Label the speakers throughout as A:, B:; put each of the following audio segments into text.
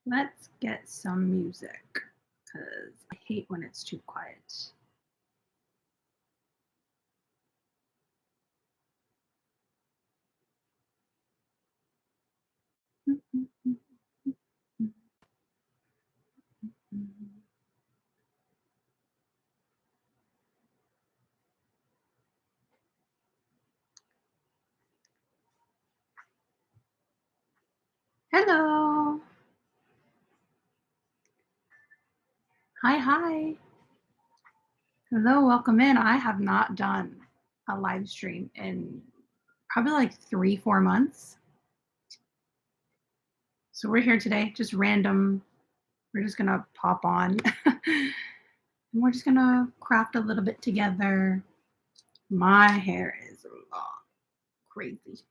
A: Let's get some music because I hate when it's too quiet. Hello. Hi, hi. Hello, welcome in. I have not done a live stream in probably like 3, 4 months. So we're here today, just random. We're just gonna pop on and we're just gonna craft a little bit together. My hair is long, crazy,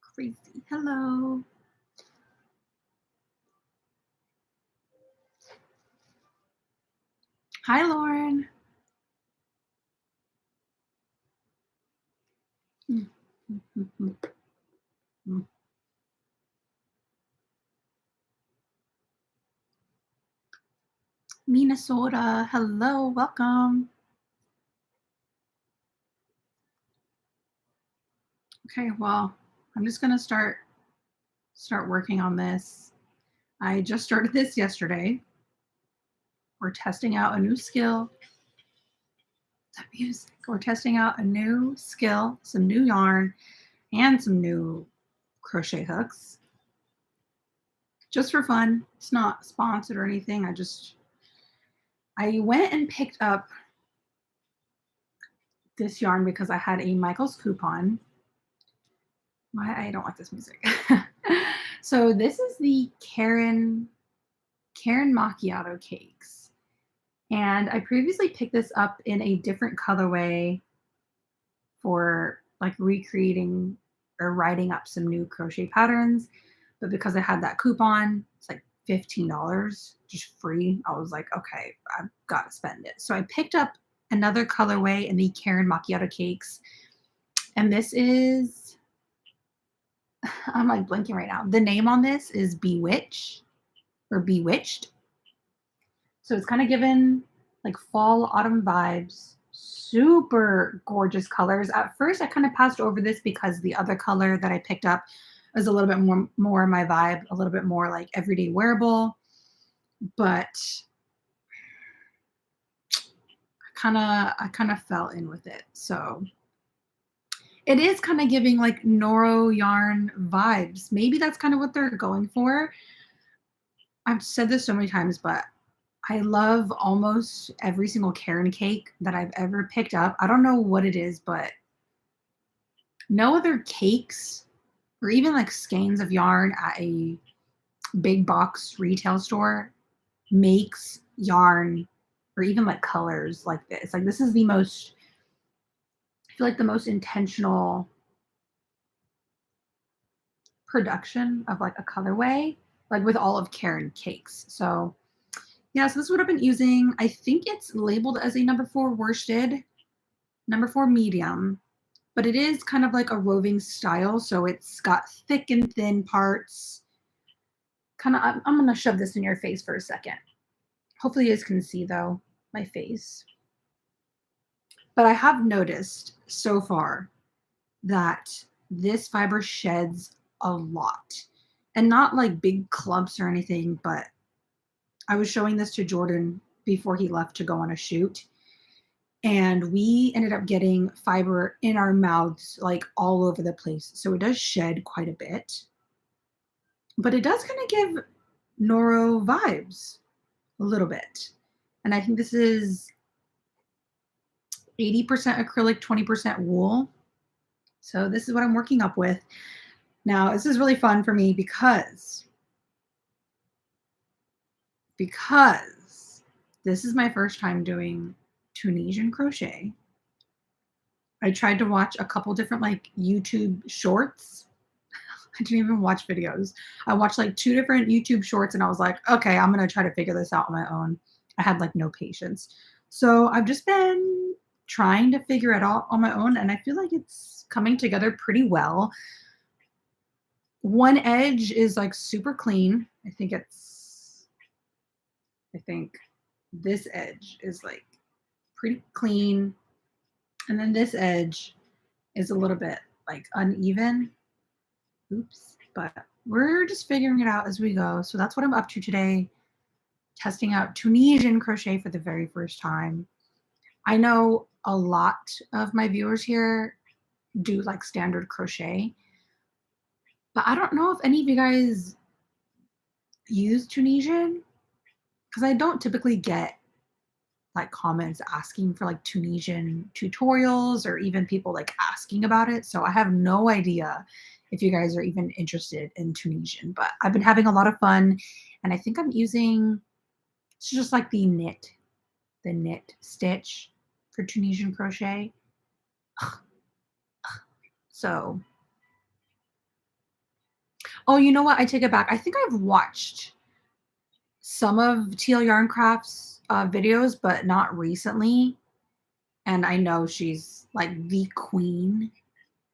A: crazy. Hello. Hi, Lauren. Mm, mm, mm, mm, mm. Minnesota. Hello, welcome. Okay, well, I'm just gonna start working on this. I just started this yesterday. We're testing out a new skill. The music. We're testing out a new skill, some new yarn, and some new crochet hooks. Just for fun. It's not sponsored or anything. I went and picked up this yarn because I had a Michaels coupon. Why I don't like this music. So this is the Karen Macchiato cakes. And I previously picked this up in a different colorway for like recreating or writing up some new crochet patterns. But because I had that coupon, it's like $15 just free. I was like, okay, I've got to spend it. So I picked up another colorway in the Karen Macchiato cakes. And this is, I'm like blinking right now. The name on this is Bewitch or Bewitched. So it's kind of given like fall autumn vibes. Super gorgeous colors. At first, I kind of passed over this because the other color that I picked up was a little bit more my vibe, a little bit more like everyday wearable. But I kind of fell in with it. So it is kind of giving like Noro yarn vibes. Maybe that's kind of what they're going for. I've said this so many times, but I love almost every single Karen cake that I've ever picked up. I don't know what it is, but no other cakes or even like skeins of yarn at a big box retail store makes yarn or even like colors like this. Like this is the most, I feel like the most intentional production of like a colorway, like with all of Karen cakes. So yeah, so this is what I've been using. I think it's labeled as a number 4 worsted, number 4 medium, but it is kind of like a roving style. So it's got thick and thin parts. Kind of, I'm going to shove this in your face for a second. Hopefully you guys can see though, my face. But I have noticed so far that this fiber sheds a lot. And not like big clumps or anything, but I was showing this to Jordan before he left to go on a shoot. And we ended up getting fiber in our mouths like all over the place. So it does shed quite a bit, but it does kind of give Noro vibes a little bit. And I think this is 80% acrylic, 20% wool. So this is what I'm working up with. Now, this is really fun for me because this is my first time doing Tunisian crochet. I tried to watch a couple different like YouTube shorts. I didn't even watch videos. I watched like 2 different YouTube shorts and I was like, okay, I'm going to try to figure this out on my own. I had like no patience. So I've just been trying to figure it out on my own and I feel like it's coming together pretty well. one edge is like super clean. I think this edge is like pretty clean. And then this edge is a little bit like uneven. Oops. But we're just figuring it out as we go. So that's what I'm up to today, testing out Tunisian crochet for the very first time. I know a lot of my viewers here do like standard crochet, but I don't know if any of you guys use Tunisian because I don't typically get like comments asking for like Tunisian tutorials or even people like asking about it. So I have no idea if you guys are even interested in Tunisian, but I've been having a lot of fun and I think I'm using it's just like the knit stitch for Tunisian crochet. So, oh, you know what? I take it back. I think I've watched some of Teal Yarn Craft's videos, but not recently. And I know she's like the queen.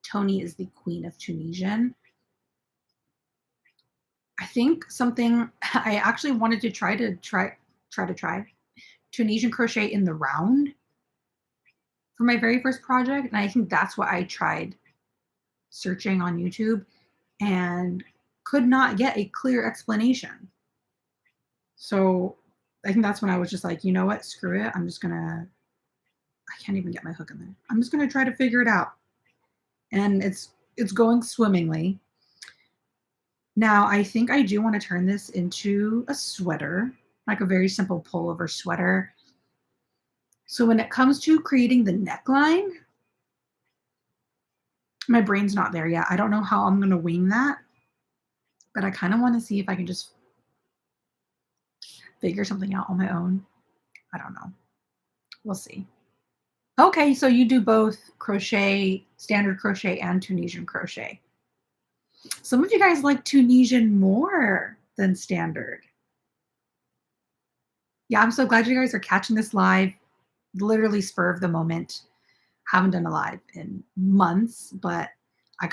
A: Tony is the queen of Tunisian. I think something I actually wanted to try Tunisian crochet in the round for my very first project. And I think that's what I tried searching on YouTube and could not get a clear explanation. So I think that's when I was just like, you know what, screw it. I can't even get my hook in there. I'm just gonna try to figure it out. And it's going swimmingly. Now I think I do want to turn this into a sweater, like a very simple pullover sweater. So when it comes to creating the neckline, my brain's not there yet. I don't know how I'm gonna wing that, but I kind of want to see if I can just figure something out on my own. I don't know. We'll see. Okay, so you do both crochet, standard crochet, and Tunisian crochet. Some of you guys like Tunisian more than standard. Yeah, I'm so glad you guys are catching this live. Literally spur of the moment. Haven't done a live in months, but I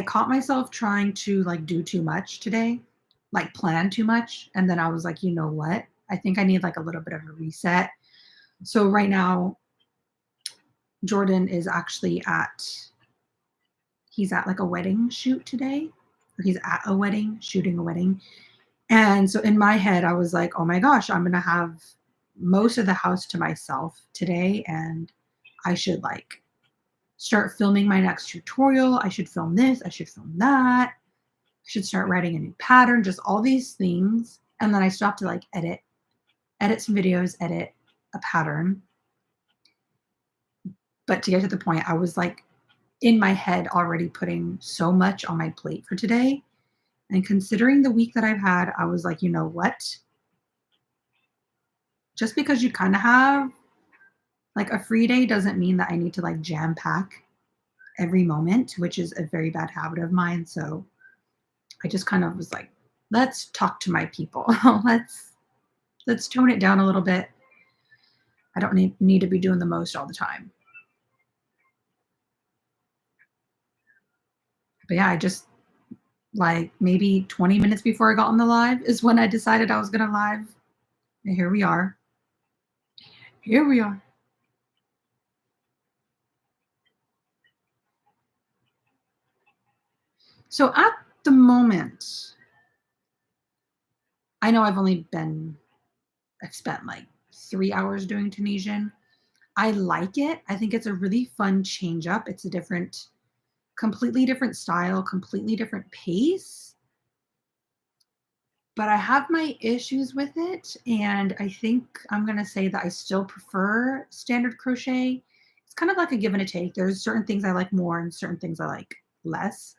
A: caught myself trying to like do too much today, like plan too much. And then I was like, you know what? I think I need like a little bit of a reset. So right now, Jordan is actually he's at like a wedding shoot today. Or he's at a wedding, shooting a wedding. And so in my head, I was like, oh my gosh, I'm going to have most of the house to myself today. And I should like start filming my next tutorial. I should film this. I should film that. I should start writing a new pattern, just all these things. And then I still have to like edit some videos, edit a pattern. But to get to the point, I was like in my head already putting so much on my plate for today. And considering the week that I've had, I was like, you know what? Just because you kind of have like a free day doesn't mean that I need to like jam pack every moment, which is a very bad habit of mine. So I just kind of was like, let's talk to my people. let's tone it down a little bit. I don't need to be doing the most all the time. But yeah, I just like maybe 20 minutes before I got on the live is when I decided I was going to live. And here we are. Here we are. So at the moment, I know I've spent like 3 hours doing Tunisian. I like it. I think it's a really fun change up. It's a completely different style, completely different pace. But I have my issues with it. And I think I'm going to say that I still prefer standard crochet. It's kind of like a give and a take. There's certain things I like more and certain things I like less.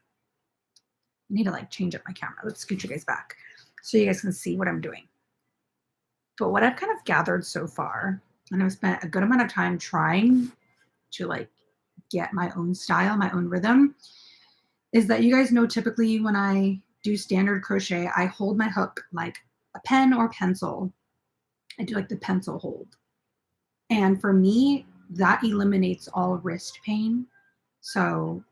A: I need to like change up my camera. Let's scoot you guys back so you guys can see what I'm doing. But what I've kind of gathered so far, and I've spent a good amount of time trying to like get my own style, my own rhythm, is that you guys know typically when I do standard crochet, I hold my hook like a pen or pencil. I do like the pencil hold. And for me, that eliminates all wrist pain. So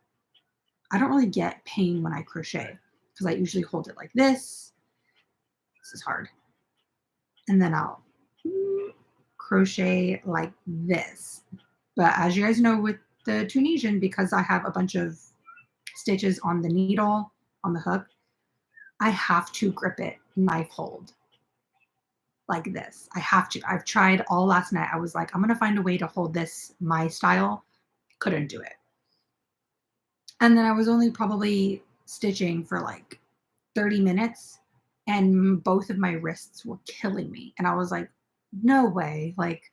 A: I don't really get pain when I crochet because I usually hold it like this. This is hard. And then I'll crochet like this. But as you guys know with the Tunisian, because I have a bunch of stitches on the needle, on the hook, I have to grip it knife hold like this. I have to. I've tried all last night. I was like, I'm going to find a way to hold this my style. Couldn't do it. And then I was only probably stitching for like 30 minutes and both of my wrists were killing me. And I was like, no way. Like,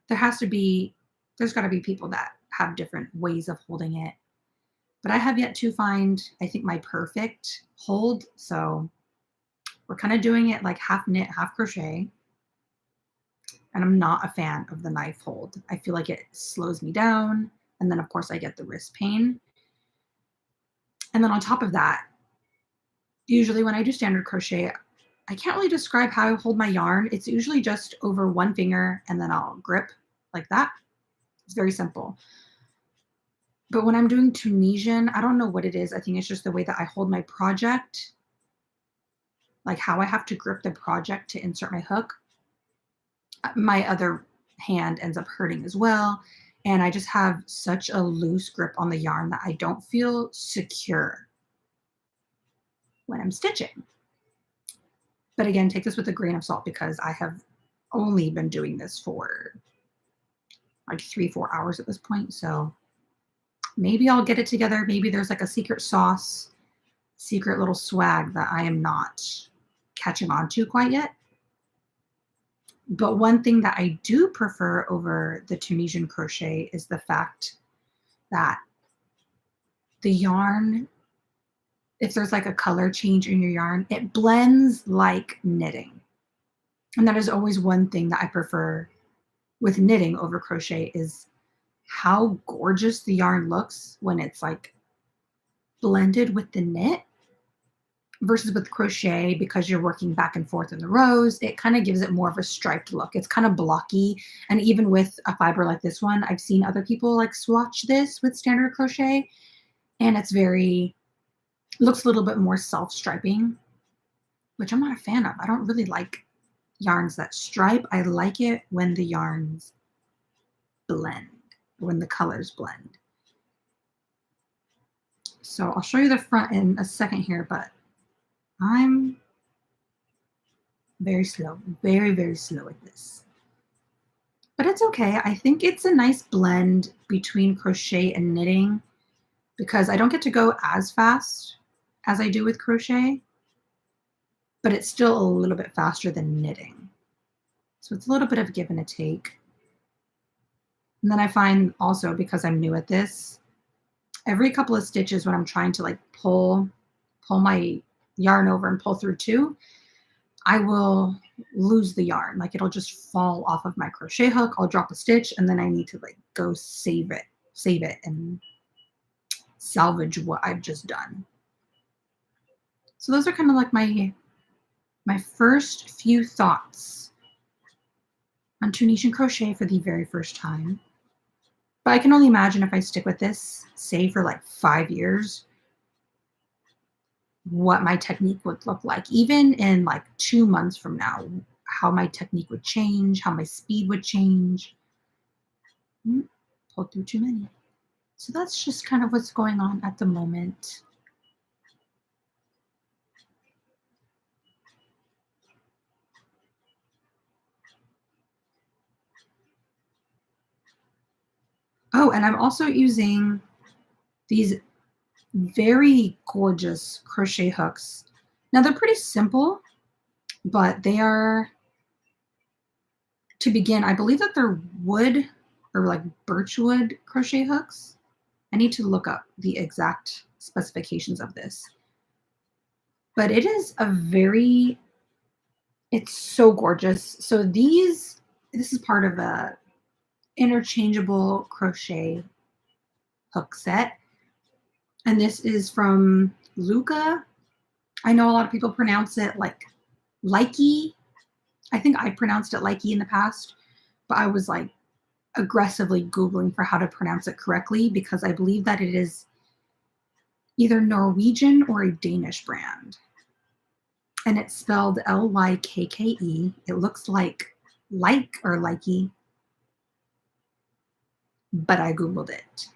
A: there's got to be people that have different ways of holding it. But I have yet to find, I think, my perfect hold. So we're kind of doing it like half knit, half crochet. And I'm not a fan of the knife hold. I feel like it slows me down. And then, of course, I get the wrist pain. And then on top of that, usually when I do standard crochet, I can't really describe how I hold my yarn. It's usually just over one finger and then I'll grip like that. It's very simple. But when I'm doing Tunisian, I don't know what it is. I think it's just the way that I hold my project, like how I have to grip the project to insert my hook. My other hand ends up hurting as well. And I just have such a loose grip on the yarn that I don't feel secure when I'm stitching. But again, take this with a grain of salt because I have only been doing this for like 3-4 hours at this point. So maybe I'll get it together. Maybe there's like a secret sauce, secret little swag that I am not catching on to quite yet. But one thing that I do prefer over the Tunisian crochet is the fact that the yarn, if there's like a color change in your yarn, it blends like knitting. And that is always one thing that I prefer with knitting over crochet is how gorgeous the yarn looks when it's like blended with the knit versus with crochet, because you're working back and forth in the rows, it kind of gives it more of a striped look. It's kind of blocky. And even with a fiber like this one, I've seen other people like swatch this with standard crochet and looks a little bit more self-striping, which I'm not a fan of. I don't really like yarns that stripe. I like it when the yarns blend, when the colors blend. So I'll show you the front in a second here, but I'm very slow, very, very slow with this. But it's okay. I think it's a nice blend between crochet and knitting because I don't get to go as fast as I do with crochet, but it's still a little bit faster than knitting. So it's a little bit of give and a take. And then I find also, because I'm new at this, every couple of stitches when I'm trying to like pull my yarn over and pull through two, I will lose the yarn. Like it'll just fall off of my crochet hook. I'll drop a stitch and then I need to like go save it and salvage what I've just done. So those are kind of like my first few thoughts on Tunisian crochet for the very first time. But I can only imagine if I stick with this, say for like 5 years, what my technique would look like. Even in like 2 months from now, how my technique would change, how my speed would change. Pulled through too many. So that's just kind of what's going on at the moment. Oh, and I'm also using these very gorgeous crochet hooks. Now they're pretty simple, but they are, to begin, I believe that they're wood or like birchwood crochet hooks. I need to look up the exact specifications of this. But it is it's so gorgeous. So this is part of a interchangeable crochet hook set. And this is from Luca. I know a lot of people pronounce it like likey. I think I pronounced it likey in the past, but I was like aggressively Googling for how to pronounce it correctly because I believe that it is either Norwegian or a Danish brand. And it's spelled Lykke. It looks like or likey, but I Googled it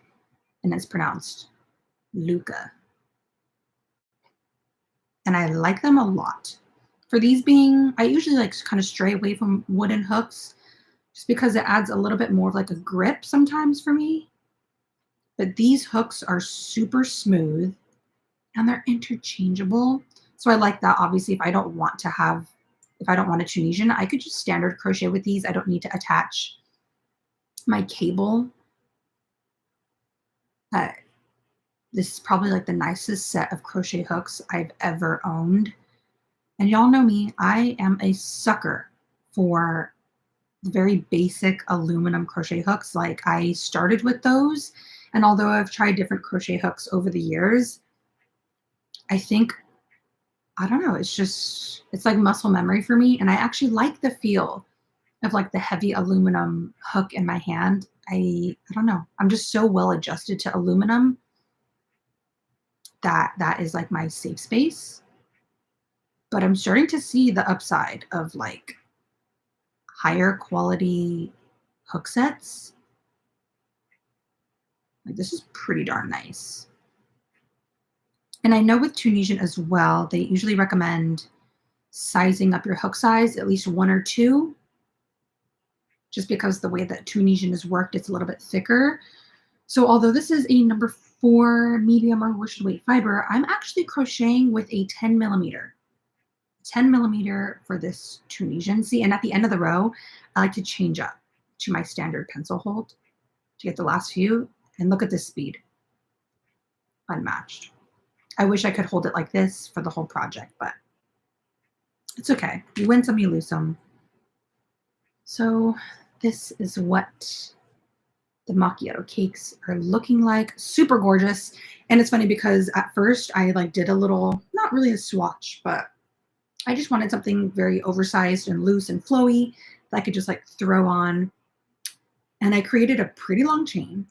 A: and it's pronounced Luca. And I like them a lot. For these being, I usually like kind of stray away from wooden hooks just because it adds a little bit more of like a grip sometimes for me. But these hooks are super smooth and they're interchangeable. So I like that. Obviously, if I don't want a Tunisian, I could just standard crochet with these. I don't need to attach my cable. Uh, this is probably like the nicest set of crochet hooks I've ever owned. And y'all know me, I am a sucker for very basic aluminum crochet hooks. Like I started with those, and although I've tried different crochet hooks over the years, I think, I don't know, it's like muscle memory for me. And I actually like the feel of like the heavy aluminum hook in my hand. I don't know. I'm just so well adjusted to aluminum that that is like my safe space. But I'm starting to see the upside of like higher quality hook sets. Like this is pretty darn nice. And I know with Tunisian as well, they usually recommend sizing up your hook size at least one or two, just because the way that Tunisian is worked, it's a little bit thicker. So although this is a number 4 medium or worsted weight fiber, I'm actually crocheting with a 10 millimeter. 10 millimeter for this Tunisian. See, and at the end of the row, I like to change up to my standard pencil hold to get the last few. And look at this speed, unmatched. I wish I could hold it like this for the whole project, but it's okay. You win some, you lose some. So this is what the macchiato cakes are looking like. Super gorgeous. And it's funny because at first I like did a little, not really a swatch, but I just wanted something very oversized and loose and flowy that I could just like throw on. And I created a pretty long chain.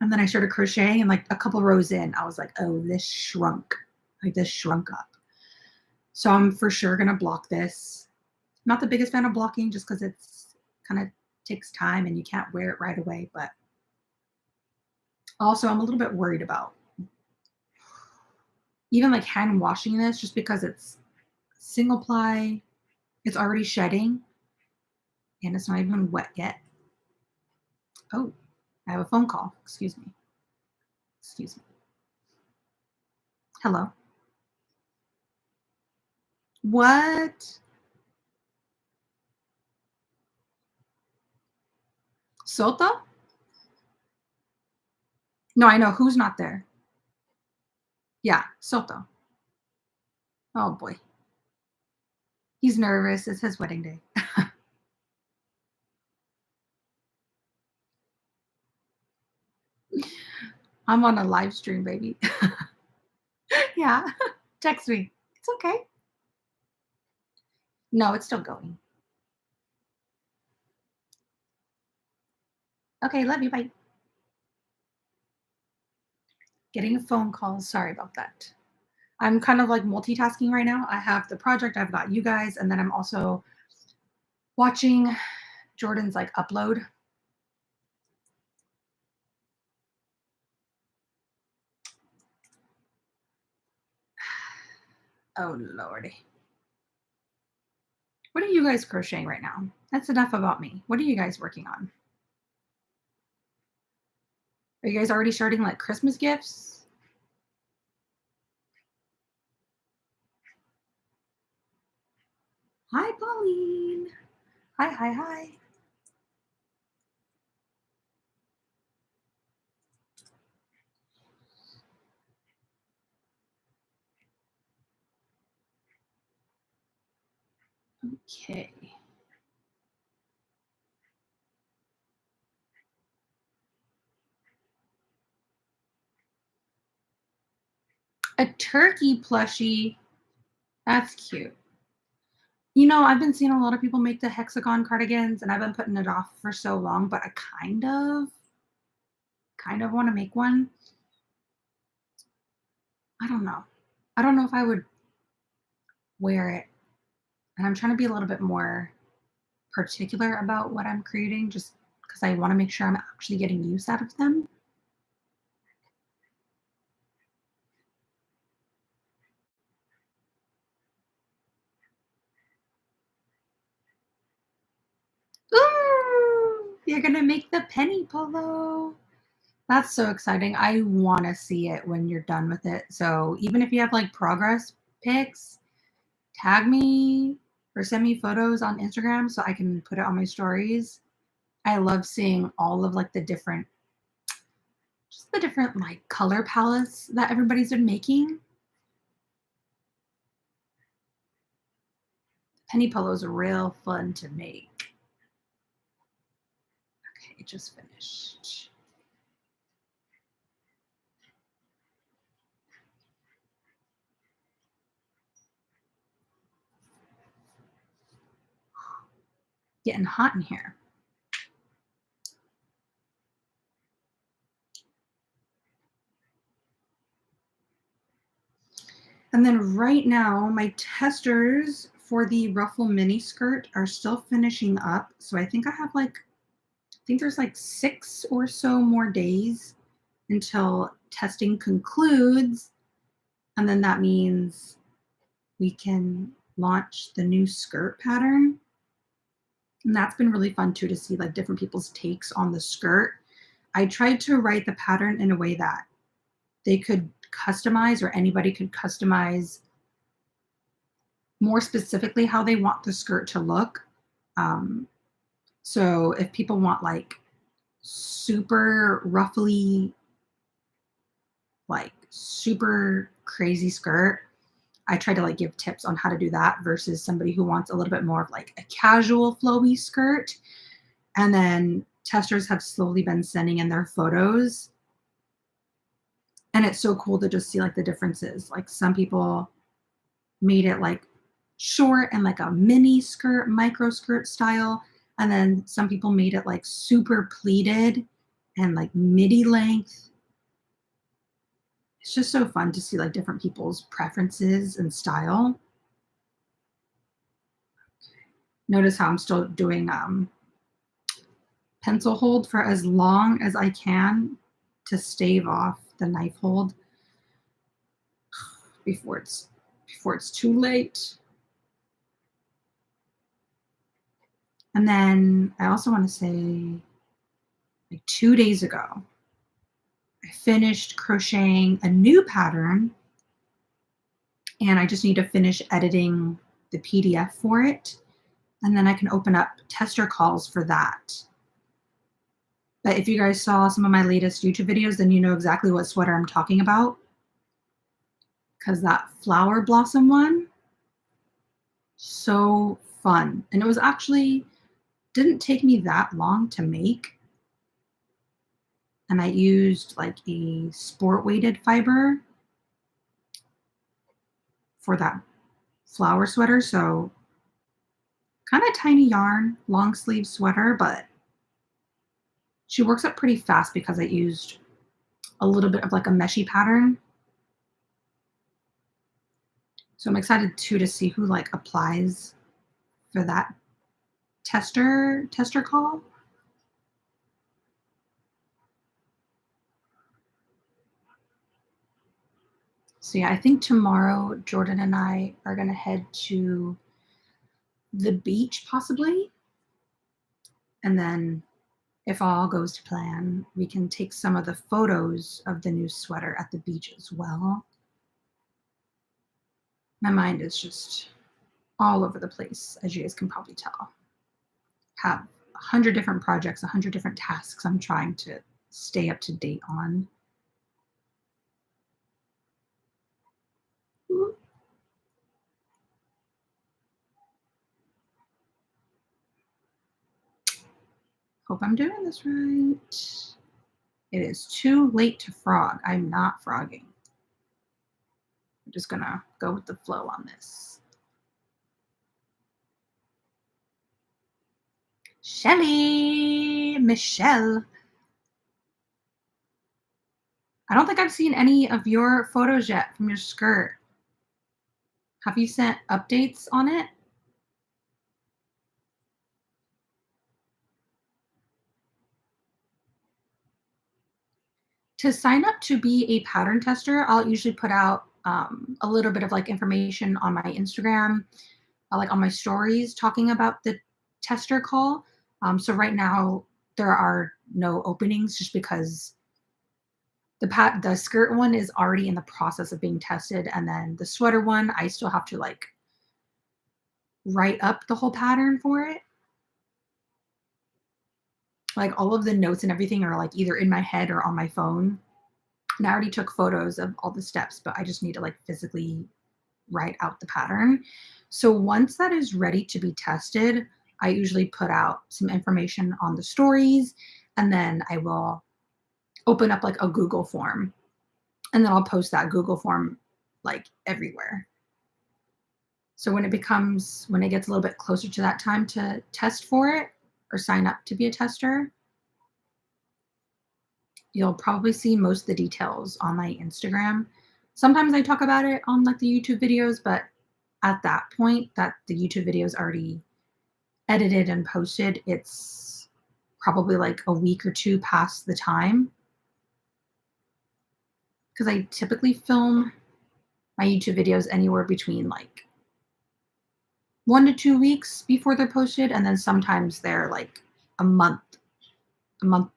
A: And then I started crocheting, and like a couple rows in, I was like, oh, this shrunk. Like this shrunk up. So I'm for sure going to block this. Not the biggest fan of blocking just because it's kind of takes time and you can't wear it right away. But also I'm a little bit worried about even like hand washing this just because it's single ply. It's already shedding and it's not even wet yet. Oh, I have a phone call. Excuse me. Excuse me. Hello. What? Soto? No, I know. Who's not there? Yeah, Soto. Oh boy. He's nervous. It's his wedding day. I'm on a live stream, baby. Yeah. Text me. It's okay. No, it's still going. Okay, love you. Bye. Getting a phone call. Sorry about that. I'm kind of like multitasking right now. I have the project, I've got you guys, and then I'm also watching Jordan's like upload. Oh lordy. What are you guys crocheting right now? That's enough about me. What are you guys working on? Are you guys already starting like Christmas gifts? Hi, Pauline. Hi, hi, hi. Okay. A turkey plushie. That's cute. You know, I've been seeing a lot of people make the hexagon cardigans and I've been putting it off for so long, but I kind of want to make one. I don't know. I don't know if I would wear it. And I'm trying to be a little bit more particular about what I'm creating just because I want to make sure I'm actually getting use out of them. Ooh, you're gonna make the penny polo. That's so exciting. I want to see it when you're done with it. So even if you have like progress pics, tag me or send me photos on Instagram so I can put it on my stories. I love seeing all of like just the different like color palettes that everybody's been making. Penny Polo's real fun to make. Okay, it just finished. Getting hot in here. And then right now, my testers for the ruffle mini skirt are still finishing up. So I think there's like 6 or so more days until testing concludes. And then that means we can launch the new skirt pattern. And that's been really fun too to see like different people's takes on the skirt. I tried to write the pattern in a way that they could customize or anybody could customize more specifically how they want the skirt to look. Um, so if people want like super ruffly, like super crazy skirt, I try to like give tips on how to do that versus somebody who wants a little bit more of like a casual flowy skirt. And then testers have slowly been sending in their photos. And it's so cool to just see like the differences. Like some people made it like short and like a mini skirt, micro skirt style. And then some people made it like super pleated and like midi length. It's just so fun to see like different people's preferences and style. Notice how I'm still doing pencil hold for as long as I can to stave off the knife hold before it's too late. And then I also want to say like 2 days ago, I finished crocheting a new pattern and I just need to finish editing the PDF for it. And then I can open up tester calls for that. But if you guys saw some of my latest YouTube videos, then you know exactly what sweater I'm talking about. Because that flower blossom one, so fun. And it was actually, didn't take me that long to make. And I used like a sport weighted fiber for that flower sweater. So kind of tiny yarn, long sleeve sweater, but she works up pretty fast because I used a little bit of like a meshy pattern. So I'm excited too to see who like applies for that tester call. So yeah, I think tomorrow Jordan and I are gonna head to the beach possibly. And then if all goes to plan, we can take some of the photos of the new sweater at the beach as well. My mind is just all over the place, as you guys can probably tell. Have 100 different projects, 100 different tasks I'm trying to stay up to date on. Hope I'm doing this right. It is too late to frog. I'm not frogging. I'm just gonna go with the flow on this. Shelly, Michelle. I don't think I've seen any of your photos yet from your skirt. Have you sent updates on it? To sign up to be a pattern tester, I'll usually put out a little bit of like information on my Instagram, like on my stories, talking about the tester call. So right now there are no openings just because the skirt one is already in the process of being tested, and then the sweater one I still have to like write up the whole pattern for it. Like all of the notes and everything are like either in my head or on my phone. And I already took photos of all the steps, but I just need to like physically write out the pattern. So once that is ready to be tested, I usually put out some information on the stories, and then I will open up like a Google form, and then I'll post that Google form like everywhere. So when it gets a little bit closer to that time to test for it or sign up to be a tester, you'll probably see most of the details on my Instagram. Sometimes I talk about it on like the YouTube videos, but at that point that the YouTube video is already edited and posted, it's probably like a week or two past the time because I typically film my YouTube videos anywhere between like 1 to 2 weeks before they're posted, and then sometimes they're like a month, a month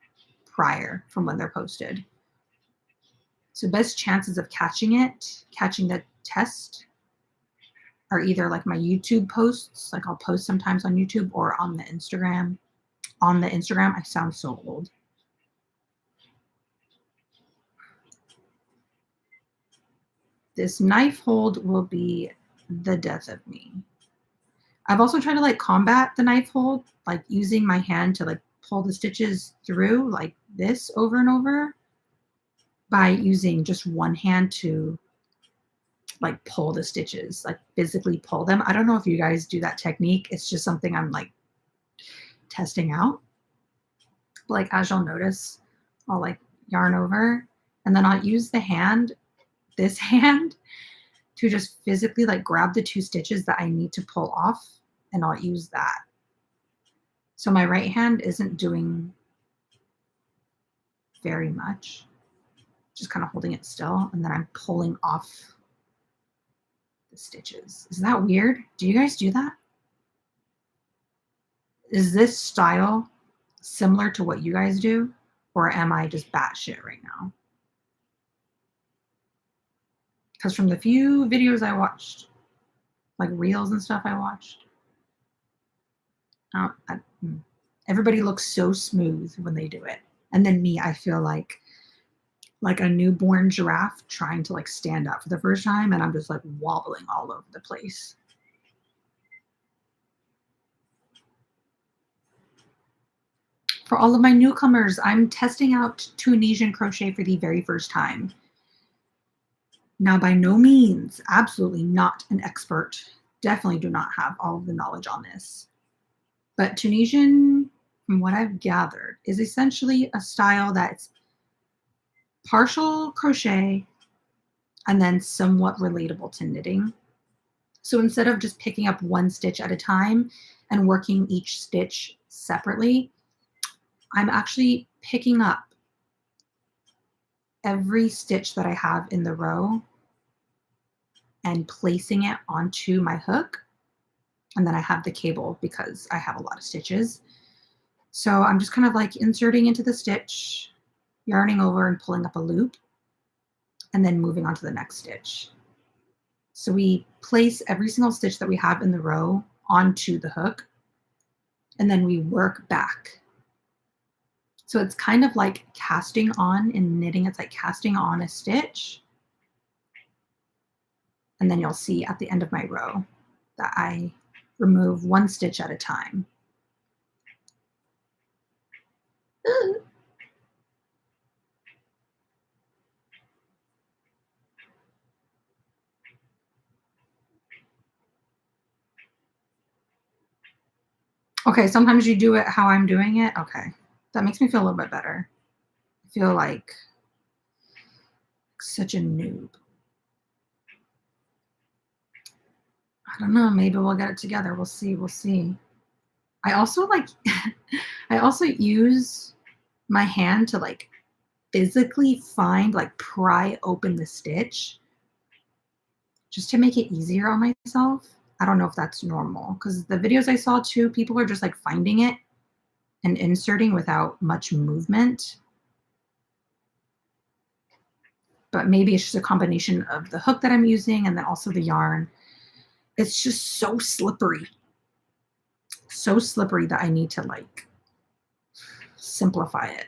A: prior from when they're posted. So best chances of catching the test are either like my YouTube posts, like I'll post sometimes on YouTube or on the Instagram. On the Instagram, I sound so old. This knife hold will be the death of me. I've also tried to like combat the knife hold, like using my hand to like pull the stitches through like this over and over by using just one hand to like pull the stitches, like physically pull them. I don't know if you guys do that technique. It's just something I'm like testing out. But, like as you'll notice, I'll like yarn over and then I'll use the hand, this hand, to just physically like grab the two stitches that I need to pull off, and I'll use that. So my right hand isn't doing very much, just kind of holding it still, and then I'm pulling off the stitches. Is that weird? Do you guys do that? Is this style similar to what you guys do, or am I just batshit right now? Because from the few videos I watched, like reels and stuff I watched, I, I, everybody looks so smooth when they do it. And then me, I feel like a newborn giraffe trying to like stand up for the first time, and I'm just like wobbling all over the place. For all of my newcomers, I'm testing out Tunisian crochet for the very first time. Now, by no means, absolutely not an expert. Definitely do not have all of the knowledge on this. But Tunisian, from what I've gathered, is essentially a style that's partial crochet and then somewhat relatable to knitting. So instead of just picking up one stitch at a time and working each stitch separately, I'm actually picking up every stitch that I have in the row and placing it onto my hook. And then I have the cable because I have a lot of stitches. So I'm just kind of like inserting into the stitch, yarning over and pulling up a loop, and then moving on to the next stitch. So we place every single stitch that we have in the row onto the hook, and then we work back. So it's kind of like casting on in knitting. It's like casting on a stitch. And then you'll see at the end of my row that I remove one stitch at a time. Okay, sometimes you do it how I'm doing it. Okay, that makes me feel a little bit better. I feel like such a noob. I don't know. Maybe we'll get it together. We'll see. We'll see. I also like, I also use my hand to like physically find, like pry open the stitch just to make it easier on myself. I don't know if that's normal because the videos I saw too, people are just like finding it and inserting without much movement. But maybe it's just a combination of the hook that I'm using and then also the yarn. It's just so slippery that I need to like simplify it.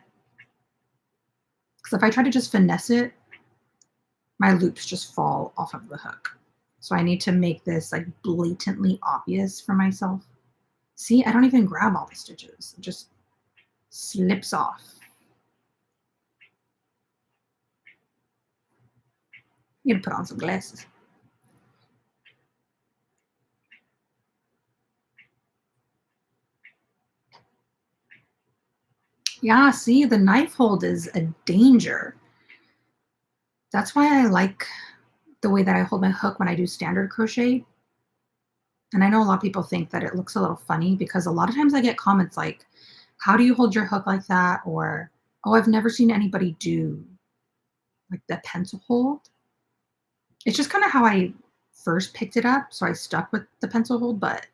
A: Because if I try to just finesse it, my loops just fall off of the hook. So I need to make this like blatantly obvious for myself. See, I don't even grab all the stitches. It just slips off. You need to put on some glasses. Yeah, see, the knife hold is a danger. That's why I like the way that I hold my hook when I do standard crochet. And I know a lot of people think that it looks a little funny because a lot of times I get comments like, how do you hold your hook like that? Or, oh, I've never seen anybody do like the pencil hold. It's just kind of how I first picked it up. So I stuck with the pencil hold. But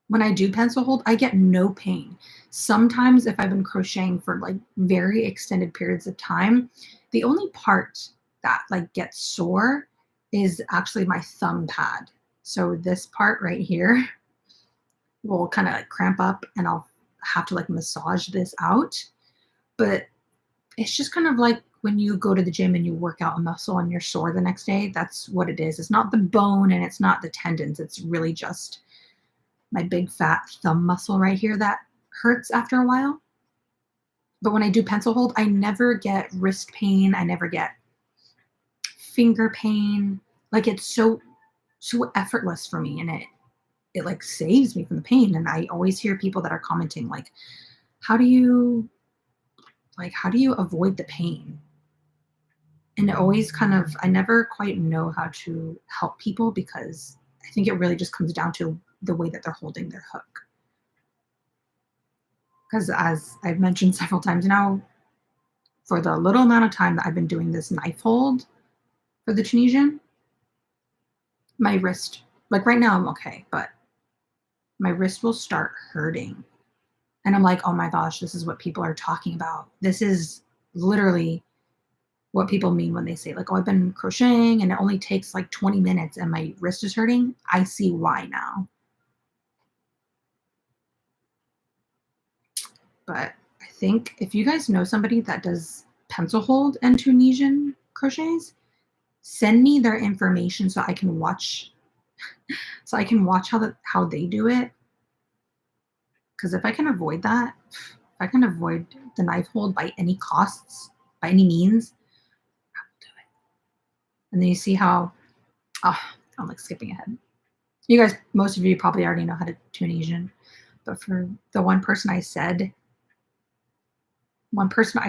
A: when I do pencil hold, I get no pain. Sometimes if I've been crocheting for like very extended periods of time, the only part that like gets sore is actually my thumb pad. So this part right here will kind of like cramp up and I'll have to like massage this out. But it's just kind of like when you go to the gym and you work out a muscle and you're sore the next day. That's what it is. It's not the bone and it's not the tendons. It's really just my big fat thumb muscle right here that hurts after a while. But when I do pencil hold, I never get wrist pain. I never get finger pain. Like it's so effortless for me, and it like saves me from the pain. And I always hear people that are commenting like, how do you avoid the pain? And it always kind of, I never quite know how to help people because I think it really just comes down to the way that they're holding their hook. Because as I've mentioned several times now, for the little amount of time that I've been doing this knife hold for the Tunisian, my wrist, like right now I'm okay, but my wrist will start hurting. And I'm like, oh my gosh, this is what people are talking about. This is literally what people mean when they say like, oh, I've been crocheting and it only takes like 20 minutes and my wrist is hurting. I see why now. But I think if you guys know somebody that does pencil hold and Tunisian crochets, send me their information so I can watch how they do it. Because if I can avoid that, if I can avoid the knife hold by any costs, by any means, I will do it. And then you see how, oh, I'm like skipping ahead. You guys, most of you probably already know how to Tunisian, but for the one person I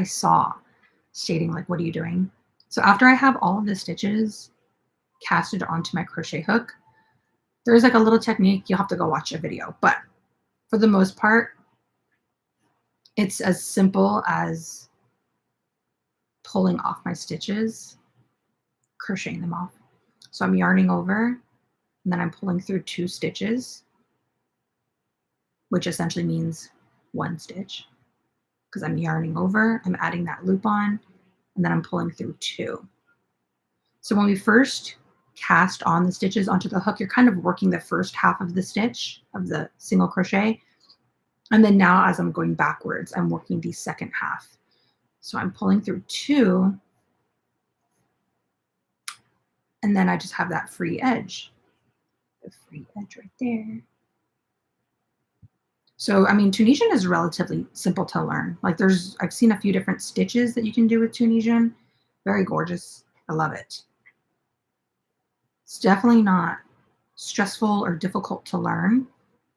A: saw stating like, what are you doing? So after I have all of the stitches casted onto my crochet hook, there's like a little technique. You'll have to go watch a video, but for the most part, it's as simple as pulling off my stitches, crocheting them off. So I'm yarning over and then I'm pulling through 2 stitches, which essentially means 1 stitch because I'm yarning over, I'm adding that loop on, and then I'm pulling through 2. So when we first cast on the stitches onto the hook, you're kind of working the first half of the stitch of the single crochet. And then now as I'm going backwards, I'm working the second half. So I'm pulling through 2, and then I just have that free edge. The free edge right there. So, I mean, Tunisian is relatively simple to learn. Like I've seen a few different stitches that you can do with Tunisian. Very gorgeous. I love it. It's definitely not stressful or difficult to learn,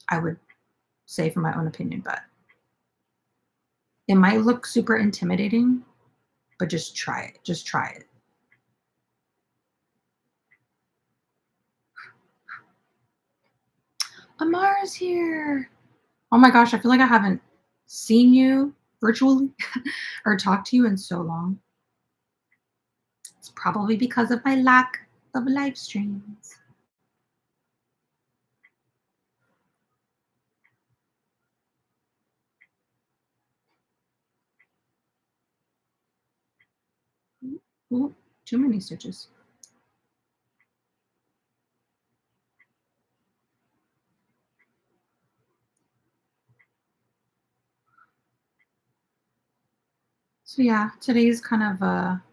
A: I would say from my own opinion, but it might look super intimidating, but just try it. Just try it. Amara's here. Oh my gosh, I feel like I haven't seen you virtually or talked to you in so long. It's probably because of my lack of live streams. Ooh, too many stitches. So yeah, today's kind of a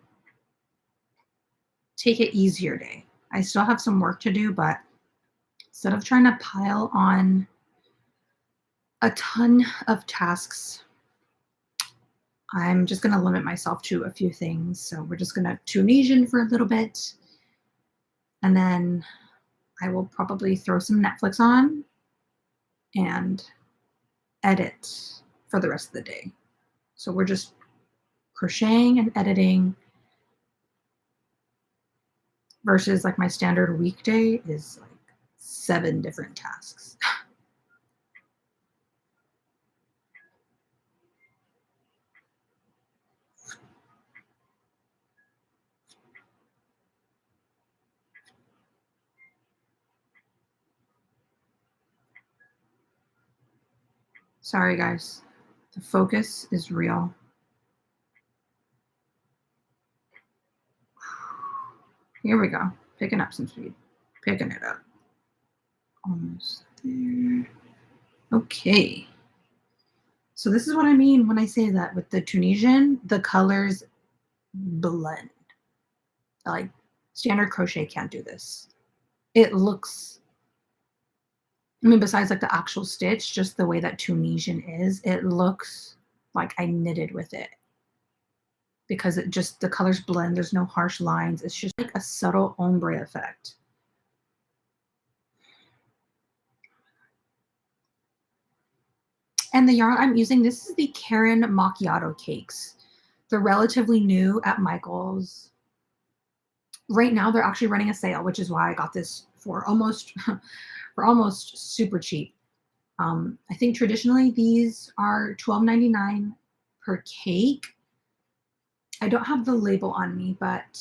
A: take it easier day. I still have some work to do, but instead of trying to pile on a ton of tasks, I'm just going to limit myself to a few things. So we're just going to Tunisian for a little bit, and then I will probably throw some Netflix on and edit for the rest of the day. So we're just crocheting and editing versus like my standard weekday is like 7 different tasks. Sorry, guys. The focus is real. Here we go. Picking up some speed. Picking it up. Almost there. Okay. So this is what I mean when I say that with the Tunisian, the colors blend. Like standard crochet can't do this. It looks, I mean, besides like the actual stitch, just the way that Tunisian is, it looks like I knitted with it because it just, the colors blend. There's no harsh lines. It's just like a subtle ombre effect. And the yarn I'm using, this is the Karen Macchiato Cakes. They're relatively new at Michael's. Right now they're actually running a sale, which is why I got this for almost for almost super cheap. I think traditionally these are $12.99 per cake. I don't have the label on me, but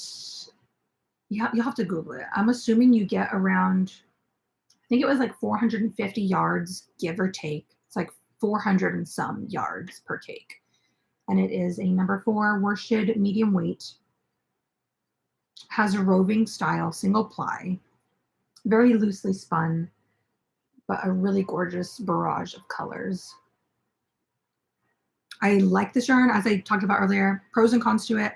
A: you'll have to Google it. I'm assuming you get around, I think it was like 450 yards, give or take. It's like 400 and some yards per cake. And it is a number 4 worsted medium weight. Has a roving style, single ply, very loosely spun, but a really gorgeous barrage of colors. I like this yarn, as I talked about earlier. Pros and cons to it.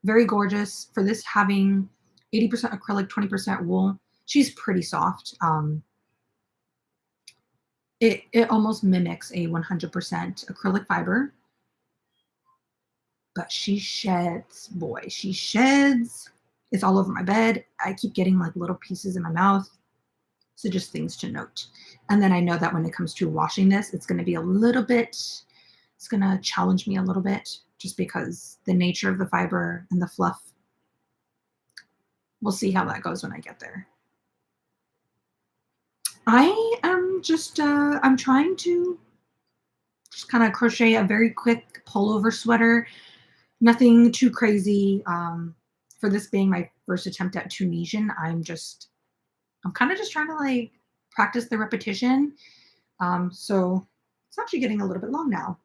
A: Very gorgeous. For this having 80% acrylic, 20% wool, she's pretty soft. It almost mimics a 100% acrylic fiber, but she sheds, boy, she sheds. It's all over my bed. I keep getting like little pieces in my mouth. So just things to note. And then I know that when it comes to washing this, it's going to be a little bit, it's going to challenge me a little bit just because the nature of the fiber and the fluff. We'll see how that goes when I get there. I am just, I'm trying to just kind of crochet a very quick pullover sweater. Nothing too crazy. For this being my first attempt at Tunisian, I'm kind of just trying to like practice the repetition. So it's actually getting a little bit long now.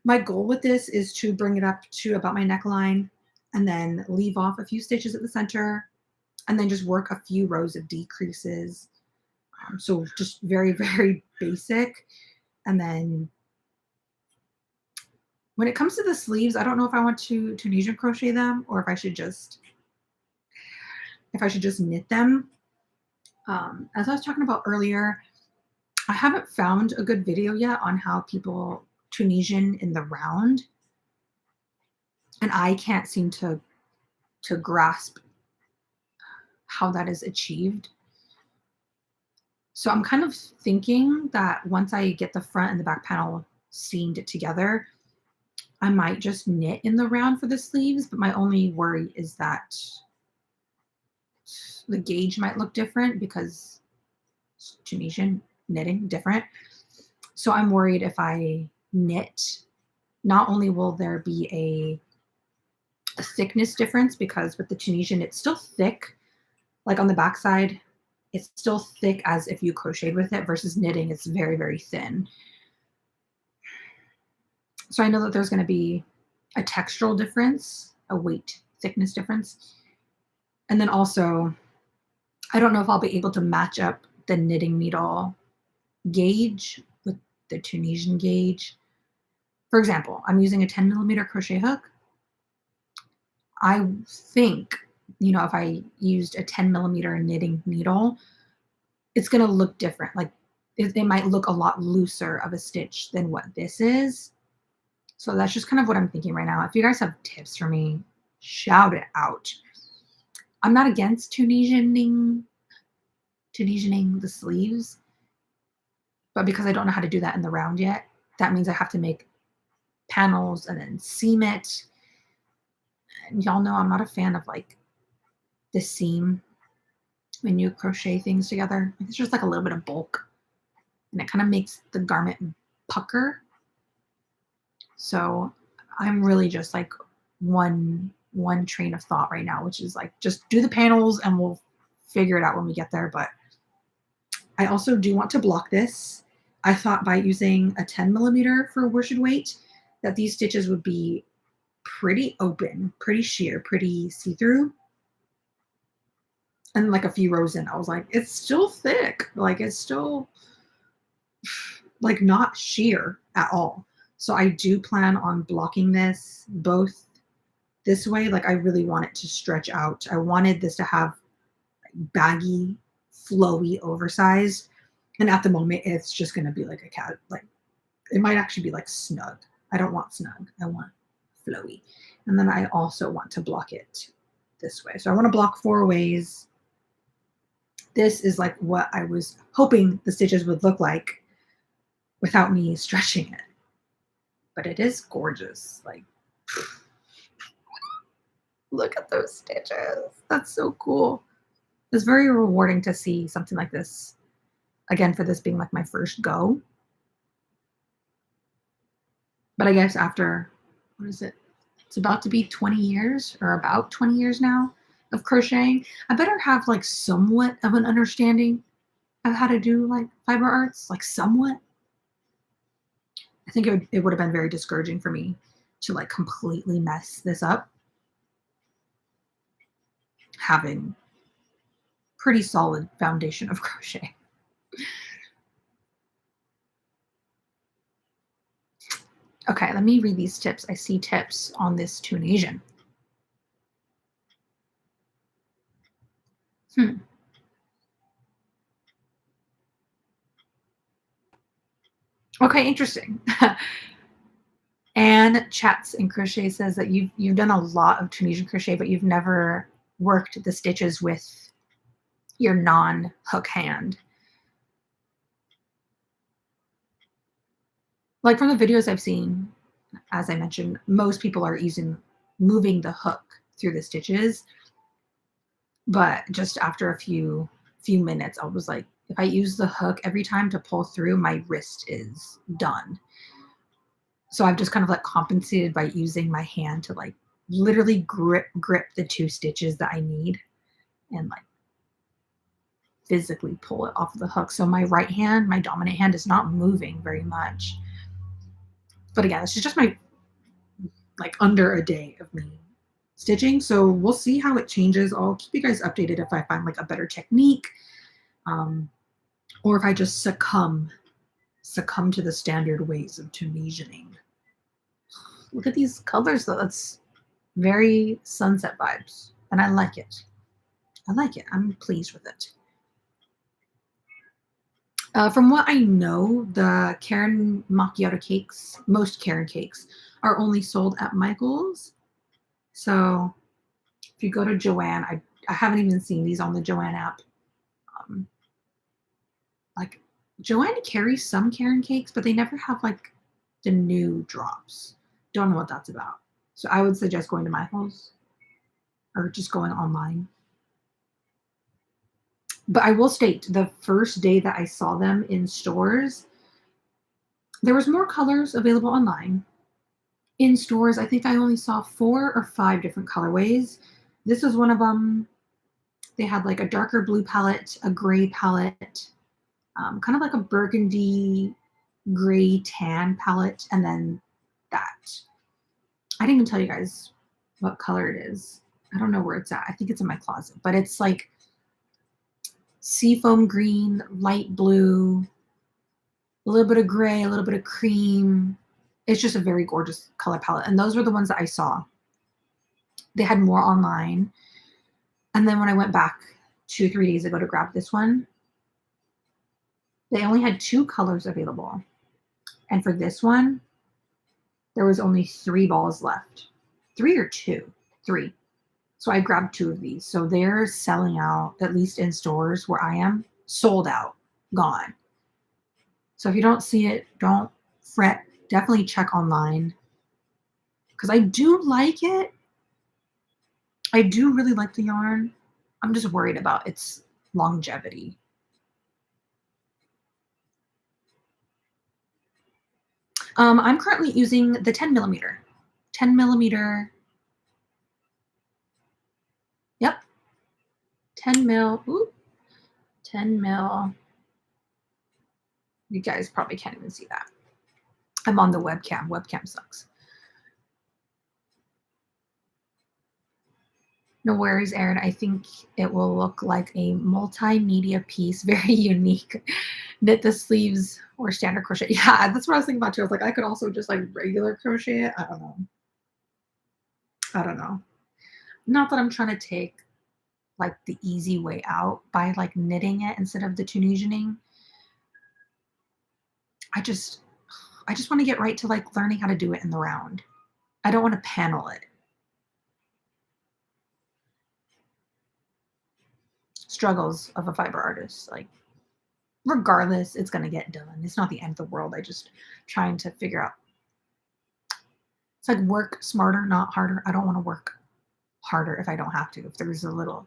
A: My goal with this is to bring it up to about my neckline and then leave off a few stitches at the center and then just work a few rows of decreases. So just very, very basic. And then when it comes to the sleeves, I don't know if I want to Tunisian crochet them or if I should just knit them. As I was talking about earlier, I haven't found a good video yet on how people Tunisian in the round, and I can't seem to grasp how that is achieved. So I'm kind of thinking that once I get the front and the back panel seamed together, I might just knit in the round for the sleeves, but my only worry is that the gauge might look different because it's Tunisian knitting different. So I'm worried if I knit, not only will there be a thickness difference because with the Tunisian, it's still thick, like on the backside, it's still thick as if you crocheted with it versus knitting, it's very, very thin. So I know that there's going to be a textural difference, a weight thickness difference. And then also, I don't know if I'll be able to match up the knitting needle gauge with the Tunisian gauge. For example, I'm using a 10 millimeter crochet hook. I think, if I used a 10 millimeter knitting needle, it's going to look different. Like it might look a lot looser of a stitch than what this is. So that's just kind of what I'm thinking right now. If you guys have tips for me, shout it out. I'm not against Tunisianing the sleeves, but because I don't know how to do that in the round yet, that means I have to make panels and then seam it. And y'all know I'm not a fan of like the seam when you crochet things together. It's just like a little bit of bulk and it kind of makes the garment pucker. So I'm really just like one train of thought right now, which is like just do the panels and we'll figure it out when we get there. But I also do want to block this. I thought by using a 10 millimeter for worsted weight that these stitches would be pretty open, pretty sheer, pretty see-through. And like a few rows in, I was like, it's still thick. Like it's still like not sheer at all. So I do plan on blocking this both this way. Like I really want it to stretch out. I wanted this to have baggy, flowy, oversized. And at the moment, it's just going to be like a cat. Like it might actually be like snug. I don't want snug. I want flowy. And then I also want to block it this way. So I want to block 4 ways. This is like what I was hoping the stitches would look like without me stretching it. But it is gorgeous. Like, look at those stitches. That's so cool. It's very rewarding to see something like this. Again, for this being like my first go. But I guess after, what is it? It's about to be 20 years or about 20 years now of crocheting. I better have like somewhat of an understanding of how to do like fiber arts, like somewhat. I think it would have been very discouraging for me to like completely mess this up. Having pretty solid foundation of crochet. Okay, let me read these tips. I see tips on this Tunisian. Okay, interesting. And Chats in Crochet says that you've done a lot of Tunisian crochet, but you've never worked the stitches with your non-hook hand. Like from the videos I've seen, as I mentioned, most people are moving the hook through the stitches. But just after a few minutes, I was like, if I use the hook every time to pull through, my wrist is done. So I've just kind of like compensated by using my hand to like literally grip the 2 stitches that I need and like physically pull it off of the hook. So my right hand, my dominant hand, is not moving very much. But again, this is just my like under a day of me stitching. So we'll see how it changes. I'll keep you guys updated if I find like a better technique, or if I just succumb to the standard ways of Tunisianing. Look at these colors though. That's very sunset vibes. And I like it. I like it. I'm pleased with it. From what I know, the Karen macchiato cakes, most Karen cakes, are only sold at Michael's. So if you go to Joann, I haven't even seen these on the Joann app. Like Joann carries some Karen cakes, but they never have like the new drops. Don't know what that's about. So I would suggest going to Michael's or just going online. But I will state the first day that I saw them in stores, there was more colors available online. In stores, I think I only saw 4 or 5 different colorways. This was one of them. They had like a darker blue palette, a gray palette, kind of like a burgundy gray tan palette, and then that. I didn't even tell you guys what color it is. I don't know where it's at. I think it's in my closet, but it's like seafoam green, light blue, a little bit of gray, a little bit of cream. It's just a very gorgeous color palette. And those were the ones that I saw. They had more online. And then when I went back 2, 3 days ago to grab this one, they only had 2 colors available. And for this one, there was only 3 balls left. 3 or 2? 3. So I grabbed 2 of these. So they're selling out, at least in stores where I am, sold out, gone. So if you don't see it, don't fret. Definitely check online because I do like it. I do really like the yarn. I'm just worried about its longevity. I'm currently using the 10 millimeter. 10 millimeter. Yep. 10 mil. Ooh, 10 mil. You guys probably can't even see that. I'm on the webcam. Webcam sucks. No worries, Erin. I think it will look like a multimedia piece, very unique. Knit the sleeves or standard crochet. Yeah, that's what I was thinking about too. I was like, I could also just like regular crochet it. I don't know. I don't know. Not that I'm trying to take like the easy way out by like knitting it instead of the Tunisianing. I just I just want to get right to like learning how to do it in the round. I don't want to panel it. Struggles of a fiber artist. Like regardless, it's gonna get done. It's not the end of the world. I just trying to figure out. It's like work smarter, not harder. I don't want to work harder if I don't have to. If there's a little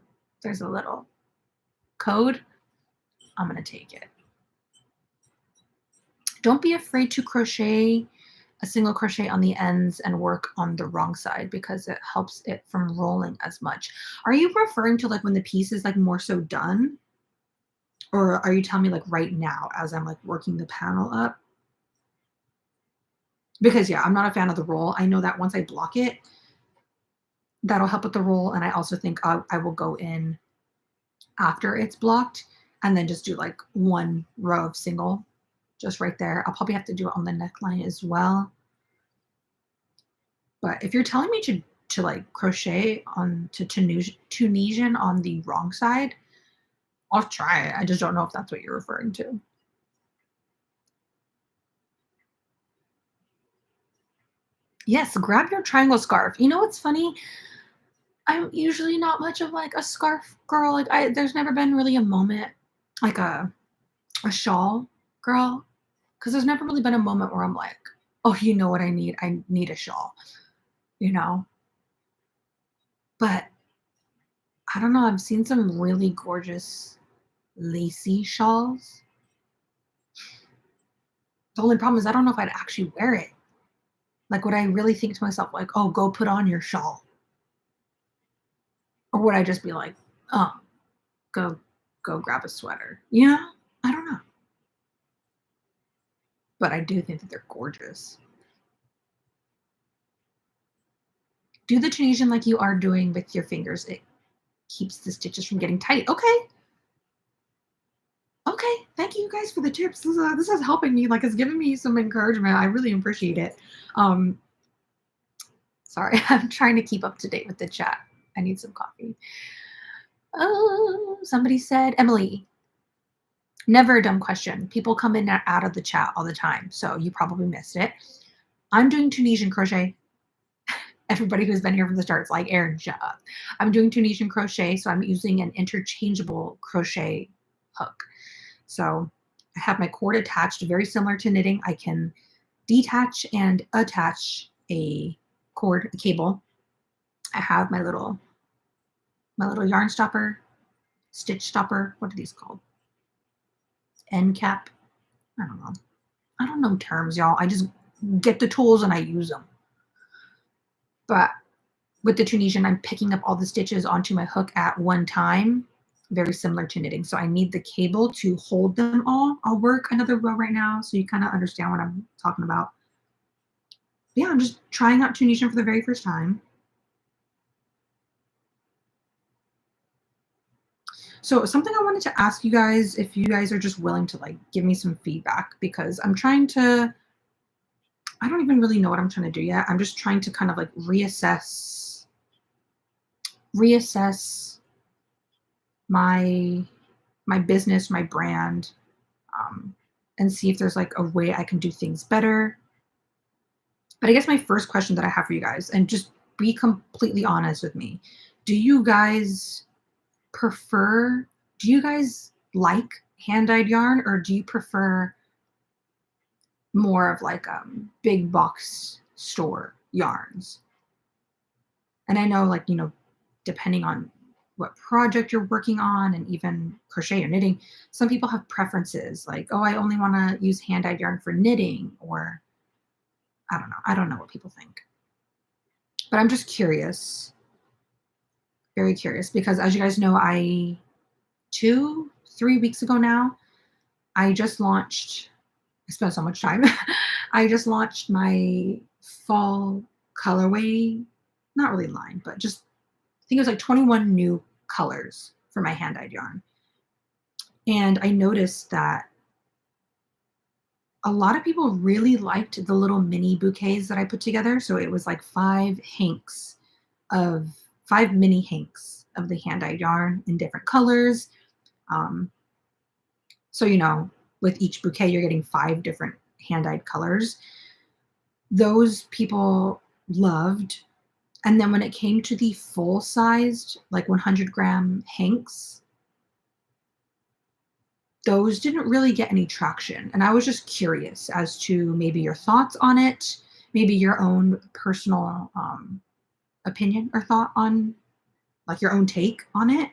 A: code, I'm gonna take it. Don't be afraid to crochet a single crochet on the ends and work on the wrong side because it helps it from rolling as much. Are you referring to like when the piece is like more so done? Or are you telling me like right now as I'm like working the panel up? Because yeah, I'm not a fan of the roll. I know that once I block it, that'll help with the roll. And I also think I will go in after it's blocked and then just do like one row of single just right there. I'll probably have to do it on the neckline as well. But if you're telling me to like crochet on to Tunisian on the wrong side, I'll try it. I just don't know if that's what you're referring to. Yes, grab your triangle scarf. You know what's funny? I'm usually not much of like a scarf girl. Like there's never been really a moment like a shawl girl because there's never really been a moment where I'm like, oh, you know what I need? I need a shawl, you know? But I don't know. I've seen some really gorgeous lacy shawls. The only problem is I don't know if I'd actually wear it. Like, would I really think to myself, like, oh, go put on your shawl? Or would I just be like, oh, go go grab a sweater? You know? I don't know. But I do think that they're gorgeous. Do the Tunisian like you are doing with your fingers. It keeps the stitches from getting tight. Okay. Okay. Thank you guys for the tips. This is helping me. Like it's giving me some encouragement. I really appreciate it. Um, sorry, I'm trying to keep up to date with the chat. I need some coffee. Oh, somebody said, Emily, never a dumb question. People come in and out of the chat all the time, so you probably missed it. I'm doing Tunisian crochet. Everybody who's been here from the start is like, Erin, shut up. I'm doing Tunisian crochet, so I'm using an interchangeable crochet hook. So I have my cord attached, very similar to knitting. I can detach and attach a cord, a cable. I have my little yarn stopper, stitch stopper. What are these called? End cap. I don't know. I don't know terms, y'all. I just get the tools and I use them. But with the Tunisian, I'm picking up all the stitches onto my hook at one time, very similar to knitting. So I need the cable to hold them all. I'll work another row right now so you kind of understand what I'm talking about. Yeah, I'm just trying out Tunisian for the very first time. So something I wanted to ask you guys, if you guys are just willing to like give me some feedback, because I'm trying to, I don't even really know what I'm trying to do yet. I'm just trying to kind of like reassess my business, my brand, um, and see if there's like a way I can do things better. But I guess my first question that I have for you guys, and just be completely honest with me, do you guys prefer, do you guys like hand dyed yarn, or do you prefer more of like big box store yarns? And I know, like, depending on what project you're working on and even crochet or knitting, some people have preferences like, oh, I only want to use hand dyed yarn for knitting, or I don't know. I don't know what people think. But I'm just curious, very curious, because as you guys know, 3 weeks ago now, I just launched, I spent so much time. I just launched my fall colorway, not really line, but just, I think it was like 21 new colors for my hand dyed yarn. And I noticed that a lot of people really liked the little mini bouquets that I put together. So it was like of 5 mini hanks of the hand dyed yarn in different colors. Um, so, with each bouquet, you're getting 5 different hand dyed colors. Those people loved. And then when it came to the full sized, like 100-gram hanks, those didn't really get any traction. And I was just curious as to maybe your thoughts on it, maybe your own personal opinion or thought on, like, your own take on it.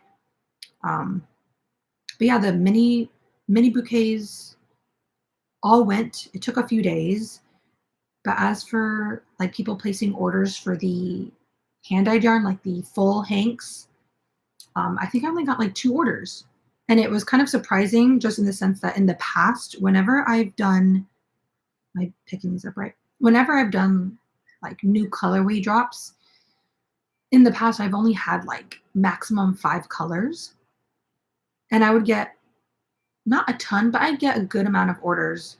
A: Um, but yeah, the mini bouquets all went. It took a few days. But as for like people placing orders for the hand dyed yarn, like the full hanks, I think I only got like 2 orders. And it was kind of surprising just in the sense that in the past, whenever I've done, am I picking these up right? Whenever I've done like new colorway drops, in the past, I've only had like maximum 5 colors. And I would get not a ton, but I'd get a good amount of orders.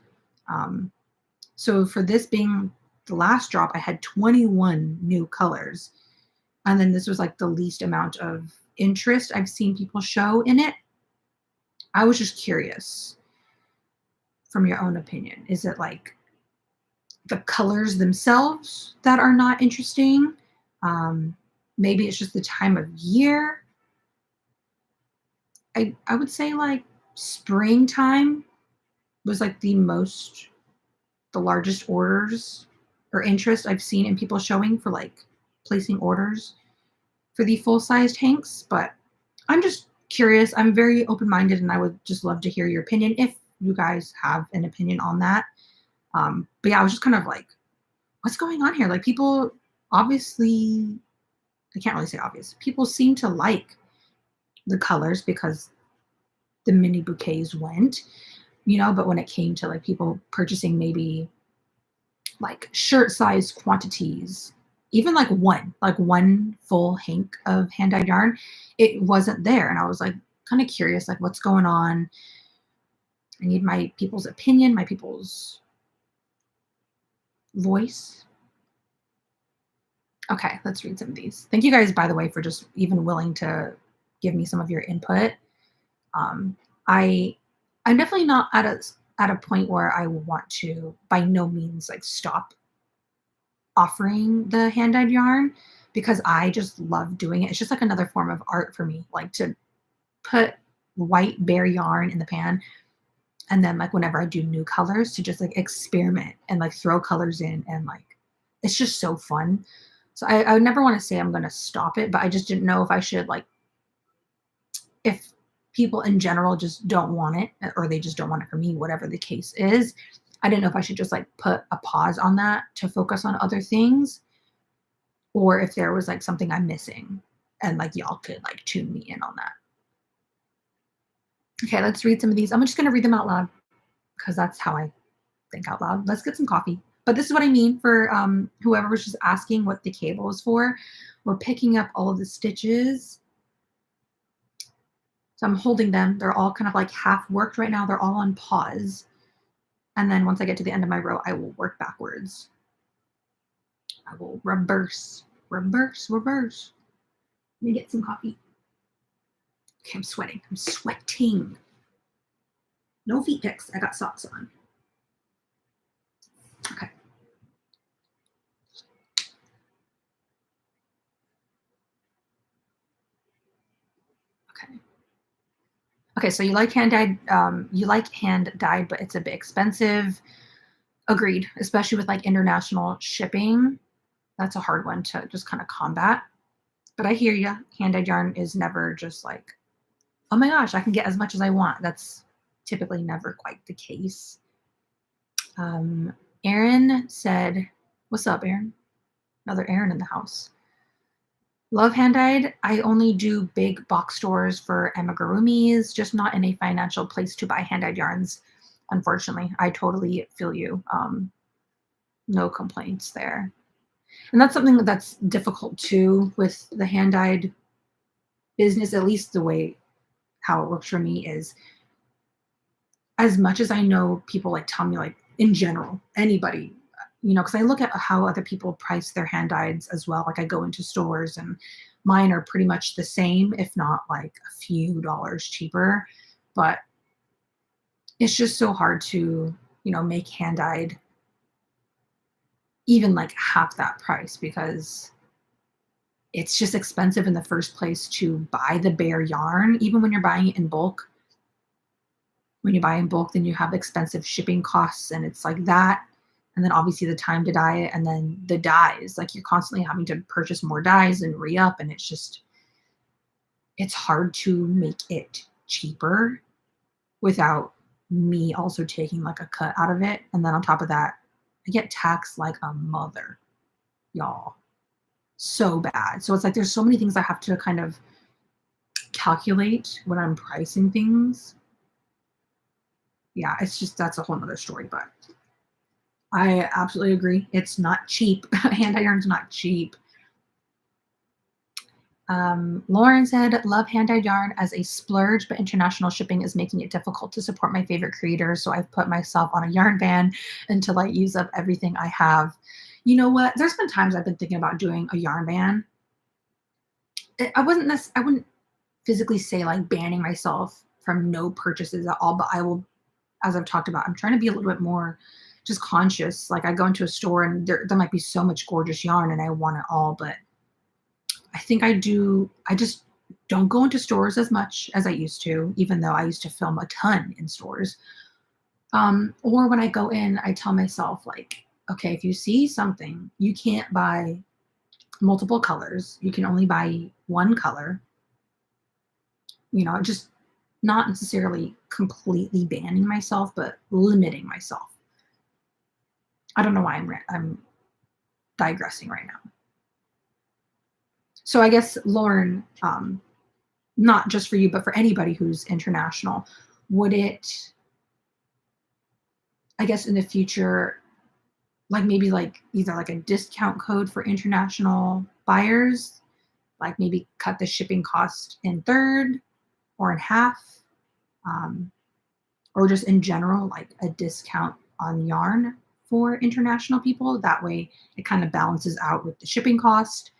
A: Um, so for this being the last drop, I had 21 new colors. And then this was like the least amount of interest I've seen people show in it. I was just curious from your own opinion. Is it like the colors themselves that are not interesting? Um, Maybe it's just the time of year. I would say like springtime was like the largest orders or interest I've seen in people showing for like placing orders for the full-sized hanks. But I'm just curious. I'm very open-minded, and I would just love to hear your opinion if you guys have an opinion on that. But yeah, I was just kind of like, what's going on here? Like, people obviously, I can't really say obvious. People seem to like the colors because the mini bouquets went, but when it came to like people purchasing maybe like shirt size quantities, even like one full hank of hand dyed yarn, it wasn't there. And I was like kind of curious, like, what's going on? I need my people's opinion, my people's voice. Okay, let's read some of these. Thank you guys, by the way, for just even willing to give me some of your input. Um, I I'm definitely not at a point where I want to by no means like stop offering the hand dyed yarn, because I just love doing it. It's just like another form of art for me, like to put white bare yarn in the pan, and then like whenever I do new colors, to just like experiment and like throw colors in and like it's just so fun. So I would never want to say I'm going to stop it, but I just didn't know if I should like, if people in general just don't want it or they just don't want it for me, whatever the case is. I didn't know if I should just like put a pause on that to focus on other things, or if there was like something I'm missing and like y'all could like tune me in on that. Okay, let's read some of these. I'm just going to read them out loud because that's how I think out loud. Let's get some coffee. But this is what I mean for whoever was just asking what the cable is for. We're picking up all of the stitches. So I'm holding them. They're all kind of like half worked right now. They're all on pause. And then once I get to the end of my row, I will work backwards. I will reverse, reverse, reverse. Let me get some coffee. Okay, I'm sweating. I'm sweating. No feet pics. I got socks on. Okay. Okay. Okay, so you like hand dyed, but it's a bit expensive. Agreed, especially with like international shipping. That's a hard one to just kind of combat. But I hear you. Hand dyed yarn is never just like, oh my gosh, I can get as much as I want. That's typically never quite the case. Aaron said, what's up, Aaron? Another Aaron in the house. Love hand dyed. I only do big box stores for amigurumis, just not in a financial place to buy hand dyed yarns. Unfortunately, I totally feel you. No complaints there. And that's something that's difficult too with the hand dyed business, at least the way how it works for me is, as much as I know people like tell me like in general, anybody, because I look at how other people price their hand dyeds as well. Like I go into stores and mine are pretty much the same, if not like a few dollars cheaper. But it's just so hard to, make hand dyed even like half that price because it's just expensive in the first place to buy the bare yarn, even when you're buying it in bulk. When you buy in bulk, then you have expensive shipping costs, and it's like that. And then obviously the time to dye it, and then the dyes. Like you're constantly having to purchase more dyes and re-up, and it's hard to make it cheaper without me also taking like a cut out of it. And then on top of that, I get taxed like a mother, y'all. So bad. So it's like there's so many things I have to kind of calculate when I'm pricing things. Yeah, it's just that's a whole nother story, but I absolutely agree. It's not cheap. Hand iron's not cheap. Lauren said, love hand dyed yarn as a splurge, but international shipping is making it difficult to support my favorite creators. So I've put myself on a yarn ban until I use up everything I have. You know what? There's been times I've been thinking about doing a yarn ban. I wouldn't physically say like banning myself from no purchases at all, but I will, as I've talked about, I'm trying to be a little bit more just conscious. Like I go into a store and there might be so much gorgeous yarn and I want it all, but I think I just don't go into stores as much as I used to, even though I used to film a ton in stores. Or when I go in, I tell myself like, okay, if you see something, you can't buy multiple colors. You can only buy one color. Just not necessarily completely banning myself, but limiting myself. I don't know why I'm digressing right now. So I guess Lauren, not just for you, but for anybody who's international, would it, I guess in the future, like maybe like either like a discount code for international buyers, like maybe cut the shipping cost in third or in half, or just in general, like a discount on yarn for international people. That way it kind of balances out with the shipping cost.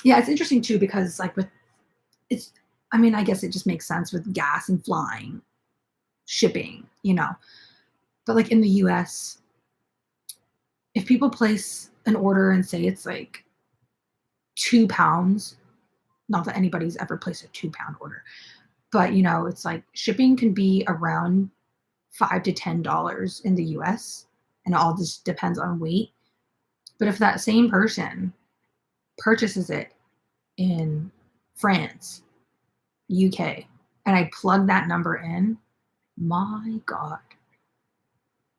A: Yeah, it's interesting too, because like I guess it just makes sense with gas and flying, shipping, but like in the US, if people place an order and say it's like 2 pounds, not that anybody's ever placed a 2 pound order, but it's like shipping can be around $5 to $10 in the US. and it all just depends on weight. But if that same person purchases it in France, UK, and I plug that number in, my God.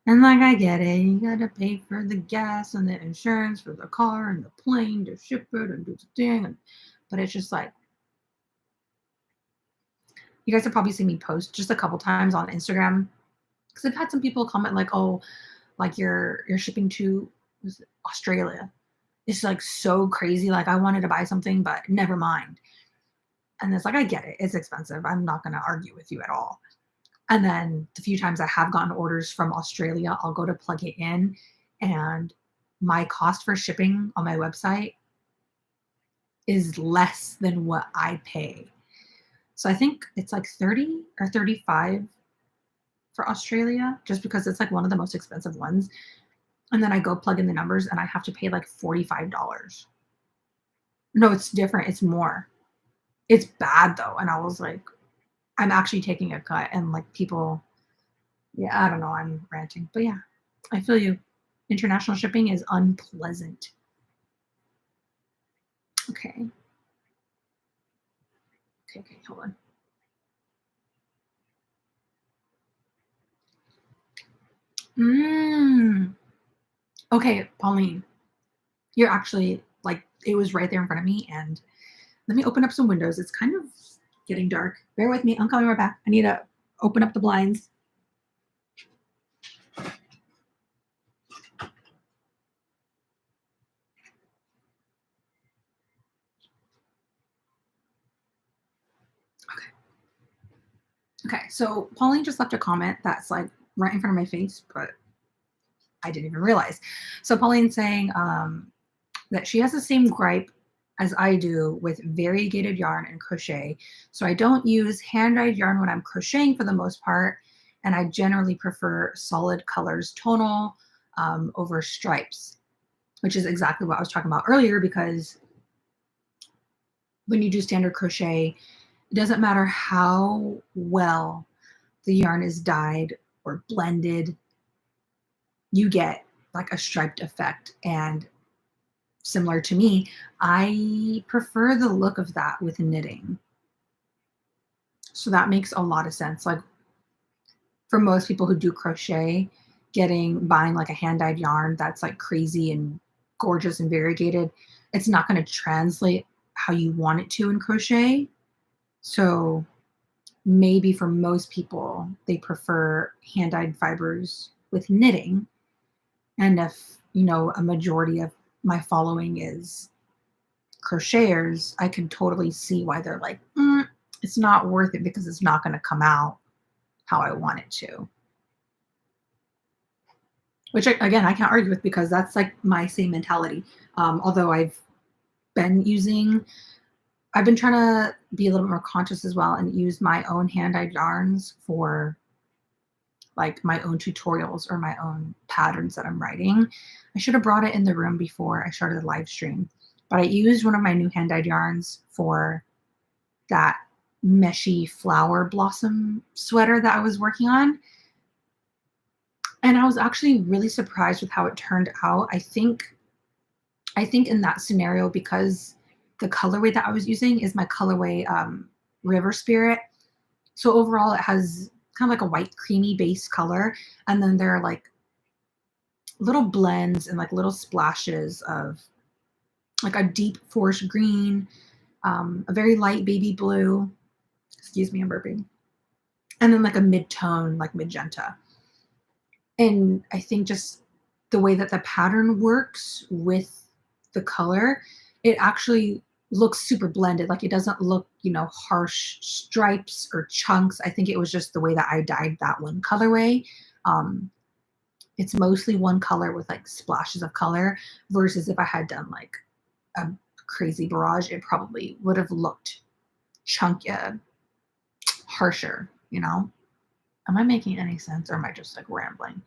A: And like I get it, you gotta pay for the gas and the insurance for the car and the plane to ship it and do the thing. But it's just like you guys have probably seen me post just a couple times on Instagram because I've had some people comment like, "Oh, like you're shipping to was it Australia. It's like so crazy. Like I wanted to buy something, but never mind." And it's like I get it. It's expensive. I'm not going to argue with you at all. And then the few times I have gotten orders from Australia, I'll go to plug it in and my cost for shipping on my website is less than what I pay. So I think it's like 30 or 35 for Australia just because it's like one of the most expensive ones. And then I go plug in the numbers and I have to pay like $45. No, it's different. It's more. It's bad though. And I was like, I'm actually taking a cut and like people, yeah, I don't know. I'm ranting. But yeah, I feel you. International shipping is unpleasant. Okay. Okay, okay, hold on. Mm. Okay, Pauline, you're actually like it was right there in front of me and let me open up some windows. It's kind of getting dark. Bear with me. I'm coming right back. I need to open up the blinds. Okay. Okay. So Pauline just left a comment that's like right in front of my face, but I didn't even realize. So Pauline's saying that she has the same gripe as I do with variegated yarn and crochet. So I don't use hand-dyed yarn when I'm crocheting for the most part, and I generally prefer solid colors, tonal over stripes, which is exactly what I was talking about earlier because when you do standard crochet, it doesn't matter how well the yarn is dyed or blended, you get like a striped effect. And similar to me, I prefer the look of that with knitting. So that makes a lot of sense. Like for most people who do crochet, buying like a hand-dyed yarn that's like crazy and gorgeous and variegated, it's not going to translate how you want it to in crochet. So maybe for most people, they prefer hand-dyed fibers with knitting. And if, a majority of my following is crocheters, I can totally see why they're like, it's not worth it because it's not going to come out how I want it to. Which again, I can't argue with because that's like my same mentality. Although I've been trying to be a little bit more conscious as well and use my own hand-dyed yarns for like my own tutorials or my own patterns that I'm writing. I should have brought it in the room before I started the live stream, but I used one of my new hand-dyed yarns for that meshy flower blossom sweater that I was working on. And I was actually really surprised with how it turned out. I think in that scenario, because the colorway that I was using is my colorway River Spirit. So overall, it has kind of like a white creamy base color. And then there are like little blends and like little splashes of like a deep forest green, a very light baby blue. Excuse me, I'm burping. And then like a mid-tone, like magenta. And I think just the way that the pattern works with the color, it actually looks super blended. Like it doesn't look, harsh stripes or chunks. I think it was just the way that I dyed that one colorway. Um, it's mostly one color with like splashes of color versus if I had done like a crazy barrage, it probably would have looked chunky, harsher. Am I making any sense or am I just like rambling?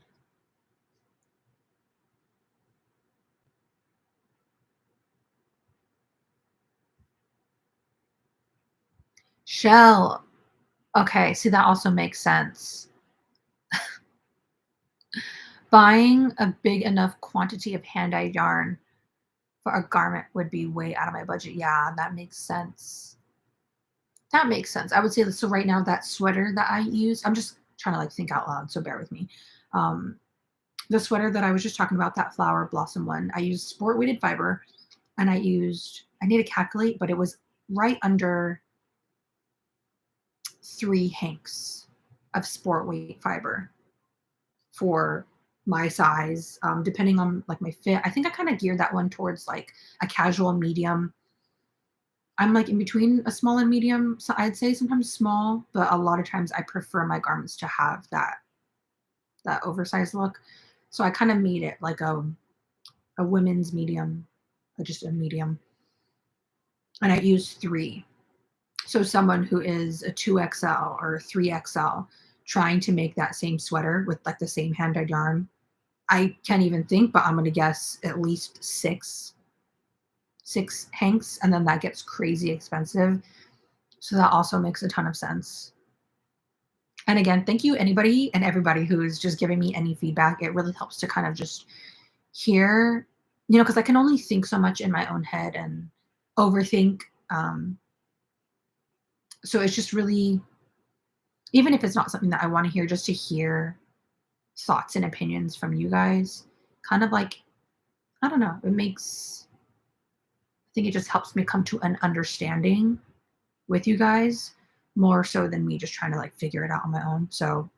A: Shell. Okay, see, that also makes sense. buying a big enough quantity of hand-dyed yarn for a garment would be way out of my budget. Yeah, that makes sense. That makes sense. I would say that, so right now that sweater that I use, I'm just trying to like think out loud, so bear with me. Um, the sweater that I was just talking about, that flower blossom one, I used sport weighted fiber, and I need to calculate, but it was right under 3 hanks of sport weight fiber for my size, depending on like my fit. I think I kind of geared that one towards like a casual medium. I'm like in between a small and medium, so I'd say sometimes small, but a lot of times I prefer my garments to have that oversized look. So I kind of made it like a women's medium, just a medium, and I used three. So someone who is a 2XL or a 3XL trying to make that same sweater with like the same hand dyed yarn, I can't even think, but I'm gonna guess at least six hanks, and then that gets crazy expensive. So that also makes a ton of sense. And again, thank you anybody and everybody who is just giving me any feedback. It really helps to kind of just hear, because I can only think so much in my own head and overthink. Um, so it's just really, even if it's not something that I want to hear, just to hear thoughts and opinions from you guys, kind of like, I don't know, I think it just helps me come to an understanding with you guys more so than me just trying to like figure it out on my own. So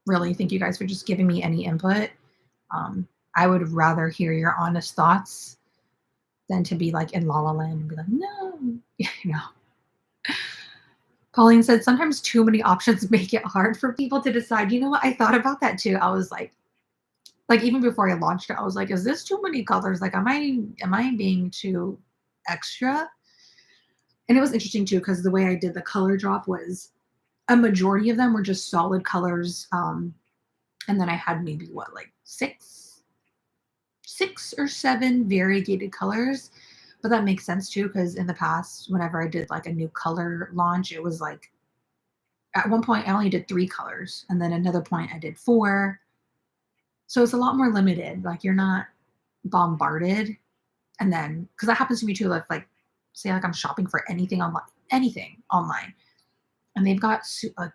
A: really thank you guys for just giving me any input. I would rather hear your honest thoughts than to be like in La La Land and be like, no, you know. Colleen said sometimes too many options make it hard for people to decide. You know what? I thought about that too. I was like even before I launched it, I was like, is this too many colors? Like, am I being too extra? And it was interesting too, because the way I did the color drop was a majority of them were just solid colors. And then I had maybe what, like six or seven variegated colors. But that makes sense too, because in the past, whenever I did like a new color launch, it was like at one point I only did 3 colors, and then another point I did 4. So it's a lot more limited. Like you're not bombarded. And then, because that happens to me too, like say like I'm shopping for anything online, and they've got like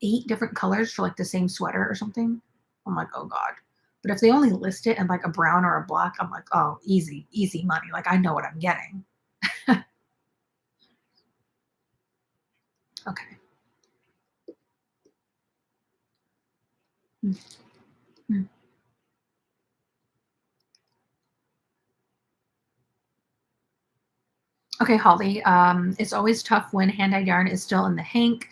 A: 8 different colors for like the same sweater or something. I'm like, oh God. But if they only list it in like a brown or a black, I'm like, oh, easy, easy money. Like I know what I'm getting. Okay. Mm-hmm. Okay, Holly. It's always tough when hand-dyed yarn is still in the hank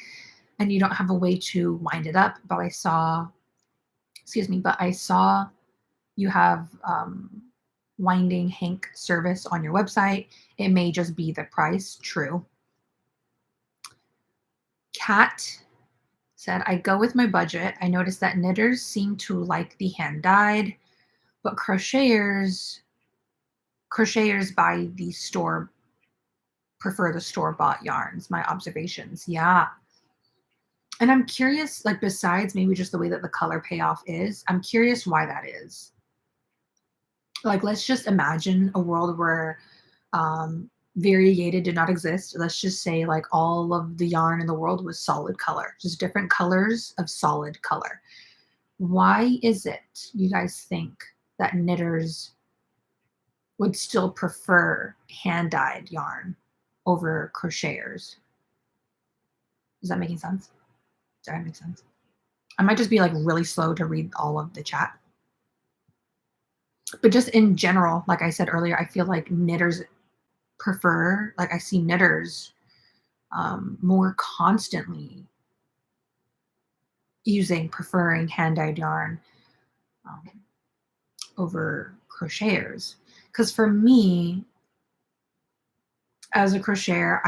A: and you don't have a way to wind it up. But I saw you have winding hank service on your website. It may just be the price. True. Kat said, I go with my budget. I noticed that knitters seem to like the hand dyed, but crocheters buy the store prefer the store bought yarns. My observations. Yeah. And I'm curious, like besides maybe just the way that the color payoff is, I'm curious why that is. Like let's just imagine a world where variegated did not exist. Let's just say like all of the yarn in the world was solid color, just different colors of solid color. Why is it you guys think that knitters would still prefer hand dyed yarn over crocheters? Is that making sense? Does that make sense? I might just be like really slow to read all of the chat. But just in general, like I said earlier, I feel like knitters like I see knitters more constantly preferring hand dyed yarn um, over crocheters. Because for me, as a crocheter,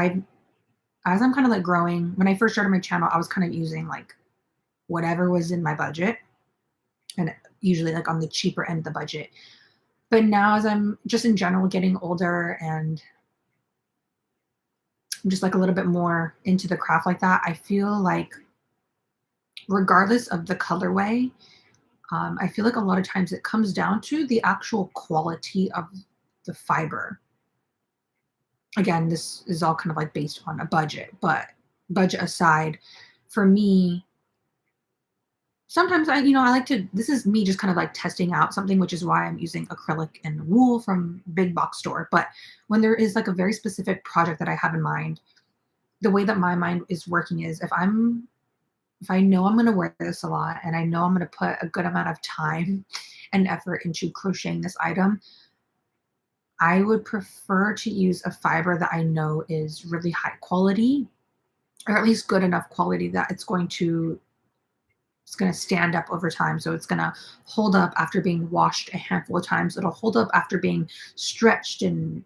A: as I'm kind of like growing, when I first started my channel, I was kind of using like whatever was in my budget, and usually like on the cheaper end of the budget. But now, as I'm just in general getting older and I'm just like a little bit more into the craft like that, I feel like regardless of the colorway, I feel like a lot of times it comes down to the actual quality of the fiber. Again, this is all kind of like based on a budget, but budget aside, for me, sometimes I like to, this is me just kind of like testing out something, which is why I'm using acrylic and wool from big box store. But when there is like a very specific project that I have in mind, the way that my mind is working is if I know I'm going to wear this a lot and I know I'm going to put a good amount of time and effort into crocheting this item, I would prefer to use a fiber that I know is really high quality, or at least good enough quality that it's going to stand up over time. So it's going to hold up after being washed a handful of times. It'll hold up after being stretched and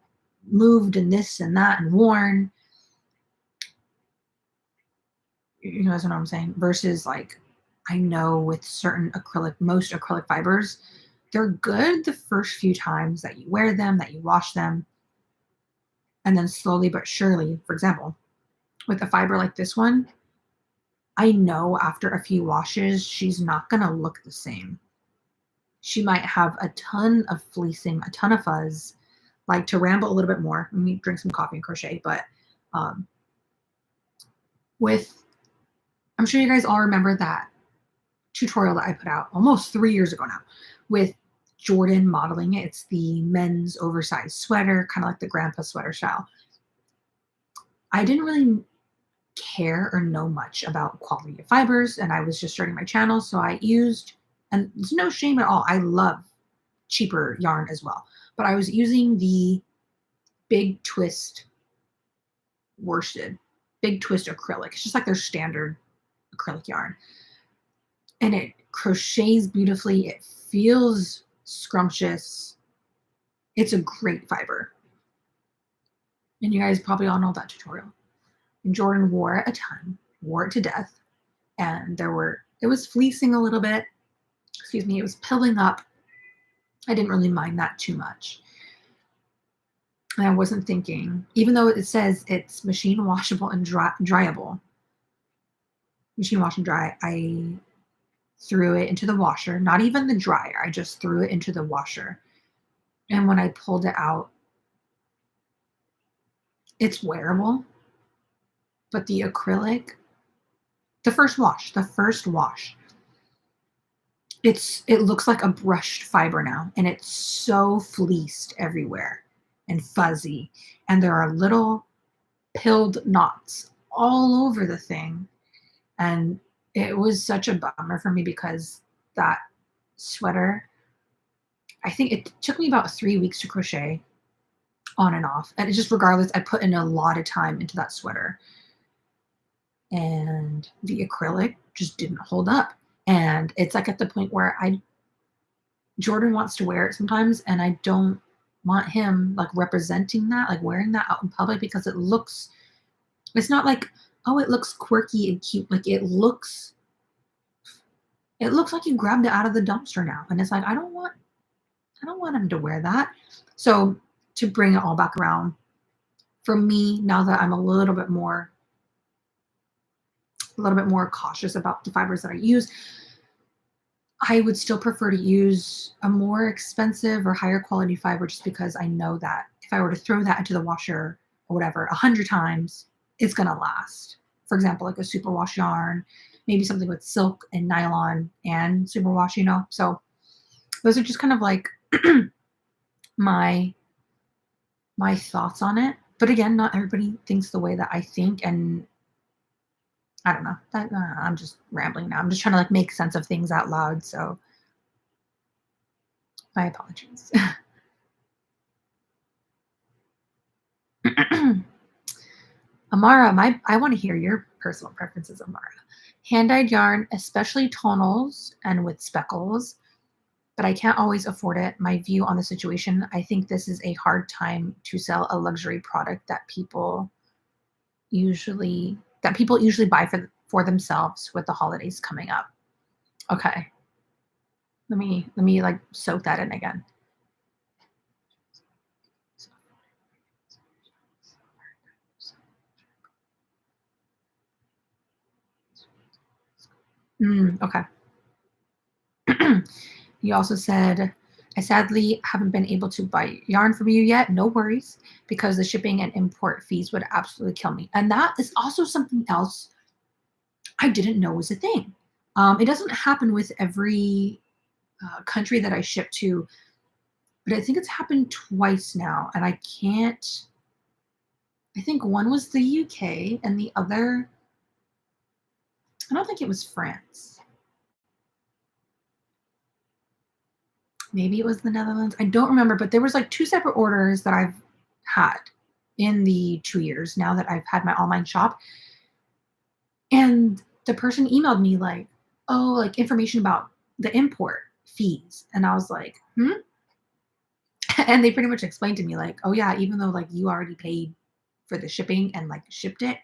A: moved and this and that and worn. You know, that's what I'm saying. Versus like, I know with certain most acrylic fibers, they're good the first few times that you wear them, that you wash them, and then slowly but surely, for example, with a fiber like this one, I know after a few washes, she's not going to look the same. She might have a ton of fleecing, a ton of fuzz. Like, to ramble a little bit more, let me drink some coffee and crochet. But um, with, I'm sure you guys all remember that tutorial that I put out almost 3 years ago now with Jordan modeling it. It's the men's oversized sweater, kind of like the grandpa sweater style. I didn't really care or know much about quality of fibers, and I was just starting my channel. So I used, and there's no shame at all, I love cheaper yarn as well, but I was using the Big Twist worsted, Big Twist acrylic. It's just like their standard acrylic yarn. And it crochets beautifully. It feels scrumptious. It's a great fiber. And you guys probably all know that tutorial. And Jordan wore it a ton, wore it to death. And it was fleecing a little bit. Excuse me, it was pilling up. I didn't really mind that too much. And I wasn't thinking, even though it says it's machine washable and dryable, machine wash and dry, I threw it into the washer, not even the dryer. I just threw it into the washer. And when I pulled it out, it's wearable, but the acrylic, the first wash, it looks like a brushed fiber now, and it's so fleeced everywhere and fuzzy, and there are little pilled knots all over the thing. And it was such a bummer for me because that sweater, I think it took me about 3 weeks to crochet on and off. And it just, regardless, I put in a lot of time into that sweater. And the acrylic just didn't hold up. And it's like at the point where Jordan wants to wear it sometimes, and I don't want him like representing that, like wearing that out in public, because it's not like, oh, it looks quirky and cute. Like, it looks like you grabbed it out of the dumpster now. And it's like, I don't want him to wear that. So to bring it all back around, for me, now that I'm a little bit more cautious about the fibers that I use, I would still prefer to use a more expensive or higher quality fiber, just because I know that if I were to throw that into the washer or whatever 100 times, it's going to last. For example, like a superwash yarn, maybe something with silk and nylon and superwash. So those are just kind of like my thoughts on it. But again, not everybody thinks the way that I think, and I don't know. I'm just rambling now. I'm just trying to like make sense of things out loud. So my apologies. Amara, I want to hear your personal preferences, Amara. Hand-dyed yarn, especially tonals and with speckles, but I can't always afford it. My view on the situation, I think this is a hard time to sell a luxury product that people usually buy for themselves with the holidays coming up. Okay. Let me like soak that in again. Okay. He also said, I sadly haven't been able to buy yarn from you yet. No worries, because the shipping and import fees would absolutely kill me. And that is also something else I didn't know was a thing. It doesn't happen with every country that I ship to, but I think it's happened twice now. And I can't, I think one was the UK and the other, I don't think it was France. Maybe it was the Netherlands. I don't remember, but there was like two separate orders that I've had in the 2 years now that I've had my online shop. And the person emailed me like, oh, like information about the import fees. And I was like, hmm? And they pretty much explained to me like, oh yeah, even though like you already paid for the shipping and like shipped it,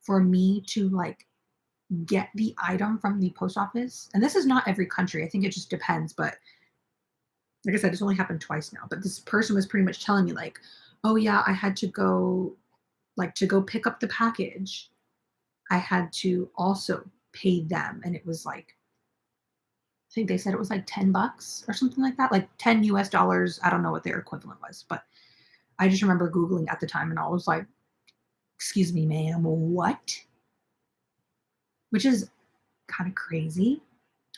A: for me to like get the item from the post office, and this is not every country, I think it just depends, but like I said, it's only happened twice now. But this person was pretty much telling me like, oh yeah, I had to go like to go pick up the package. I had to also pay them, and it was like I think they said it was like $10 or something like that, like 10 US dollars. I don't know what their equivalent was, but I just remember Googling at the time and I was like, excuse me, ma'am, what? Which is kind of crazy.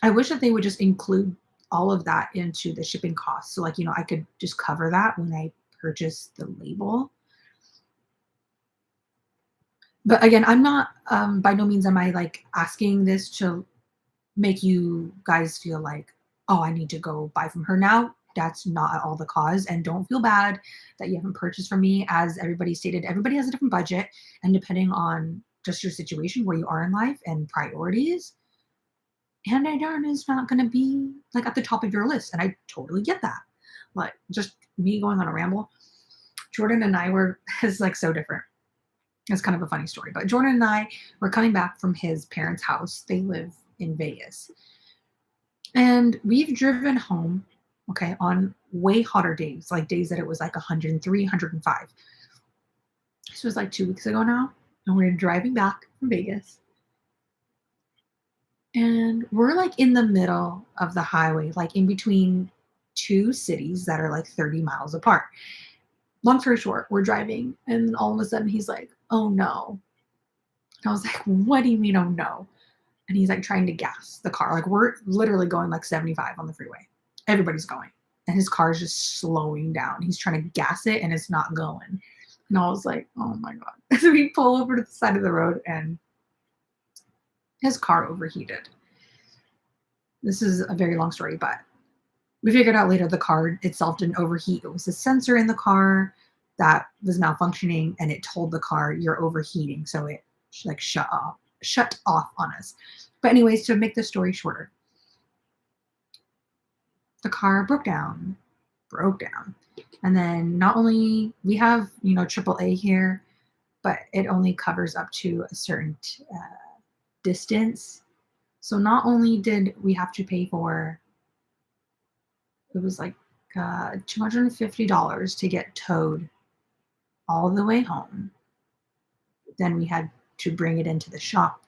A: I wish that they would just include all of that into the shipping costs. So, like, I could just cover that when I purchase the label. But again, I'm not, by no means am I like asking this to make you guys feel like, oh, I need to go buy from her now. That's not at all the cause. And don't feel bad that you haven't purchased from me. As everybody stated, everybody has a different budget. And depending on just your situation, where you are in life and priorities, hand darn is not going to be like at the top of your list. And I totally get that. Like, just me going on a ramble. Jordan and I were, is like so different. It's kind of a funny story, but Jordan and I were coming back from his parents' house. They live in Vegas. And we've driven home, okay, on way hotter days, like days that it was like 103, 105. This was like 2 weeks ago now. And we're driving back from Vegas. And we're like in the middle of the highway, like in between two cities that are like 30 miles apart. Long story short, we're driving, and all of a sudden he's like, oh no. And I was like, what do you mean, oh no? And he's like trying to gas the car. Like, we're literally going like 75 on the freeway. Everybody's going. And his car is just slowing down. He's trying to gas it and it's not going. And I was like, oh my God. So we pull over to the side of the road and his car overheated. This is a very long story, but we figured out later the car itself didn't overheat. It was a sensor in the car that was malfunctioning, and it told the car you're overheating. So it like shut off on us. But anyways, to make the story shorter, the car broke down. And then not only we have, AAA here, but it only covers up to a certain distance. So not only did we have to pay for, it was like $250 to get towed all the way home. Then we had to bring it into the shop,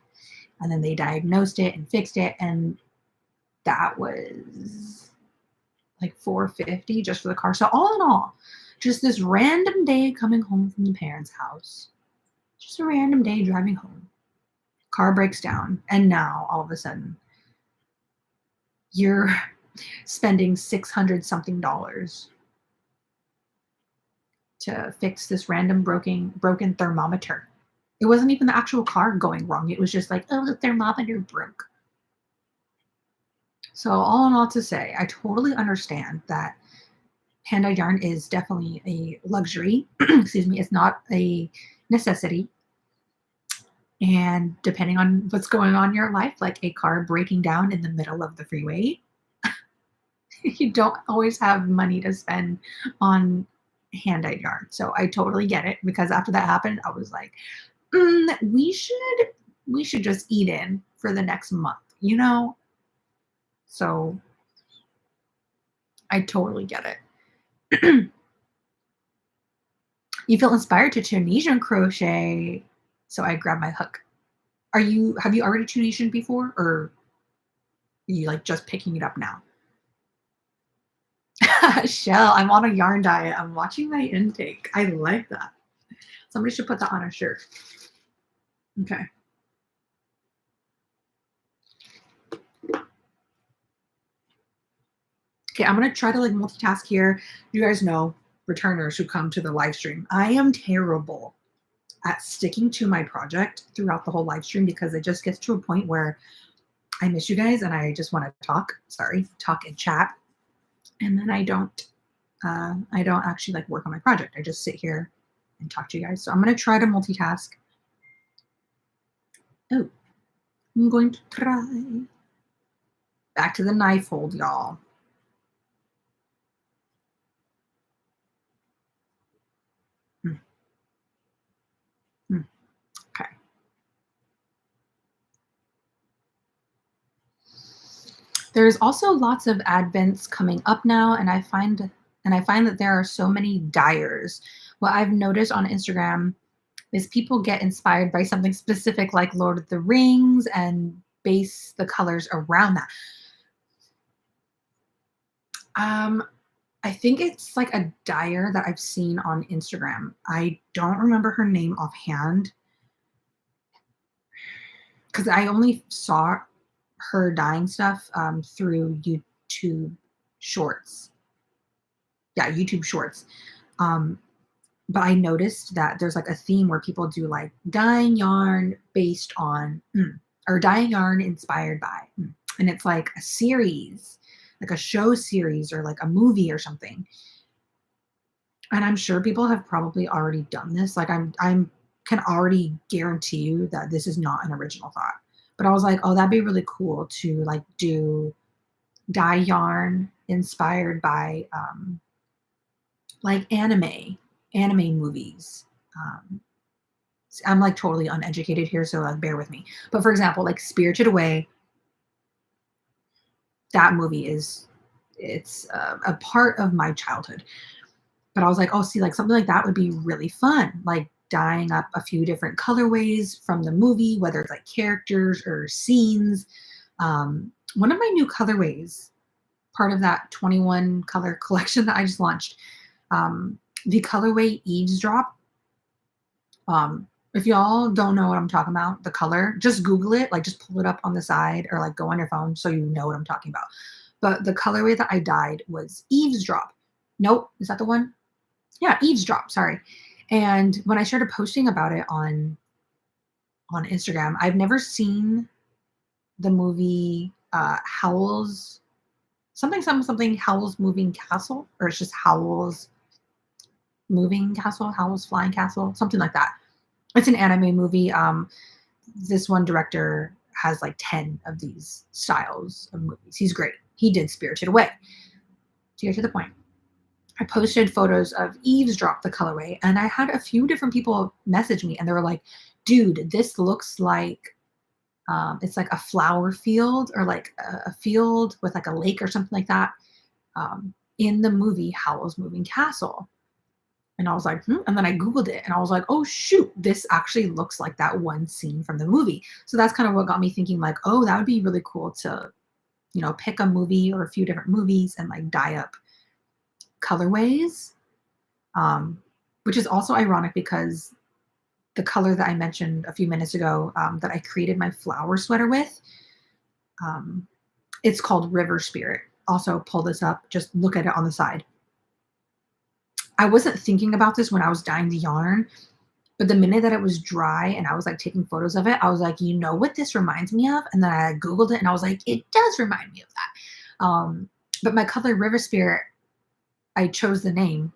A: and then they diagnosed it and fixed it. And that was like $450 just for the car. So all in all, just this random day coming home from the parents' house, just a random day driving home, car breaks down, and now all of a sudden you're spending 600 something dollars to fix this random broken thermometer. It wasn't even the actual car going wrong. It was just like, oh, the thermometer broke. So all in all, to say, I totally understand that hand-dyed yarn is definitely a luxury. Excuse me, it's not a necessity. And depending on what's going on in your life, like a car breaking down in the middle of the freeway, you don't always have money to spend on hand-dyed yarn. So I totally get it, because after that happened, I was like, we should just eat in for the next month. So I totally get it. You feel inspired to Tunisian crochet, so I grabbed my hook. Have you already Tunisian before, or you like just picking it up now? Shell, I'm on a yarn diet. I'm watching my intake. I like that. Somebody should put that on a shirt. Okay. Okay, I'm gonna try to like multitask here. You guys know, returners who come to the live stream. I am terrible at sticking to my project throughout the whole live stream because it just gets to a point where I miss you guys and I just want to talk. Sorry, talk and chat, and then I don't. I don't actually like work on my project. I just sit here and talk to you guys. So I'm gonna try to multitask. Oh, I'm going to try. Back to the knife hold, y'all. Hmm, hmm, okay. There's also lots of advents coming up now, and I find that there are so many dyers. What I've noticed on Instagram is people get inspired by something specific like Lord of the Rings and base the colors around that. Um, I think it's like a dyer that I've seen on Instagram. I don't remember her name offhand because I only saw her dyeing stuff through YouTube Shorts. Yeah, YouTube Shorts. Um, but I noticed that there's like a theme where people do like dyeing yarn based on or dyeing yarn inspired by, and it's like a series, like a show series or like a movie or something. And I'm sure people have probably already done this. Like I'm can already guarantee you that this is not an original thought. But I was like, oh, that'd be really cool to like do dye yarn inspired by like anime movies. Um, I'm like totally uneducated here, so like bear with me. But for example, like Spirited Away, that movie is it's a part of my childhood. But I was like, oh, see, like something like that would be really fun, like dyeing up a few different colorways from the movie, whether it's like characters or scenes. One of my new colorways, part of that 21 color collection that I just launched, the colorway Eavesdrop. If y'all don't know what I'm talking about, the color, just Google it, like just pull it up on the side or like go on your phone so you know what I'm talking about. But the colorway that I dyed was Eavesdrop. Nope, is that the one? Yeah, Eavesdrop, sorry. And when I started posting about it on Instagram, I've never seen the movie Howl's something Howl's Moving Castle, or it's just Howl's Moving Castle, Howl's Flying Castle, something like that. It's an anime movie. This one director has like 10 of these styles of movies. He's great. He did Spirited Away. To get to the point, I posted photos of Eavesdrop, the colorway, and I had a few different people message me and they were like, dude, this looks like it's like a flower field or like a field with like a lake or something like that in the movie Howl's Moving Castle. And I was like, and then I Googled it and I was like, oh, shoot, this actually looks like that one scene from the movie. So that's kind of what got me thinking, like, oh, that would be really cool to, pick a movie or a few different movies and like dye up colorways, um, which is also ironic because the color that I mentioned a few minutes ago that I created my flower sweater with, um, it's called River Spirit. Also, pull this up, just look at it on the side. I wasn't thinking about this when I was dyeing the yarn, but the minute that it was dry and I was like taking photos of it, I was like, you know what this reminds me of? And then I Googled it and I was like, it does remind me of that. But my color River Spirit, I chose the name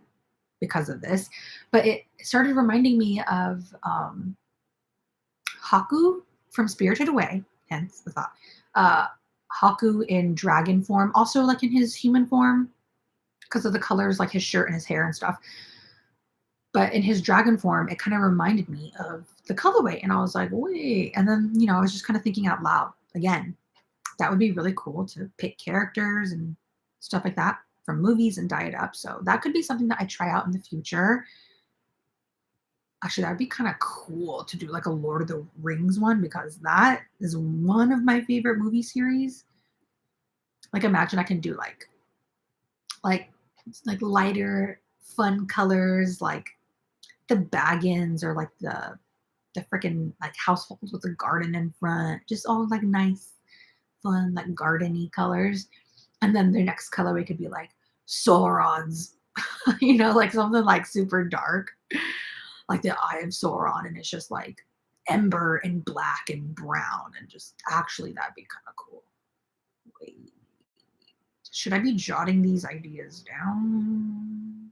A: because of this, but it started reminding me of Haku from Spirited Away, hence the thought. Uh, Haku in dragon form, also like in his human form because of the colors, like his shirt and his hair and stuff. But in his dragon form, it kind of reminded me of the colorway. And I was like, wait. And then, I was just kind of thinking out loud again, that would be really cool to pick characters and stuff like that from movies and dye it up. So that could be something that I try out in the future. Actually, that'd be kind of cool to do like a Lord of the Rings one because that is one of my favorite movie series. Like imagine I can do like like lighter fun colors like the baggins or like the freaking like households with a garden in front, just all like nice, fun, like gardeny colors. And then the next colorway could be like Sauron's, like something like super dark, like the Eye of Sauron, and it's just like ember and black and brown, and just actually that'd be kind of cool. Wait, should I be jotting these ideas down?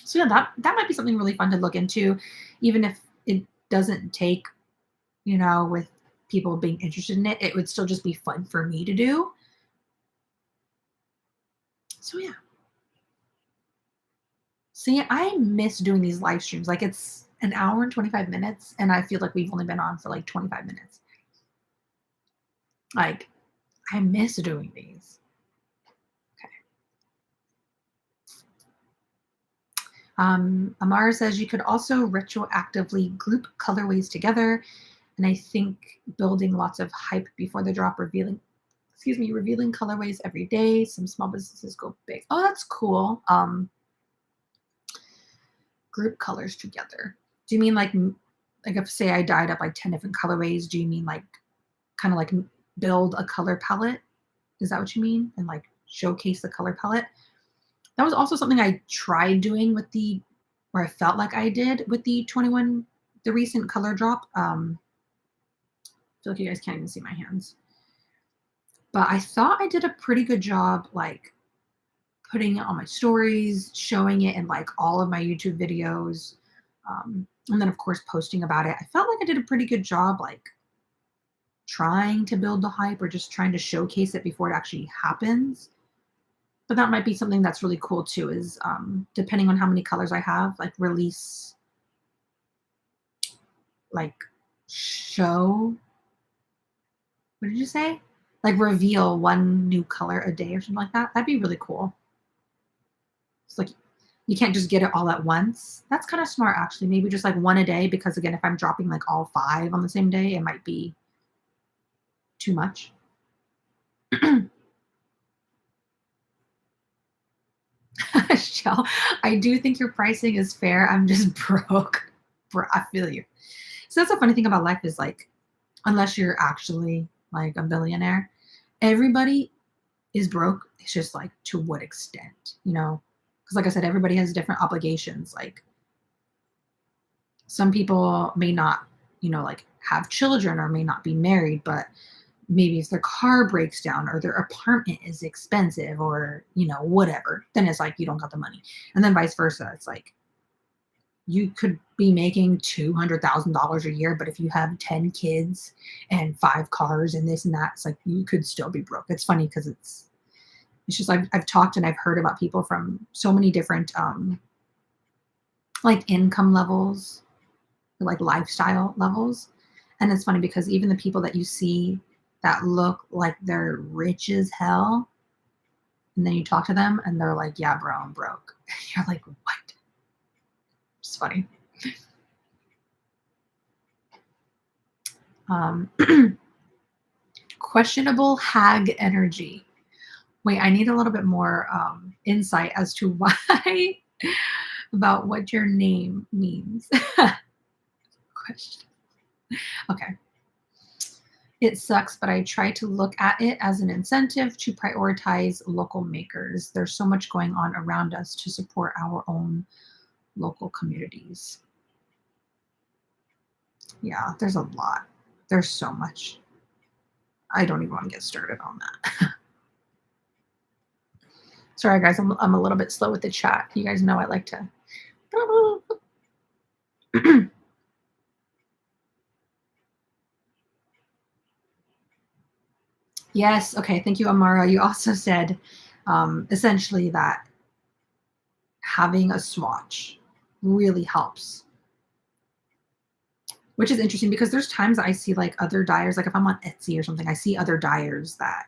A: So yeah, that might be something really fun to look into, even if it doesn't take, with people being interested in it, it would still just be fun for me to do. So yeah. See, I miss doing these live streams. Like it's an hour and 25 minutes, and I feel like we've only been on for like 25 minutes. Like, I miss doing these. Okay. Amara says you could also retroactively group colorways together. And I think building lots of hype before the drop, revealing colorways every day. Some small businesses go big. Oh, that's cool. Group colors together. Do you mean like if say I dyed up like 10 different colorways, do you mean like kind of like build a color palette? Is that what you mean? And like showcase the color palette? That was also something I tried doing or I felt like I did with the recent color drop. I feel like you guys can't even see my hands. But I thought I did a pretty good job, like putting it on my stories, showing it in like all of my YouTube videos, and then of course posting about it. I felt like I did a pretty good job, like trying to build the hype or just trying to showcase it before it actually happens. But that might be something that's really cool too, is depending on how many colors I have, like release, like show, what did you say? Like reveal one new color a day or something like that. That'd be really cool. It's like you can't just get it all at once. That's kind of smart actually. Maybe just like one a day, because again, if I'm dropping like all 5 on the same day, it might be too much. Shell, I do think your pricing is fair. I'm just broke. Bro, I feel you. So that's the funny thing about life is like, unless you're actually like a billionaire, everybody is broke. It's just like to what extent, Because like I said, everybody has different obligations. Like some people may not, like have children or may not be married, but maybe if their car breaks down or their apartment is expensive or, whatever, then it's like you don't got the money. And then vice versa. It's like you could be making $200,000 a year, but if you have 10 kids and 5 cars and this and that, it's like you could still be broke. It's funny because it's just I've talked and I've heard about people from so many different like income levels, like lifestyle levels. And it's funny because even the people that you see that look like they're rich as hell, and then you talk to them and they're like, yeah, bro, I'm broke. You're like, what? It's funny. Questionable hag energy. Wait, I need a little bit more insight as to why, about what your name means. Question. Okay. It sucks, but I try to look at it as an incentive to prioritize local makers. There's so much going on around us to support our own local communities. Yeah, there's a lot. There's so much. I don't even want to get started on that. Sorry, guys, I'm a little bit slow with the chat. You guys know I like to. Yes. Okay. Thank you, Amara. You also said essentially that having a swatch really helps, which is interesting because there's times I see like other dyers, like if I'm on Etsy or something, I see other dyers that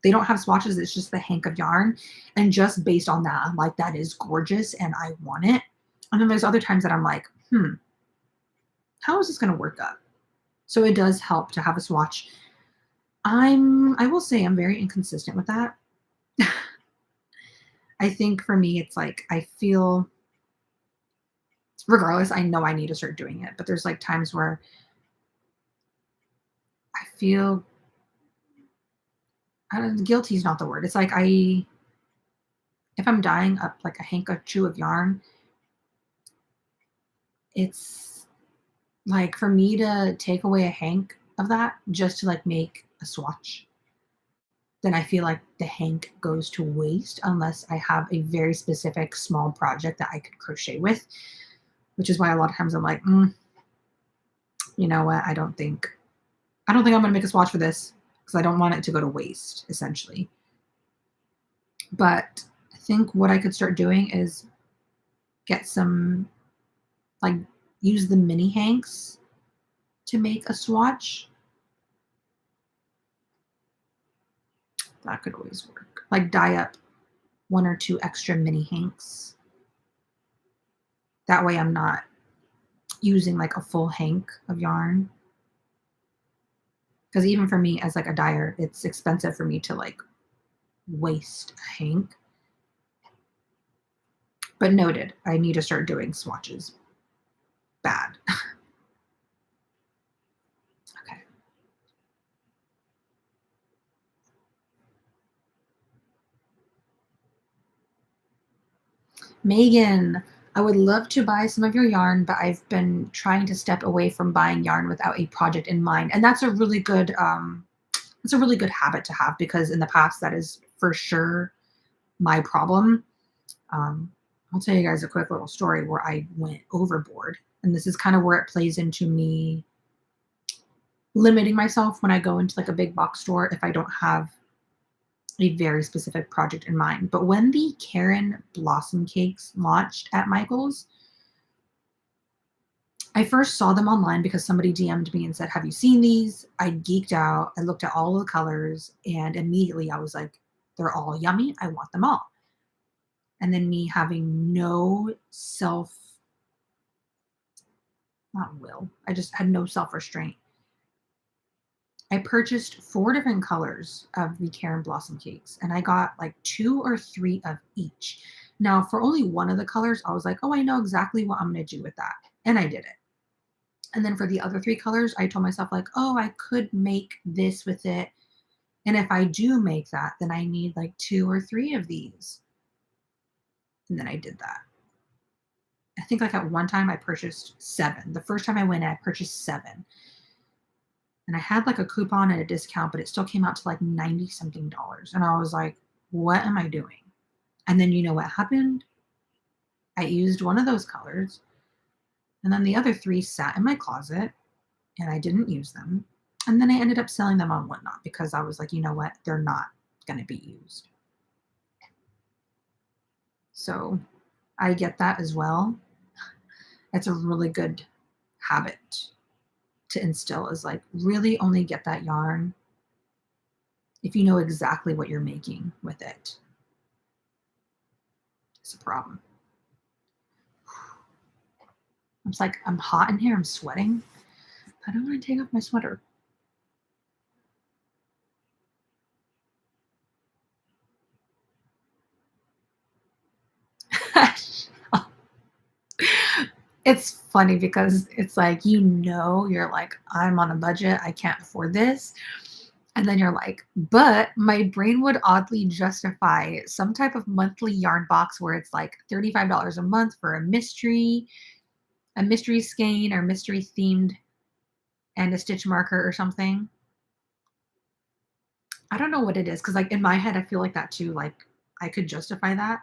A: they don't have swatches. It's just the hank of yarn. And just based on that, I'm like, that is gorgeous and I want it. And then there's other times that I'm like, how is this going to work up? So it does help to have a swatch. I will say I'm very inconsistent with that. I think for me, it's like I feel, regardless, I know I need to start doing it, but there's like times where I feel, I don't, guilty is not the word. It's like if I'm dyeing up like a hank or two of yarn, it's like for me to take away a hank of that just to like make a swatch, then I feel like the hank goes to waste unless I have a very specific small project that I could crochet with, which is why a lot of times I'm like, you know what? I don't think I'm gonna make a swatch for this because I don't want it to go to waste, essentially. But I think what I could start doing is get some, like, use the mini hanks to make a swatch. That could always work. Like dye up one or two extra mini hanks. That way I'm not using like a full hank of yarn. Because even for me as like a dyer, it's expensive for me to like waste a hank. But noted, I need to start doing swatches. Bad. Okay. Megan, I would love to buy some of your yarn, but I've been trying to step away from buying yarn without a project in mind. And that's a really good habit to have because in the past that is for sure my problem. Um, I'll tell you guys a quick little story where I went overboard. And this is kind of where it plays into me limiting myself when I go into like a big box store if I don't have a very specific project in mind. But when the Karen Blossom Cakes launched at Michael's, I first saw them online because somebody DM'd me and said, "Have you seen these?" I geeked out. I looked at all of the colors and immediately I was like, they're all yummy. I want them all. And then me having no self, not will, I just had no self restraint. I purchased four different colors of the Karen Blossom Cakes and I got like two or three of each. Now, for only one of the colors, I was like, oh, I know exactly what I'm going to do with that. And I did it. And then for the other three colors, I told myself, like, oh, I could make this with it. And if I do make that, then I need like two or three of these. And then I did that. I think like at one time I purchased seven. The first time I went, I purchased seven. And I had like a coupon and a discount, but it still came out to like 90 something dollars. And I was like, what am I doing? And then you know what happened? I used one of those colors. And then the other three sat in my closet and I didn't use them. And then I ended up selling them on Whatnot because I was like, you know what? They're not going to be used. So I get that as well. It's a really good habit to instill is like really only get that yarn if you know exactly what you're making with it. It's a problem. It's like I'm hot in here, I'm sweating. I don't want to take off my sweater. It's funny because it's like, you know, you're like, I'm on a budget, I can't afford this. And then you're like, but my brain would oddly justify some type of monthly yarn box where it's like $35 a month for a mystery skein or mystery themed and a stitch marker or something. I don't know what it is because like in my head, I feel like that too. Like I could justify that.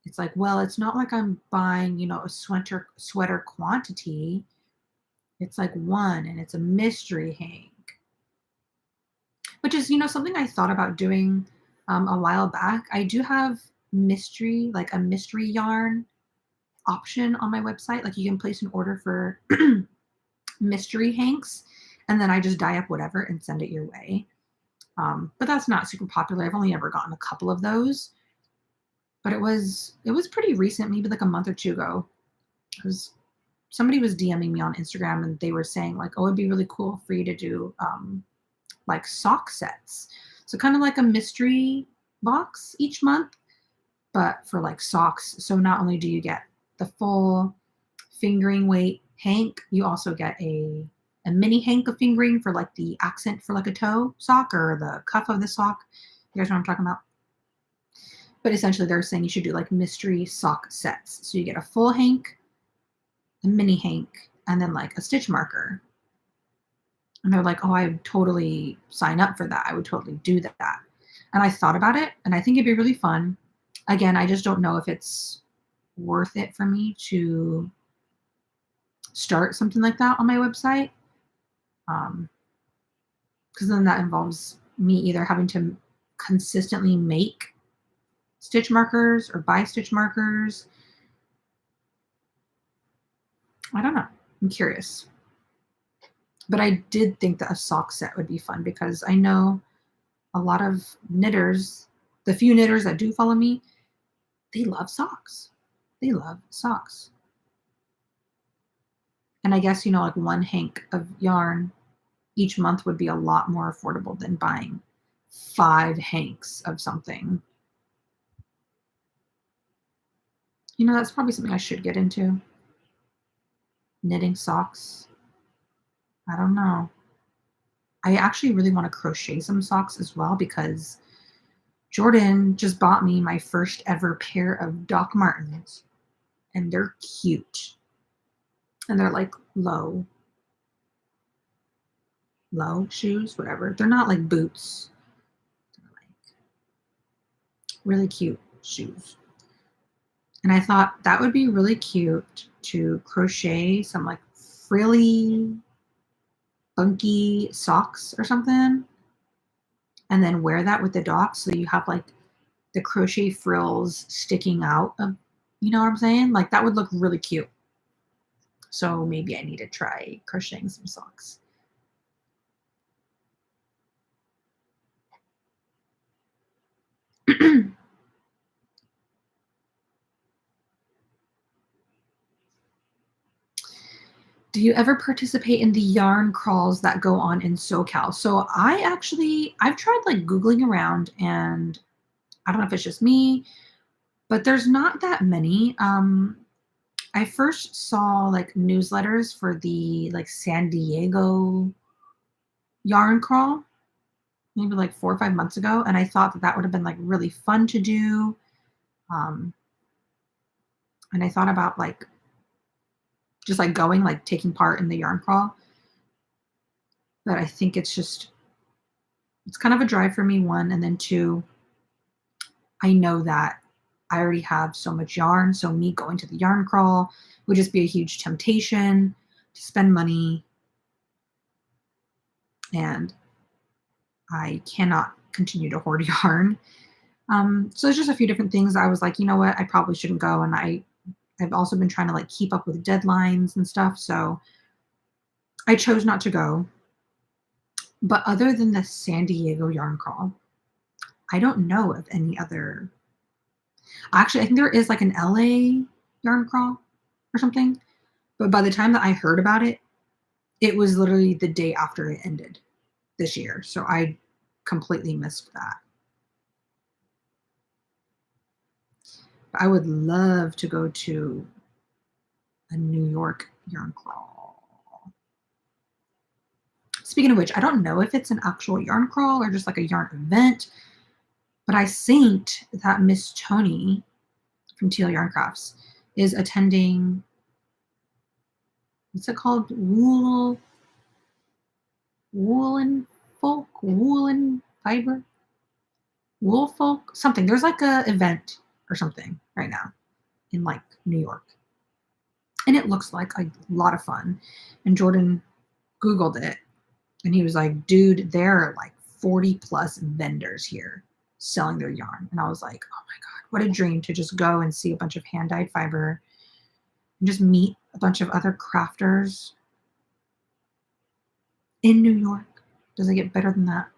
A: It's like, well, it's not like I'm buying, you know, a sweater quantity. It's like one and it's a mystery hank, which is, you know, something I thought about doing a while back. I do have mystery, like a mystery yarn option on my website. Like you can place an order for mystery hanks and then I just dye up whatever and send it your way. But that's not super popular. I've only ever gotten a couple of those, but it was pretty recent, maybe like a month or two ago. It was somebody was DMing me on Instagram and they were saying like, oh, it'd be really cool for you to do like sock sets. So kind of like a mystery box each month, but for like socks. So not only do you get the full fingering weight hank, you also get a mini hank of fingering for like the accent for like a toe sock or the cuff of the sock. You guys know what I'm talking about? But essentially they're saying you should do like mystery sock sets. So you get a full hank, a mini hank, and then like a stitch marker. And they're like, oh, I would totally sign up for that. I would totally do that. And I thought about it and I think it'd be really fun. Again, I just don't know if it's worth it for me to start something like that on my website. Because then that involves me either having to consistently make stitch markers or buy stitch markers. I don't know. I'm curious. But I did think that a sock set would be fun because I know a lot of knitters, the few knitters that do follow me, they love socks. They love socks. And I guess, like one hank of yarn each month would be a lot more affordable than buying 5 hanks of something. That's probably something I should get into. Knitting socks. I don't know. I actually really want to crochet some socks as well because Jordan just bought me my first ever pair of Doc Martens, and they're cute. And they're like low shoes, whatever. They're not like boots. They're like really cute shoes. And I thought that would be really cute to crochet some like frilly, funky socks or something. And then wear that with the docs so you have like the crochet frills sticking out of, you know what I'm saying? Like that would look really cute. So maybe I need to try crocheting some socks. Do you ever participate in the yarn crawls that go on in SoCal? So I've tried like Googling around and I don't know if it's just me, but there's not that many. I first saw like newsletters for the like San Diego yarn crawl maybe like 4 or 5 months ago, and I thought that would have been like really fun to do. Um, and I thought about like just like going, like taking part in the yarn crawl. But I think it's kind of a drive for me, one, and then two, I know that I already have so much yarn, so me going to the yarn crawl would just be a huge temptation to spend money, and I cannot continue to hoard yarn. So there's just a few different things I was like, you know what, I probably shouldn't go, and I've also been trying to like keep up with deadlines and stuff, so I chose not to go. But other than the San Diego yarn crawl, I don't know of any other. Actually, I think there is like an LA yarn crawl or something. But by the time that I heard about it, it was literally the day after it ended this year. So I completely missed that. But I would love to go to a New York yarn crawl. Speaking of which, I don't know if it's an actual yarn crawl or just like a yarn event, but I think that Miss Tony from Teal Yarn Crafts is attending, what's it called? Woolen fiber, wool folk, something. There's like a event or something right now in like New York. And it looks like a lot of fun. And Jordan Googled it and he was like, dude, there are like 40 plus vendors here selling their yarn. And I was like, oh my God, what a dream to just go and see a bunch of hand dyed fiber and just meet a bunch of other crafters in New York. Does it get better than that?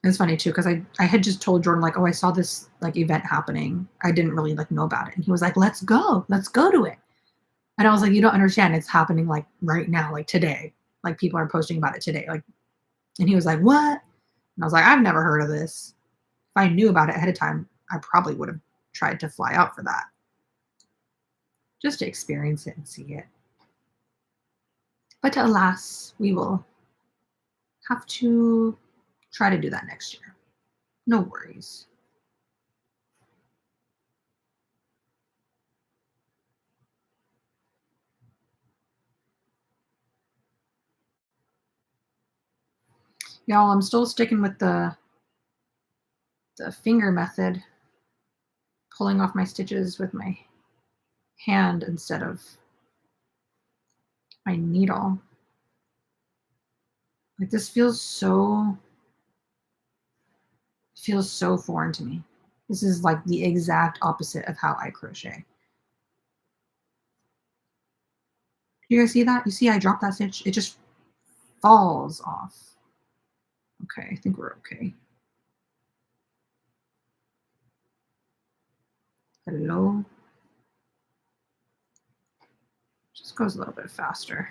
A: It's funny too, because I had just told Jordan, like, oh, I saw this like event happening. I didn't really like know about it. And he was like, let's go to it. And I was like, "You don't understand. It's happening like right now, like today. Like people are posting about it today." Like, and he was like, "What?" And I was like, "I've never heard of this. If I knew about it ahead of time, I probably would have tried to fly out for that just to experience it and see it." But alas, we will have to try to do that next year. No worries. Y'all, I'm still sticking with the finger method, pulling off my stitches with my hand instead of my needle. Like this feels so foreign to me. This is like the exact opposite of how I crochet. You guys see that? You see I dropped that stitch? It just falls off. Okay, I think we're okay. Hello? Just goes a little bit faster.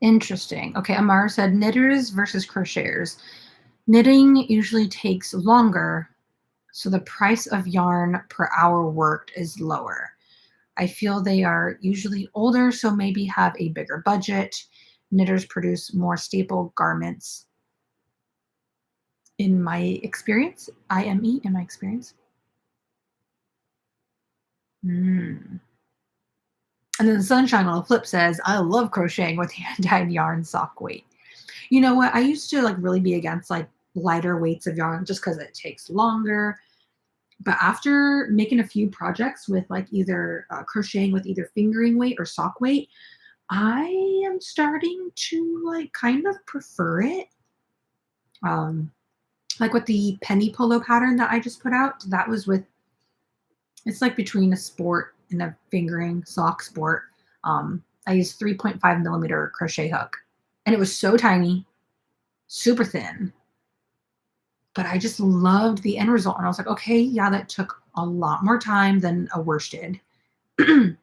A: Interesting. Okay, Amara said knitters versus crocheters. Knitting usually takes longer, so the price of yarn per hour worked is lower. I feel they are usually older, so maybe have a bigger budget. Knitters produce more staple garments in my experience. IME, in my experience. Mm. And then the Sunshine on the flip says, I love crocheting with hand-dyed yarn sock weight. You know what? I used to like really be against like lighter weights of yarn just because it takes longer. But after making a few projects with like either crocheting with either fingering weight or sock weight, I am starting to like kind of prefer it. Um, like with the penny polo pattern that I just put out, that was with it's like between a sport and a fingering sock sport. I used 3.5 millimeter crochet hook, and it was so tiny, super thin, but I just loved the end result. And I was like, okay, yeah, that took a lot more time than a worsted. But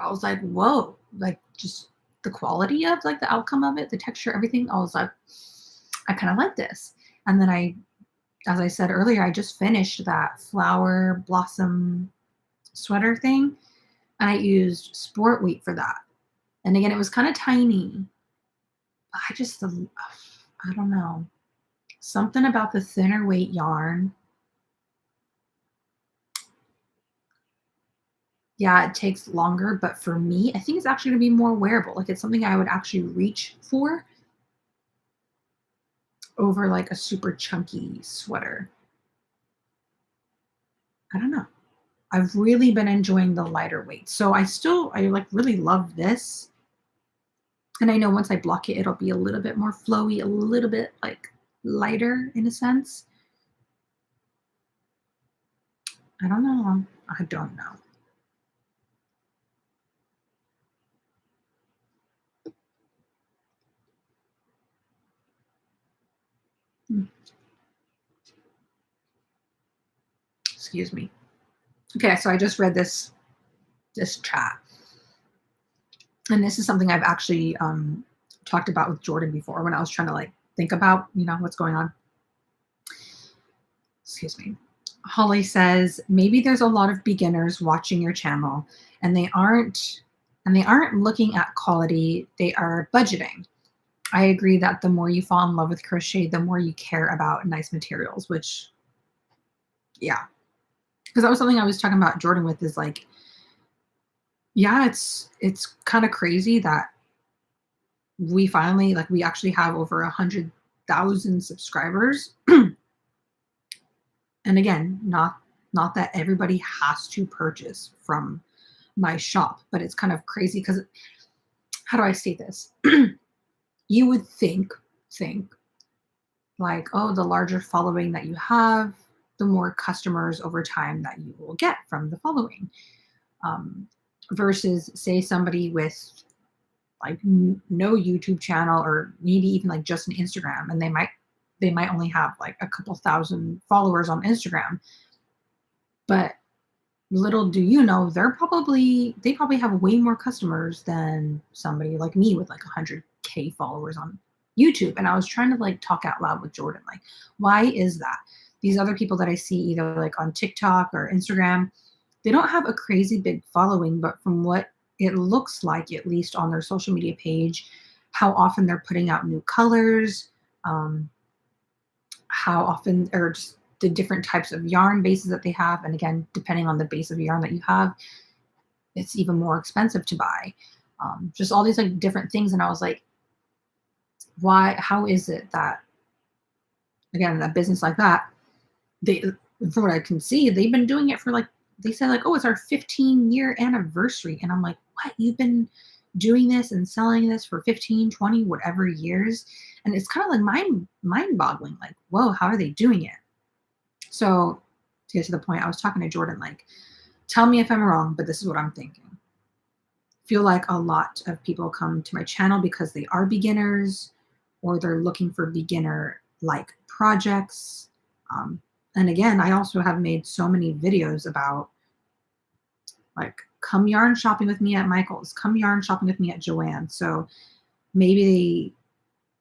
A: I was like, whoa, like just the quality of like the outcome of it, the texture, everything. I was like, I kind of like this. And then as I said earlier, I just finished that flower blossom sweater thing. And I used sport wheat for that. And again, it was kind of tiny. But I don't know. Something about the thinner weight yarn. Yeah, it takes longer, but for me, I think it's actually gonna be more wearable. Like it's something I would actually reach for over like a super chunky sweater. I don't know. I've really been enjoying the lighter weight. So I like really love this. And I know once I block it, it'll be a little bit more flowy, a little bit like lighter in a sense. I don't know. I don't know. Hmm, excuse me. Okay, so I just read this chat, and this is something I've actually talked about with Jordan before when I was trying to like think about what's going on. Excuse me. Holly says maybe there's a lot of beginners watching your channel, and they aren't looking at quality. They are budgeting. I agree that the more you fall in love with crochet, the more you care about nice materials. Which, yeah, because that was something I was talking about Jordan with is like, yeah, it's kind of crazy that we actually have over 100,000 subscribers. And again, not that everybody has to purchase from my shop, but it's kind of crazy because how do I say this? You would think like, oh, the larger following that you have, the more customers over time that you will get from the following. Um, versus, say, somebody with like no YouTube channel or maybe even like just an Instagram, and they might only have like a couple thousand followers on Instagram, but little do you know they probably have way more customers than somebody like me with like 100K followers on YouTube. And I was trying to like talk out loud with Jordan, like, why is that? These other people that I see either like on TikTok or Instagram, they don't have a crazy big following, but from what it looks like, at least on their social media page, how often they're putting out new colors, um, how often, or just the different types of yarn bases that they have. And again, depending on the base of yarn that you have, it's even more expensive to buy. Just all these like different things. And I was like, why, how is it that, again, a business like that, they, from what I can see, they've been doing it for like, they said like, oh, it's our 15-year anniversary. And I'm like, what? You've been doing this and selling this for 15, 20, whatever years. And it's kind of like mind boggling. Like, whoa, how are they doing it? So to get to the point, I was talking to Jordan, like, tell me if I'm wrong, but this is what I'm thinking. Feel like a lot of people come to my channel because they are beginners or they're looking for beginner like projects. And again, I also have made so many videos about like, come yarn shopping with me at Michael's, come yarn shopping with me at Joann. So maybe they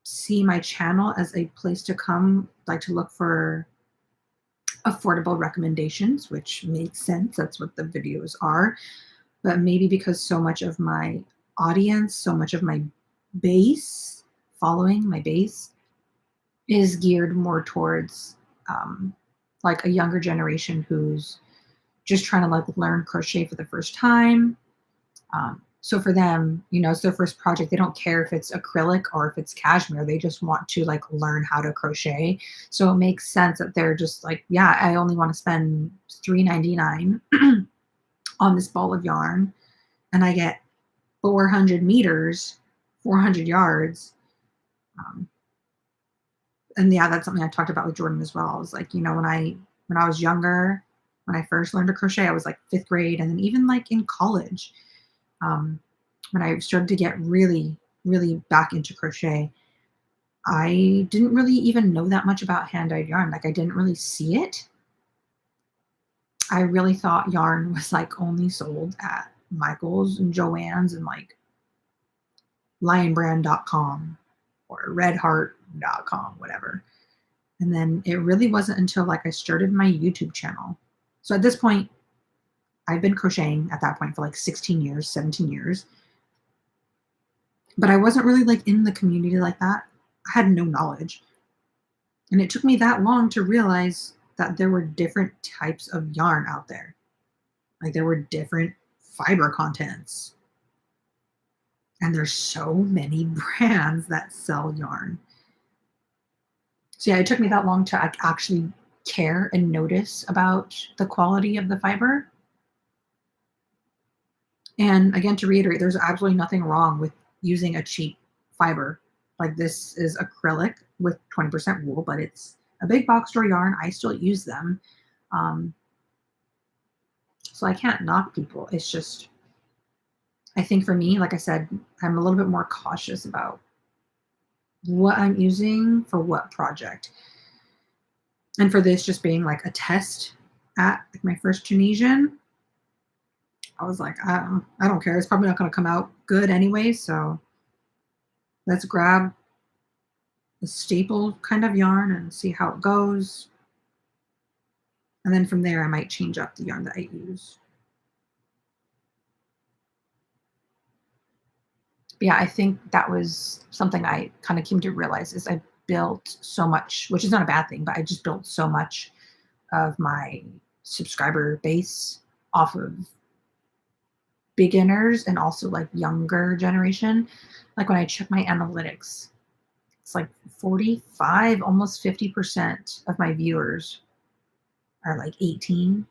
A: see my channel as a place to come, like to look for affordable recommendations, which makes sense. That's what the videos are. But maybe because so much of my audience, so much of my base, following my base, is geared more towards like a younger generation who's just trying to like learn crochet for the first time. So for them, it's their first project. They don't care if it's acrylic or if it's cashmere. They just want to like learn how to crochet. So it makes sense that they're just like, yeah, I only want to spend $3.99 on this ball of yarn, and I get 400 meters, 400 yards. Um, and yeah, that's something I talked about with Jordan as well. I was like, when I was younger, when I first learned to crochet, I was like fifth grade, and then even like in college, um, when I started to get really, really back into crochet, I didn't really even know that much about hand-dyed yarn. Like, I didn't really see it. I really thought yarn was like only sold at Michael's and Joann's and like lionbrand.com or redheart.com, whatever. And then it really wasn't until like I started my YouTube channel. So at this point, I've been crocheting at that point for like 16 years, 17 years. But I wasn't really like in the community like that. I had no knowledge. And it took me that long to realize that there were different types of yarn out there. Like, there were different fiber contents. And there's so many brands that sell yarn. So yeah, it took me that long to actually care and notice about the quality of the fiber. And again, to reiterate, there's absolutely nothing wrong with using a cheap fiber. Like, this is acrylic with 20% wool, but it's a big box store yarn. I still use them. Um, so I can't knock people. It's just, I think for me, like I said, I'm a little bit more cautious about what I'm using for what project. And for this just being like a test at like my first Tunisian, I was like, I don't care. It's probably not going to come out good anyway. So let's grab a staple kind of yarn and see how it goes. And then from there, I might change up the yarn that I use. But yeah, I think that was something I kind of came to realize is I built so much, which is not a bad thing, but I just built so much of my subscriber base off of beginners and also like younger generation. Like, when I check my analytics, it's like 45, almost 50% of my viewers are like 18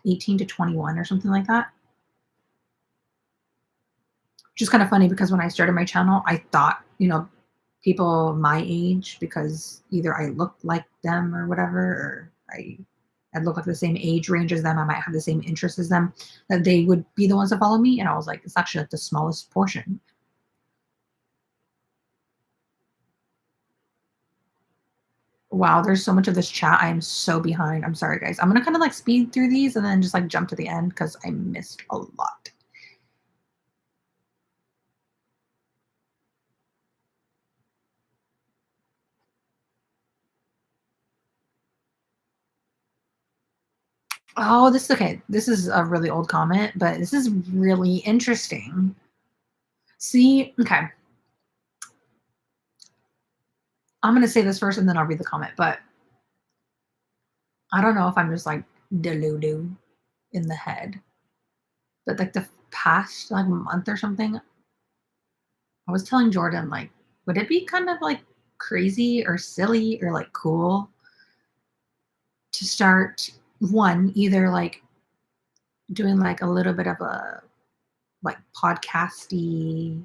A: to 21 or something like that. Which is kind of funny because when I started my channel, I thought, people my age because either I look like them or whatever, or I look like the same age range as them. I might have the same interests as them, that they would be the ones that follow me. And I was like, it's actually like the smallest portion. Wow, there's so much of this chat. I am so behind. I'm sorry, guys. I'm gonna kind of like speed through these and then just like jump to the end because I missed a lot. Oh, this is okay. This is a really old comment, but this is really interesting. See, okay, I'm gonna say this first and then I'll read the comment, but I don't know if I'm just like delulu in the head, but like the past like month or something, I was telling Jordan like, would it be kind of like crazy or silly or like cool to start one either like doing like a little bit of a like podcasty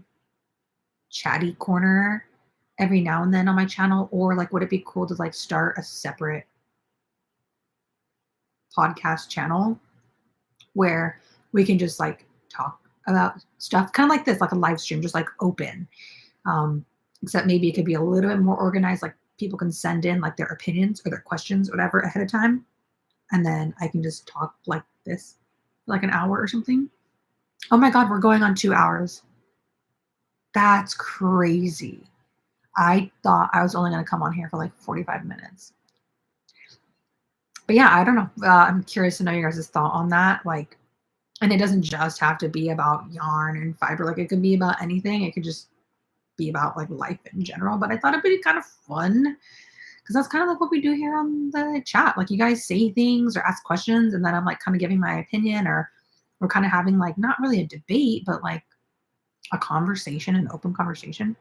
A: chatty corner every now and then on my channel, or like would it be cool to like start a separate podcast channel where we can just like talk about stuff kind of like this, like a live stream, just like open, um except maybe it could be a little bit more organized, like people can send in like their opinions or their questions or whatever ahead of time, and then I can just talk like this for like an hour or something. Oh my god, we're going on 2 hours. That's crazy. I thought I was only going to come on here for like 45 minutes. But yeah, I don't know. I'm curious to know your guys' thought on that. Like, and it doesn't just have to be about yarn and fiber. Like, it could be about anything. It could just be about like life in general. But I thought it'd be kind of fun because that's kind of like what we do here on the chat. Like, you guys say things or ask questions, and then I'm like kind of giving my opinion, or we're kind of having like not really a debate, but like a conversation, an open conversation.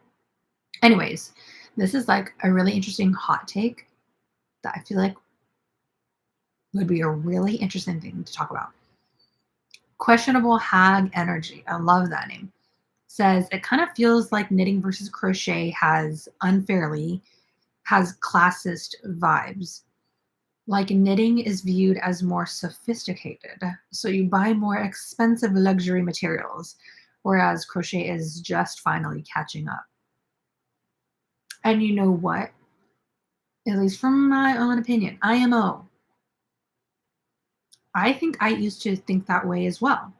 A: Anyways, this is like a really interesting hot take that I feel like would be a really interesting thing to talk about. Questionable Hag Energy. I love that name. Says it kind of feels like knitting versus crochet has classist vibes. Like knitting is viewed as more sophisticated, so you buy more expensive luxury materials, whereas crochet is just finally catching up. And you know what? At least from my own opinion, IMO, I think I used to think that way as well.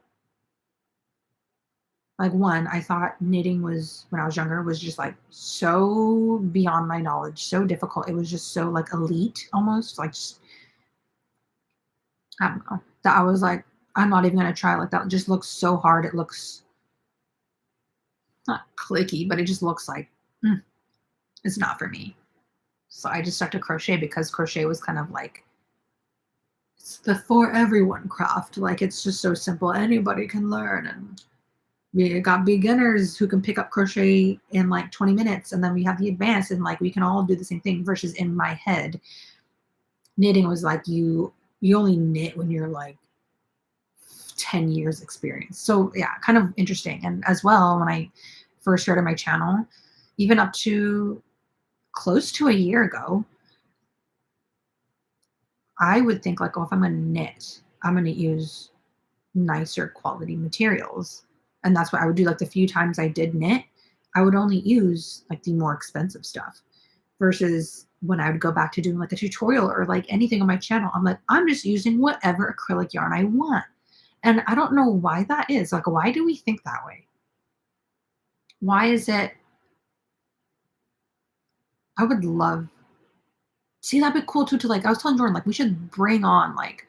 A: Like one, I thought knitting was when I was younger was just like so beyond my knowledge, so difficult. It was just so like elite almost, like just I don't know. That I was like, I'm not even gonna try like that. It just looks so hard. It looks not clicky, but it just looks like mm, it's not for me. So I just stuck to crochet because crochet was kind of like it's the for everyone craft. Like it's just so simple. Anybody can learn, and we got beginners who can pick up crochet in like 20 minutes, and then we have the advanced, and like we can all do the same thing. Versus in my head, knitting was like you only knit when you're like 10 years experience. So yeah, kind of interesting. And as well, when I first started my channel, even up to close to a year ago, I would think like, oh, if I'm gonna knit, I'm gonna use nicer quality materials. And that's what I would do. Like the few times I did knit, I would only use like the more expensive stuff versus when I would go back to doing like a tutorial or like anything on my channel, I'm like, I'm just using whatever acrylic yarn I want. And I don't know why that is. Like, why do we think that way? Why is it? I would love, see, that'd be cool too. To like, I was telling Jordan, like, we should bring on, like,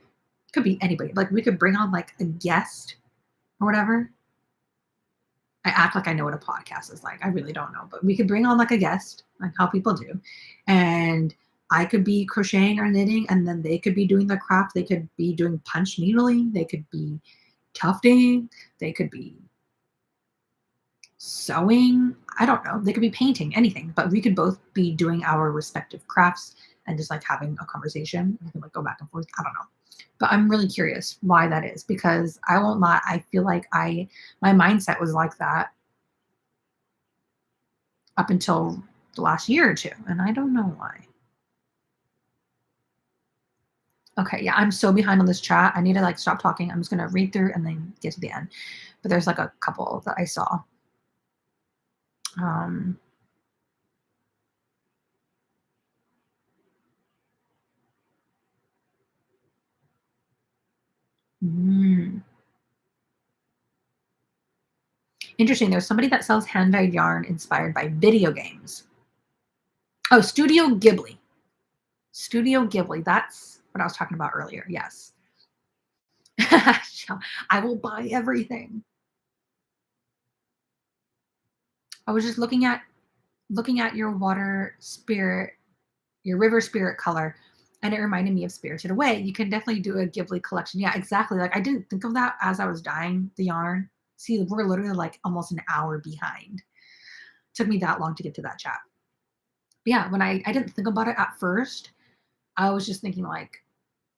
A: could be anybody. Like, we could bring on, like, a guest or whatever. I act like I know what a podcast is like. I really don't know, but we could bring on like a guest, like how people do, and I could be crocheting or knitting, and then they could be doing the craft. They could be doing punch needling. They could be tufting. They could be sewing. I don't know. They could be painting, anything, but we could both be doing our respective crafts and just like having a conversation. We can like go back and forth. I don't know. But I'm really curious why that is because I won't lie. I feel like my mindset was like that up until the last year or two, and I don't know why. Okay, yeah, I'm so behind on this chat. I need to like stop talking. I'm just gonna read through and then get to the end. But there's like a couple that I saw. Um, mm. Interesting. There's somebody that sells hand-dyed yarn inspired by video games. Oh, Studio Ghibli. Studio Ghibli. That's what I was talking about earlier. Yes. I will buy everything. I was just looking at your water spirit, your river spirit color, and it reminded me of Spirited Away. You can definitely do a Ghibli collection. Yeah, exactly. Like I didn't think of that as I was dyeing the yarn. See, we're literally like almost an hour behind. Took me that long to get to that chat. But yeah, when I didn't think about it at first, I was just thinking like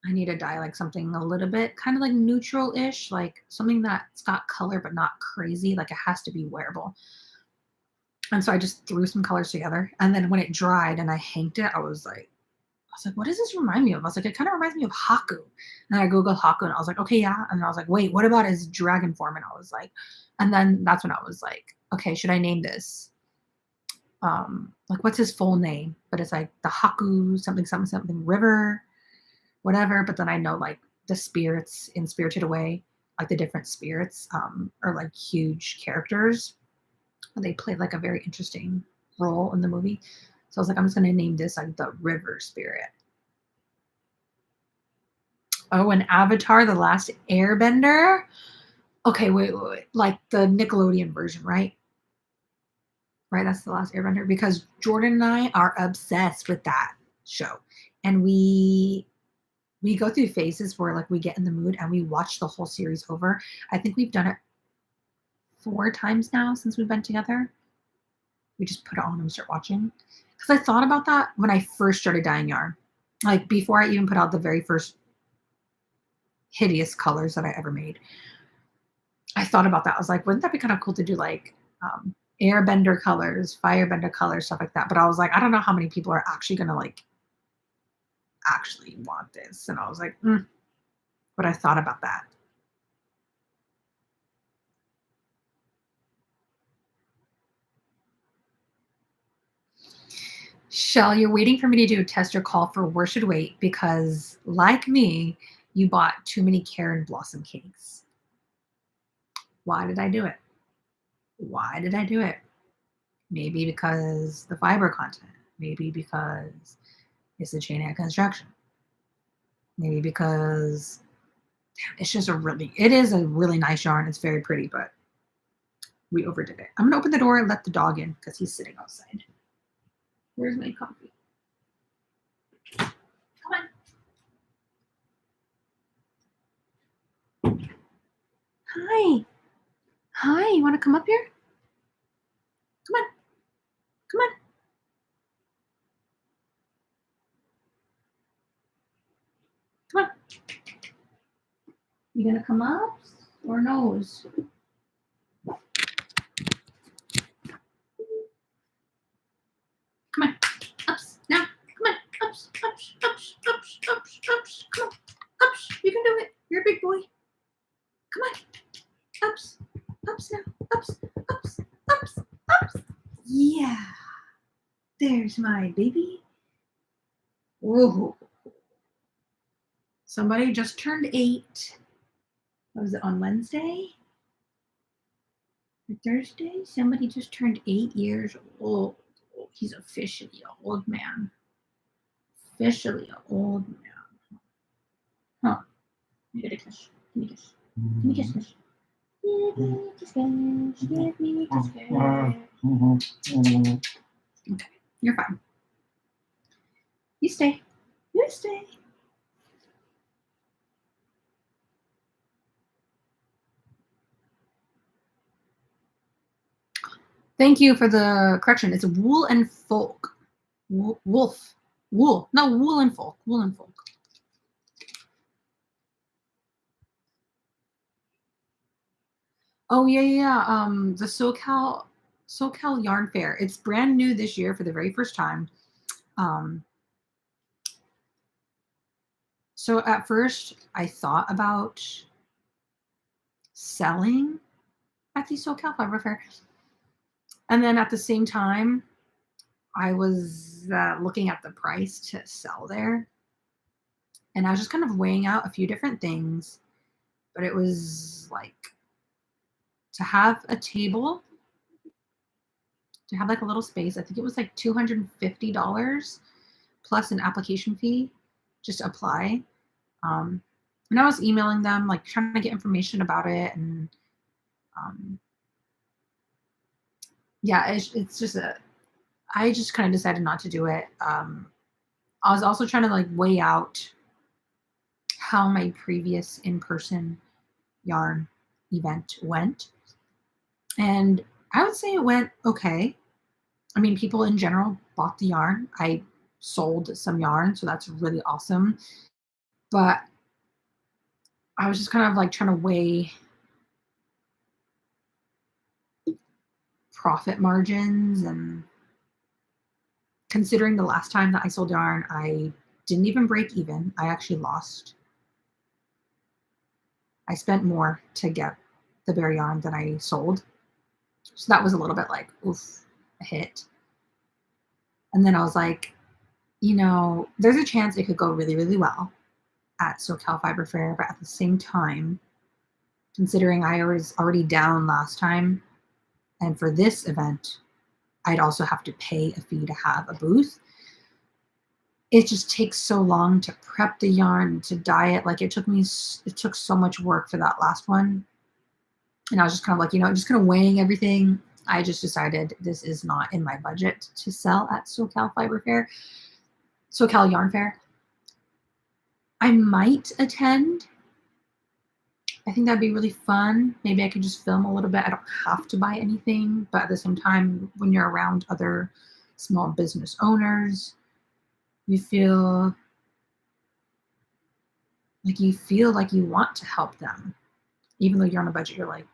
A: I need to dye like something a little bit kind of like neutral-ish, like something that's got color but not crazy. Like it has to be wearable. And so I just threw some colors together. And then when it dried and I hanged it, I was like, what does this remind me of? I was like, it kind of reminds me of Haku. And I Googled Haku and I was like, okay, yeah. And I was like, wait, what about his dragon form? And I was like, and then that's when I was like, okay, should I name this? Like what's his full name? But it's like the Haku something something something river, whatever. But then I know like the spirits in Spirited Away, like the different spirits, are like huge characters. And they played like a very interesting role in the movie. So I was like, I'm just gonna name this like the river spirit. Oh, and Avatar: The Last Airbender. Okay, wait. Like the Nickelodeon version, right? Right, that's The Last Airbender because Jordan and I are obsessed with that show. And we go through phases where like we get in the mood and we watch the whole series over. I think we've done it 4 times now since we've been together. We just put it on and we start watching. Because I thought about that when I first started dyeing yarn. Like before I even put out the very first hideous colors that I ever made. I thought about that. I was like, wouldn't that be kind of cool to do like airbender colors, firebender colors, stuff like that. But I was like, I don't know how many people are actually gonna like actually want this. And I was like, but I thought about that. Shell, you're waiting for me to do a test or call for worsted weight because, like me, you bought too many Karen Blossom cakes. Why did I do it? Why did I do it? Maybe because the fiber content. Maybe because it's a chain at construction. Maybe because it's just it is a really nice yarn. It's very pretty, but we overdid it. I'm gonna open the door and let the dog in because he's sitting outside. Where's my coffee? Come on. Hi. Hi, you want to come up here? Come on. Come on. Come on. You gonna come up or nose? Come on. Ups. Now. Come on. Ups. Ups. Ups. Ups. Ups. Ups. Come on. Ups. You can do it. You're a big boy. Come on. Ups. Ups now. Ups. Ups. Ups. Ups. Yeah. There's my baby. Whoa. Somebody just turned 8. What was it, on Wednesday? Or Thursday? Somebody just turned 8 years old. Oh, he's officially an old man. Officially an old man. Huh. Let me get a kiss. Give me a kiss. Give me a kiss, kiss. Give me a kiss. Okay, you're fine. You stay. You stay. Thank you for the correction. It's wool and folk. Wolf. Wool. No, wool and folk. Wool and folk. Oh yeah. The SoCal Yarn Fair. It's brand new this year for the very first time. Um, so at first I thought about selling at the SoCal Fiber Fair. And then at the same time, I was looking at the price to sell there. And I was just kind of weighing out a few different things. But it was like to have a table, to have like a little space. I think it was like $250 plus an application fee just to apply. And I was emailing them, like trying to get information about it. And um, yeah, it's just I just kind of decided not to do it. I was also trying to like weigh out how my previous in-person yarn event went. And I would say it went okay. I mean, people in general bought the yarn. I sold some yarn, so that's really awesome. But I was just kind of like trying to weigh profit margins, and considering the last time that I sold yarn, I didn't even break even. I actually lost. I spent more to get the bare yarn than I sold. So that was a little bit like, oof, a hit. And then I was like, there's a chance it could go really, really well at SoCal Fiber Fair, but at the same time, considering I was already down last time, and for this event, I'd also have to pay a fee to have a booth. It just takes so long to prep the yarn, to dye it. Like it took so much work for that last one. And I was just kind of like, just kind of weighing everything. I just decided this is not in my budget to sell at SoCal Fiber Fair, SoCal Yarn Fair. I might attend. I think that'd be really fun. Maybe I could just film a little bit. I don't have to buy anything, but at the same time, when you're around other small business owners, you feel like you want to help them. Even though you're on a budget, you're like,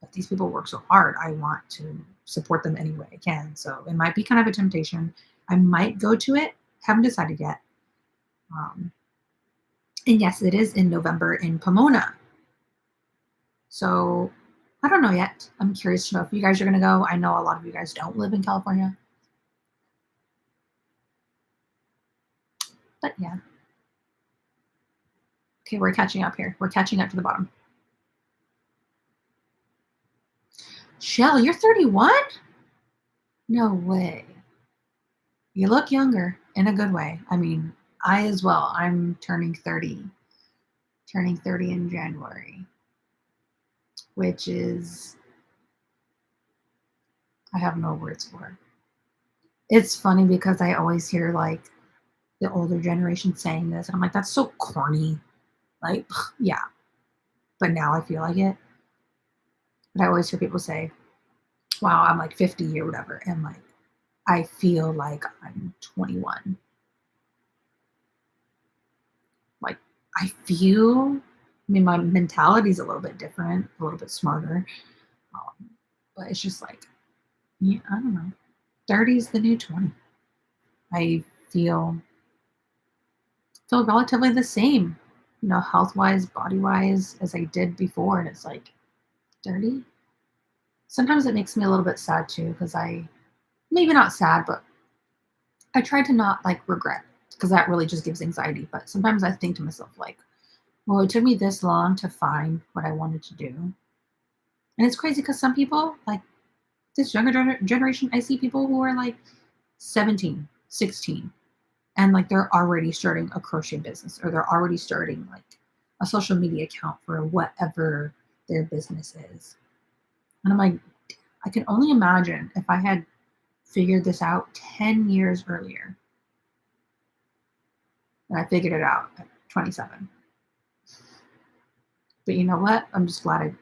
A: but these people work so hard. I want to support them any way I can. So it might be kind of a temptation. I might go to it. Haven't decided yet. And yes, it is in November in Pomona. So I don't know yet. I'm curious to know if you guys are going to go. I know a lot of you guys don't live in California. But yeah. Okay, we're catching up here. We're catching up to the bottom. Shell, you're 31? No way. You look younger in a good way. I mean, I as well. I'm turning 30 in January, which is, I have no words for it. It's funny because I always hear like the older generation saying this, and I'm like, that's so corny. Like, yeah. But now I feel like it. But I always hear people say, wow, I'm like 50 or whatever. And like, I feel like I'm 21. Like, I mean, my mentality is a little bit different, a little bit smarter. But it's just like, yeah, I don't know. 30 is the new 20. I feel relatively the same, health wise, body wise, as I did before. And it's like 30. Sometimes it makes me a little bit sad too, because maybe not sad, but I try to not like regret, because that really just gives anxiety. But sometimes I think to myself, like, well, it took me this long to find what I wanted to do. And it's crazy because some people, like this younger generation, I see people who are like 17, 16, and like they're already starting a crochet business, or they're already starting like a social media account for whatever their business is. And I'm like, I can only imagine if I had figured this out 10 years earlier. And I figured it out at 27. But you know what? I'm just glad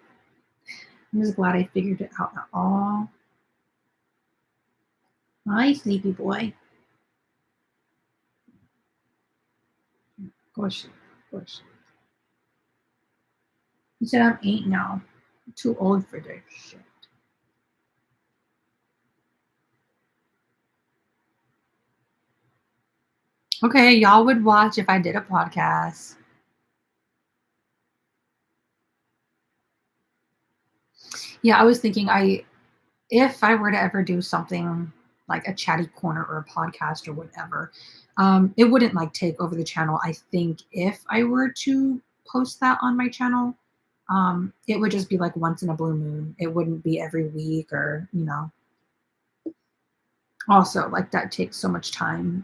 A: I figured it out at all. Hi, sleepy boy. Gosh. You said I'm 8 now. I'm too old for this shit. Okay, y'all would watch if I did a podcast. Yeah, I was thinking if I were to ever do something like a chatty corner or a podcast or whatever, it wouldn't like take over the channel. I think if I were to post that on my channel, it would just be like once in a blue moon. It wouldn't be every week or, also like that takes so much time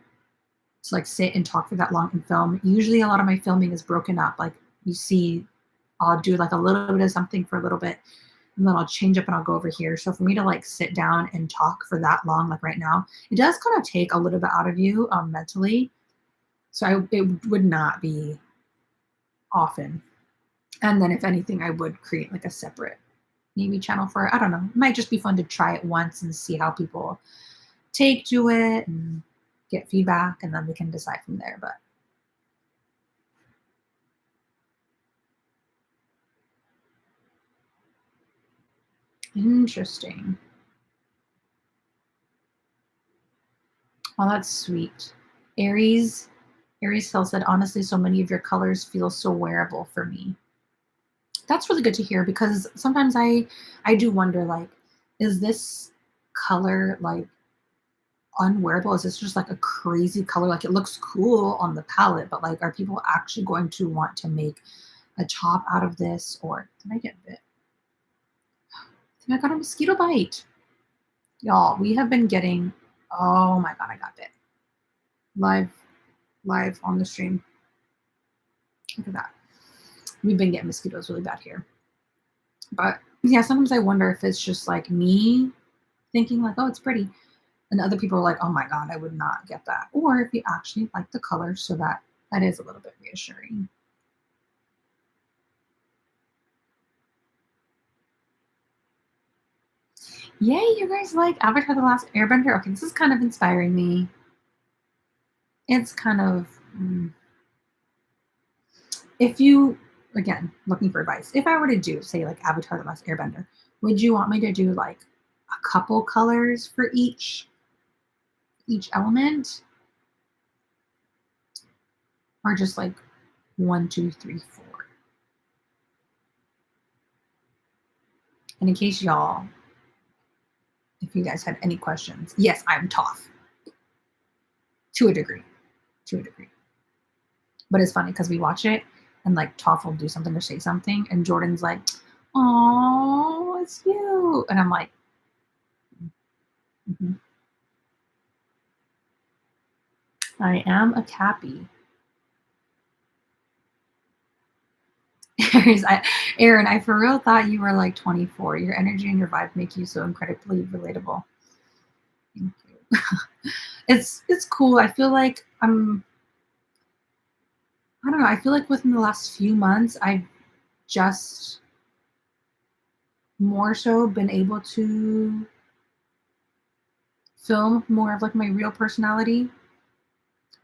A: to like sit and talk for that long and film. Usually a lot of my filming is broken up. Like you see, I'll do like a little bit of something for a little bit and then I'll change up and I'll go over here. So for me to like sit down and talk for that long, like right now, it does kind of take a little bit out of you mentally. So it would not be often. And then if anything, I would create like a separate maybe channel for it. I don't know. It might just be fun to try it once and see how people take to it and get feedback, and then we can decide from there. But interesting. Oh, that's sweet. Aries, Aries Hill said, honestly, so many of your colors feel so wearable for me. That's really good to hear because sometimes I do wonder like, is this color like unwearable? Is this just like a crazy color? Like it looks cool on the palette, but like are people actually going to want to make a top out of this? Or did I get bit? I think I got a mosquito bite. Y'all, we have been getting, oh my god, I got bit. Live live on the stream. Look at that. We've been getting mosquitoes really bad here. But yeah, sometimes I wonder if it's just like me thinking like, oh, it's pretty. And other people are like, oh my God, I would not get that. Or if you actually like the color, so that is a little bit reassuring. Yay, you guys like Avatar The Last Airbender? Okay, this is kind of inspiring me. It's kind of, if you, again, looking for advice, if I were to do, say, like Avatar The Last Airbender, would you want me to do like a couple colors for each element? Or just like one, two, three, four? And in case y'all, if you guys had any questions, yes, I'm Toph to a degree, to a degree. But it's funny because we watch it and like Toph will do something or say something, and Jordan's like, "Oh, it's you," and I'm like, "Mhm. I am a Cappy." Aaron, I for real thought you were like 24. Your energy and your vibe make you so incredibly relatable. Thank you. It's cool. I feel like I don't know. I feel like within the last few months, I've just more so been able to film more of like my real personality.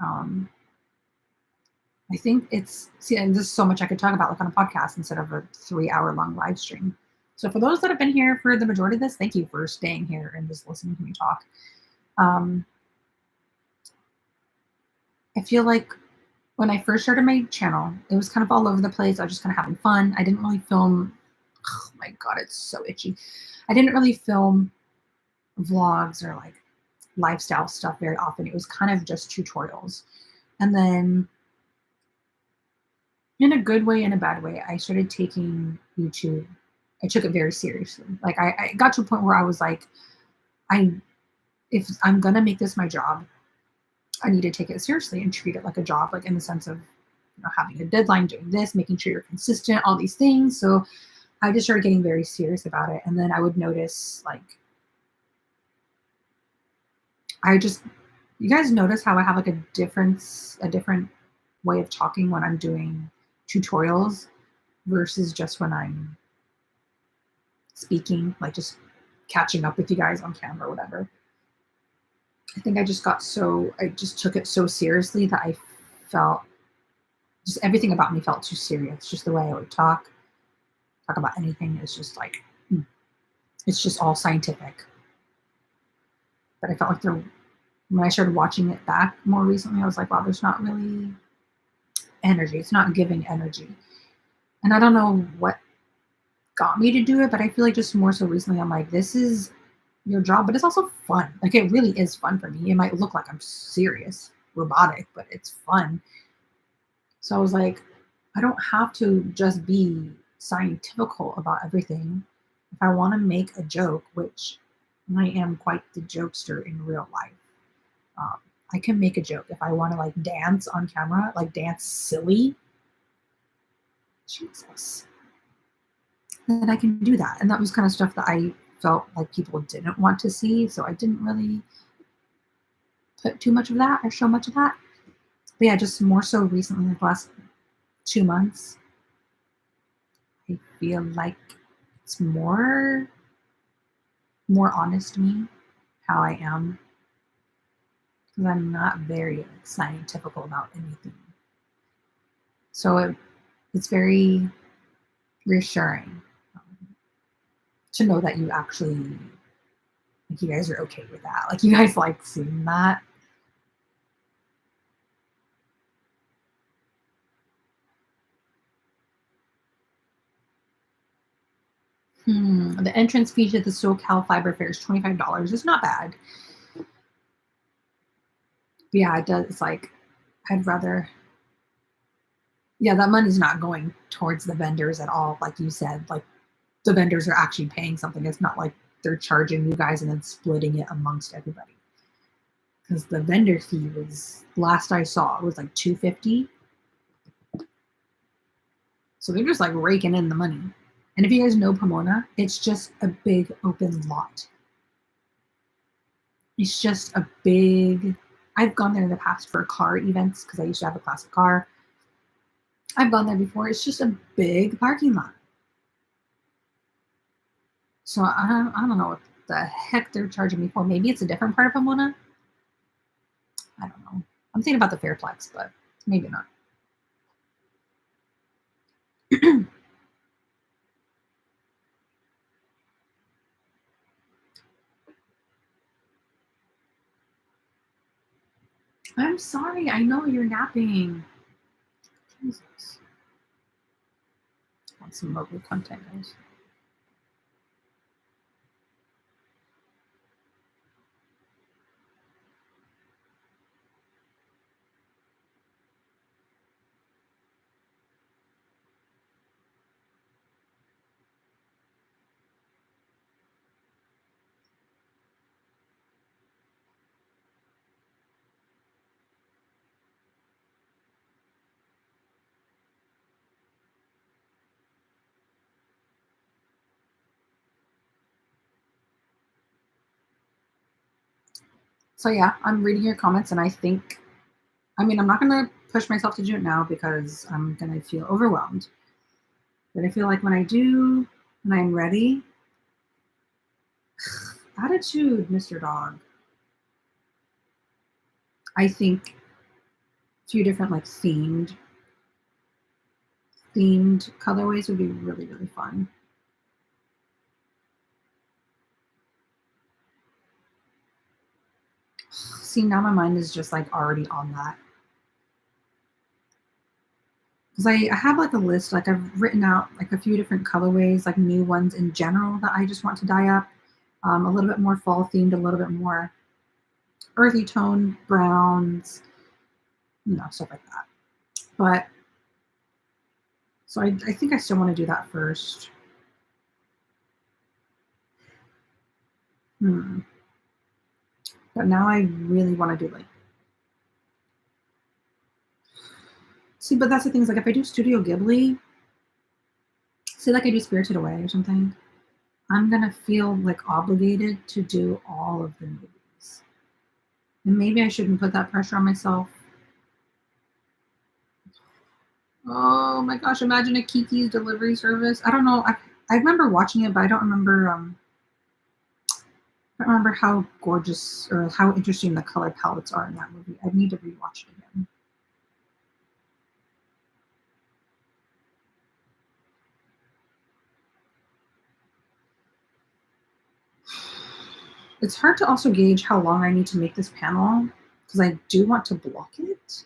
A: Um, I think it's see, and there's so much I could talk about like on a podcast instead of a 3 hour long live stream. So for those that have been here for the majority of this, thank you for staying here and just listening to me talk. Um, I feel like when I first started my channel, it was kind of all over the place. I was just kind of having fun. I didn't really film. Oh my god, it's so itchy. I didn't really film vlogs or like lifestyle stuff very often. It was kind of just tutorials. And then in a good way and a bad way, I started taking YouTube. I took it very seriously. Like I got to a point where I was like, I if I'm gonna make this my job, I need to take it seriously and treat it like a job, like in the sense of having a deadline, doing this, making sure you're consistent, all these things. So I just started getting very serious about it. And then I would notice like I just you guys notice how I have like a different way of talking when I'm doing tutorials versus just when I'm speaking, like just catching up with you guys on camera or whatever. I think I just took it so seriously that I felt just everything about me felt too serious. Just the way I would talk about anything is just like, it's just all scientific. But I felt like When I started watching it back more recently, I was like, wow, there's not really energy. It's not giving energy. And I don't know what got me to do it, but I feel like just more so recently, I'm like, this is your job, but it's also fun. Like it really is fun for me. It might look like I'm serious, robotic, but it's fun. So I was like, I don't have to just be scientifical about everything. If I want to make a joke, which I am quite the jokester in real life, um, I can make a joke. If I want to like dance on camera, like dance silly, Jesus, then I can do that. And that was kind of stuff that I felt like people didn't want to see. So I didn't really put too much of that or show much of that. But yeah, just more so recently, like the last 2 months, I feel like it's more honest me how I am because I'm not very like, scientific about anything. So it's very reassuring to know that you actually like you guys are okay with that. Like you guys like seeing that. The entrance fee to the SoCal Fiber Fair is $25. It's not bad. But yeah, it does. It's like I'd rather. Yeah, that money's not going towards the vendors at all. Like you said, like the vendors are actually paying something. It's not like they're charging you guys and then splitting it amongst everybody. Because the vendor fee was last I saw it was like 250. So they're just like raking in the money. And if you guys know Pomona, it's just a big open lot. It's just a big. I've gone there in the past for car events because I used to have a classic car. I've gone there before. It's just a big parking lot. So I don't know what the heck they're charging me for. Maybe it's a different part of Pomona. I don't know. I'm thinking about the Fairplex, but maybe not. I'm sorry. I know you're napping. Jesus. Want some mobile content, guys. So yeah, I'm reading your comments, and I think, I mean, I'm not gonna push myself to do it now because I'm gonna feel overwhelmed. But I feel like when I do, when I'm ready, attitude, Mr. Dog. I think a few different like themed colorways would be really really fun. See, now my mind is just like already on that because I have like a list, like I've written out like a few different colorways, like new ones in general that I just want to dye up. A little bit more fall themed, a little bit more earthy tone browns, stuff like that. But so I think I still want to do that first. Hmm. But now I really want to do like, see, but that's the thing is like if I do Studio Ghibli, say like I do Spirited Away or something, I'm gonna feel like obligated to do all of the movies. And maybe I shouldn't put that pressure on myself. Oh my gosh, imagine a Kiki's delivery service. I don't know. I remember watching it, but I don't remember how gorgeous or how interesting the color palettes are in that movie. I need to rewatch it again. It's hard to also gauge how long I need to make this panel because I do want to block it.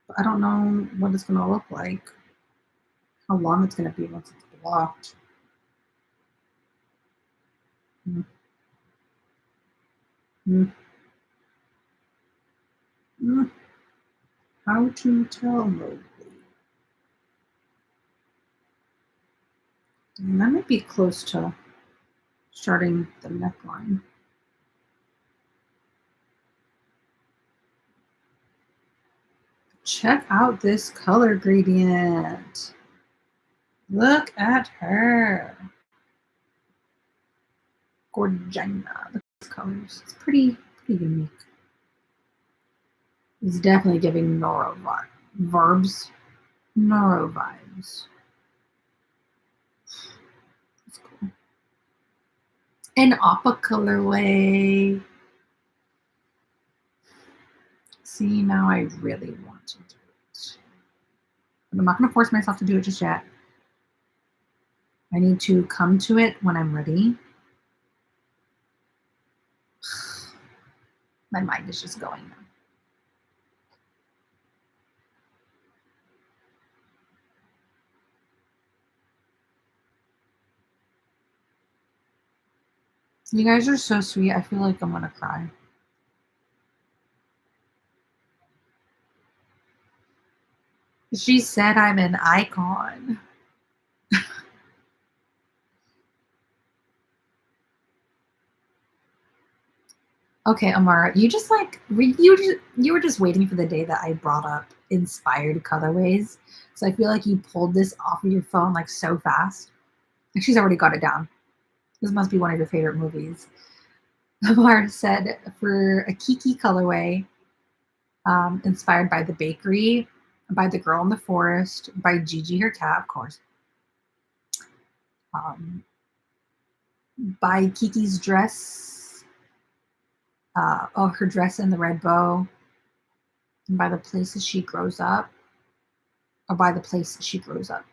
A: But I don't know what it's going to look like, how long it's going to be once it's blocked. Mm. Mm. Mm. How to tell Mowgli? And that might be close to starting the neckline. Check out this color gradient. Look at her. Gorgina. Look at these colors. It's pretty unique. It's definitely giving Noro verbs. Noro vibes. That's cool. An Appa colorway. See, now I really want to do it. But I'm not going to force myself to do it just yet. I need to come to it when I'm ready. My mind is just going now. You guys are so sweet. I feel like I'm going to cry. She said I'm an icon. Okay, Amara, you just like you were just waiting for the day that I brought up inspired colorways. So I feel like you pulled this off of your phone like so fast. And she's already got it down. This must be one of your favorite movies. Amara said for a Kiki colorway, inspired by The Bakery, by The Girl in the Forest, by Gigi her cat, of course. By Kiki's dress, her dress and the red bow, and by the places she grows up, or by the place she grows up.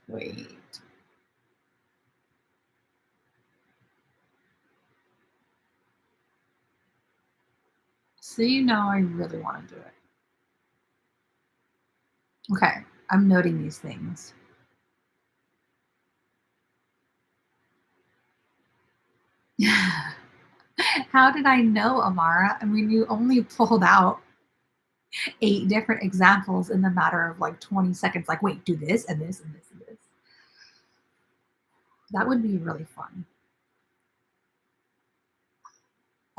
A: Wait. See, now I really want to do it. Okay, I'm noting these things. How did I know, Amara? I mean, you only pulled out 8 different examples in the matter of like 20 seconds. Like, wait, do this and this and this and this. That would be really fun.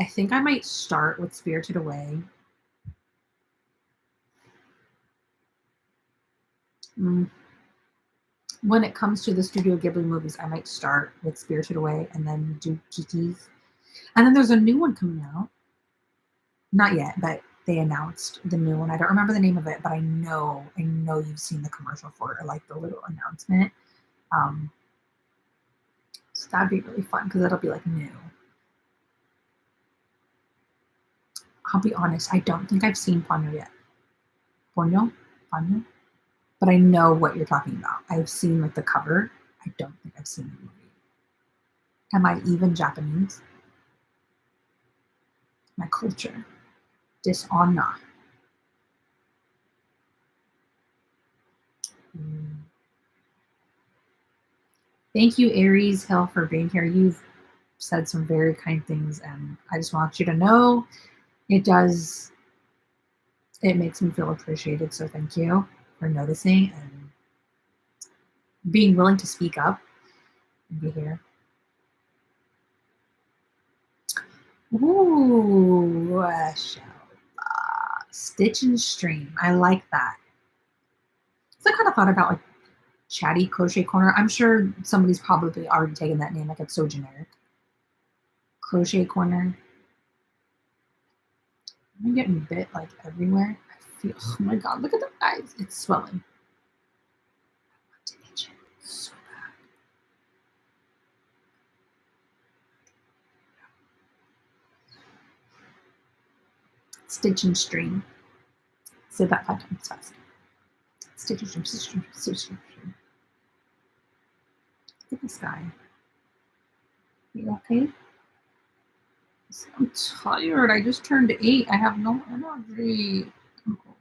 A: I think I might start with Spirited Away. When it comes to the Studio Ghibli movies, I might start with Spirited Away and then do Kiki's. And then there's a new one coming out. Not yet, but they announced the new one. I don't remember the name of it, but I know you've seen the commercial for it, or like the little announcement. So that'd be really fun because it'll be like new. I'll be honest, I don't think I've seen Ponyo yet. Ponyo? But I know what you're talking about. I've seen like the cover. I don't think I've seen the movie. Am I even Japanese? My culture. Dishonor. Thank you, Aries Hill, for being here. You've said some very kind things, and I just want you to know it makes me feel appreciated. So thank you for noticing and being willing to speak up and be here. Ooh, Stitch and Stream. I like that. So I kind of thought about like Chatty Crochet Corner. I'm sure somebody's probably already taken that name. Like it's so generic. Crochet Corner. I'm getting bit like everywhere. I feel, oh my God, look at the eyes. It's swelling. I want to itch it so bad. Stitch and Stream. Say that 5 times fast. Stitch and Stream, Stitch and Stream, Stitch and Stream. at this guy. You okay? I'm tired. I just turned 8. I have no energy. I'm old.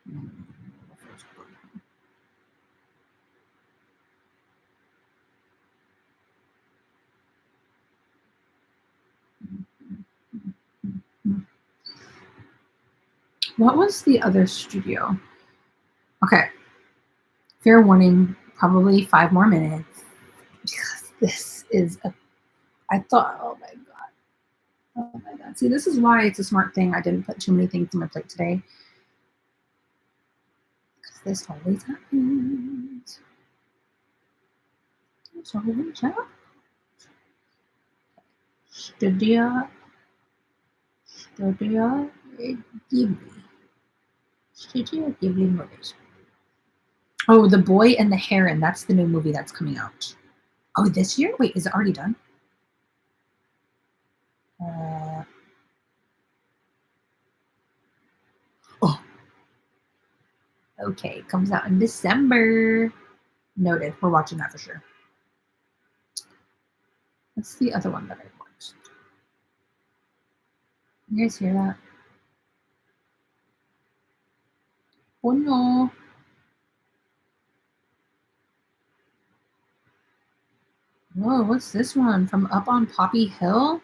A: The first one. What was the other studio? Okay. Fair warning, probably 5 more minutes because this is a. I thought, oh my god, oh my god. See, this is why it's a smart thing. I didn't put too many things on my plate today because this always happens. There's always happens. Studio Ghibli. Studio Ghibli movies. Oh, The Boy and the Heron. That's the new movie that's coming out. Oh, this year? Wait, is it already done? Oh, okay. It comes out in December. Noted. We're watching that for sure. What's the other one that I watched? You guys hear that? Oh no. Whoa, what's this one? From Up on Poppy Hill?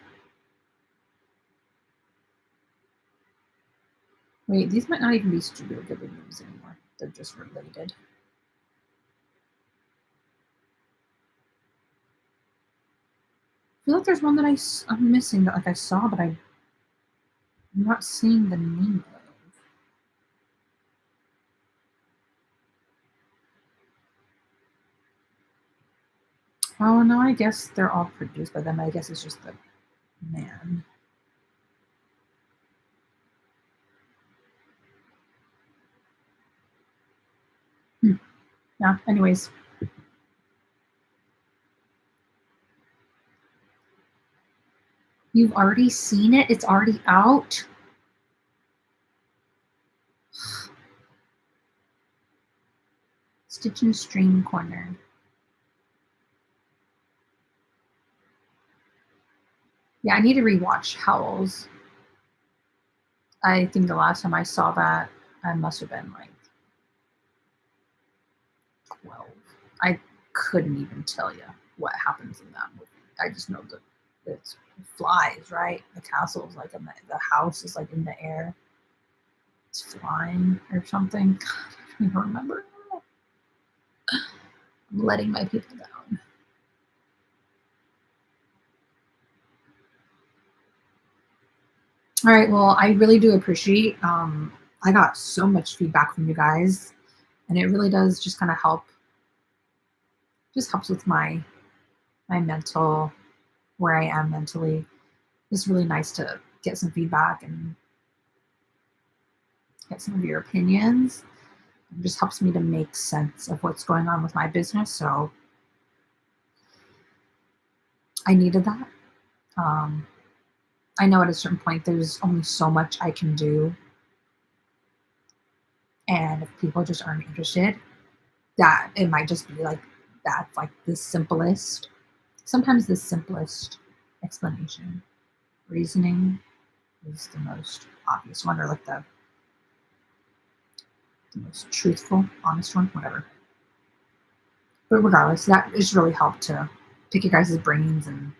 A: Wait, these might not even be Studio Ghibli movies anymore. They're just related. I feel like there's one that I'm missing that like I saw, but I'm not seeing the name of. Oh no, I guess they're all produced by them. I guess it's just the man. Yeah, anyways. You've already seen it? It's already out? Stitch and Stream Corner. Yeah, I need to rewatch Howls. I think the last time I saw that, I must have been like 12. I couldn't even tell you what happens in that movie. I just know that it flies, right? The castle is like the house is like in the air. It's flying or something. God, I don't even remember. I'm letting my people down. All right. Well, I really do appreciate. I got so much feedback from you guys, and it really does just kind of help. Just helps with my mental, where I am mentally. It's really nice to get some feedback and get some of your opinions. It just helps me to make sense of what's going on with my business. So I needed that. I know at a certain point there's only so much I can do. And if people just aren't interested, that it might just be like that's like the simplest, sometimes the simplest explanation. Reasoning is the most obvious one, or like the most truthful, honest one, whatever. But regardless, that has really helped to pick your guys' brains. And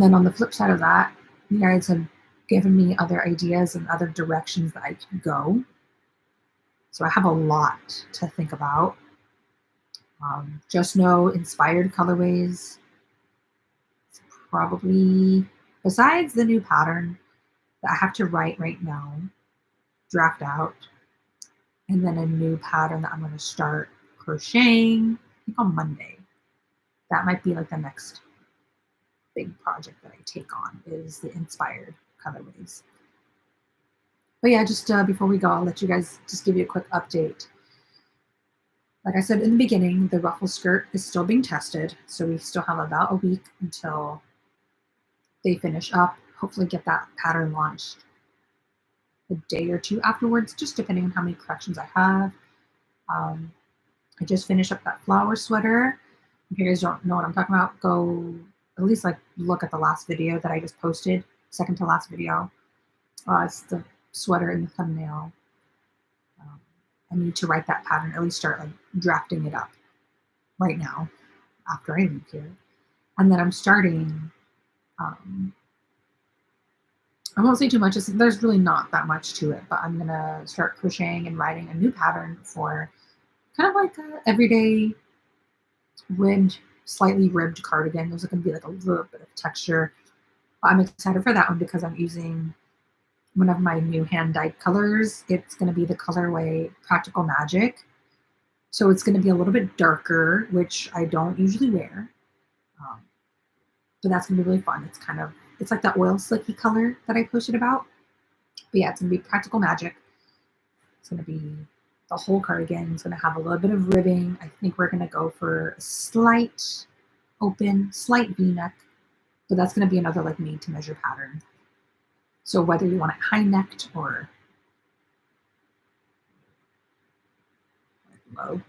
A: then on the flip side of that, you guys have given me other ideas and other directions that I can go. So I have a lot to think about. Just know inspired colorways. It's probably, besides the new pattern that I have to write right now, draft out, and then a new pattern that I'm going to start crocheting, I think on Monday. That might be like the next big project that I take on, is the inspired colorways. But yeah, just before we go, I'll let you guys just give you a quick update. Like I said in the beginning, the ruffle skirt is still being tested. So we still have about a week until they finish up, hopefully get that pattern launched a day or two afterwards, just depending on how many corrections I have. Um, I just finished up that flower sweater. If you guys don't know what I'm talking about, go at least like look at the last video that I just posted, second to last video. It's the sweater in the thumbnail. Um, I need to write that pattern, at least start like drafting it up right now after I leave here. And then I'm starting, I won't say too much, there's really not that much to it, but I'm gonna start crocheting and writing a new pattern for kind of like a everyday ribbed, slightly ribbed cardigan. There's gonna be like a little bit of texture. I'm excited for that one because I'm using one of my new hand dyed colors. It's gonna be the colorway Practical Magic. So it's gonna be a little bit darker, which I don't usually wear. Um, but that's gonna be really fun. It's like that oil slicky color that I posted about. But yeah, it's gonna be Practical Magic. It's gonna be the whole cardigan. It's gonna have a little bit of ribbing. I think we're gonna go for a slight open, slight V-neck, but that's gonna be another like made to measure pattern. So whether you want it high necked or low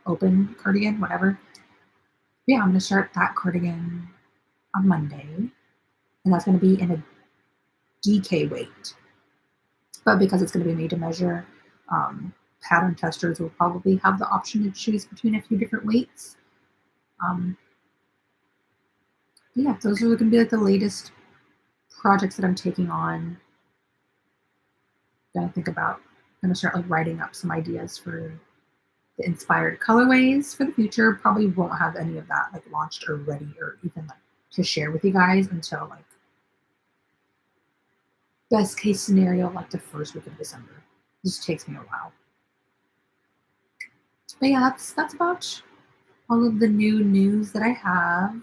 A: open cardigan, whatever. Yeah, I'm gonna start that cardigan on Monday, and that's gonna be in a DK weight. But because it's gonna be made to measure, pattern testers will probably have the option to choose between a few different weights. But yeah, those are going to be like the latest projects that I'm taking on. Gonna think about, gonna start like writing up some ideas for the inspired colorways for the future. Probably won't have any of that like launched or ready or even like to share with you guys until like best case scenario, like the first week of December. This takes me a while. But yeah, that's about all of the new news that I have.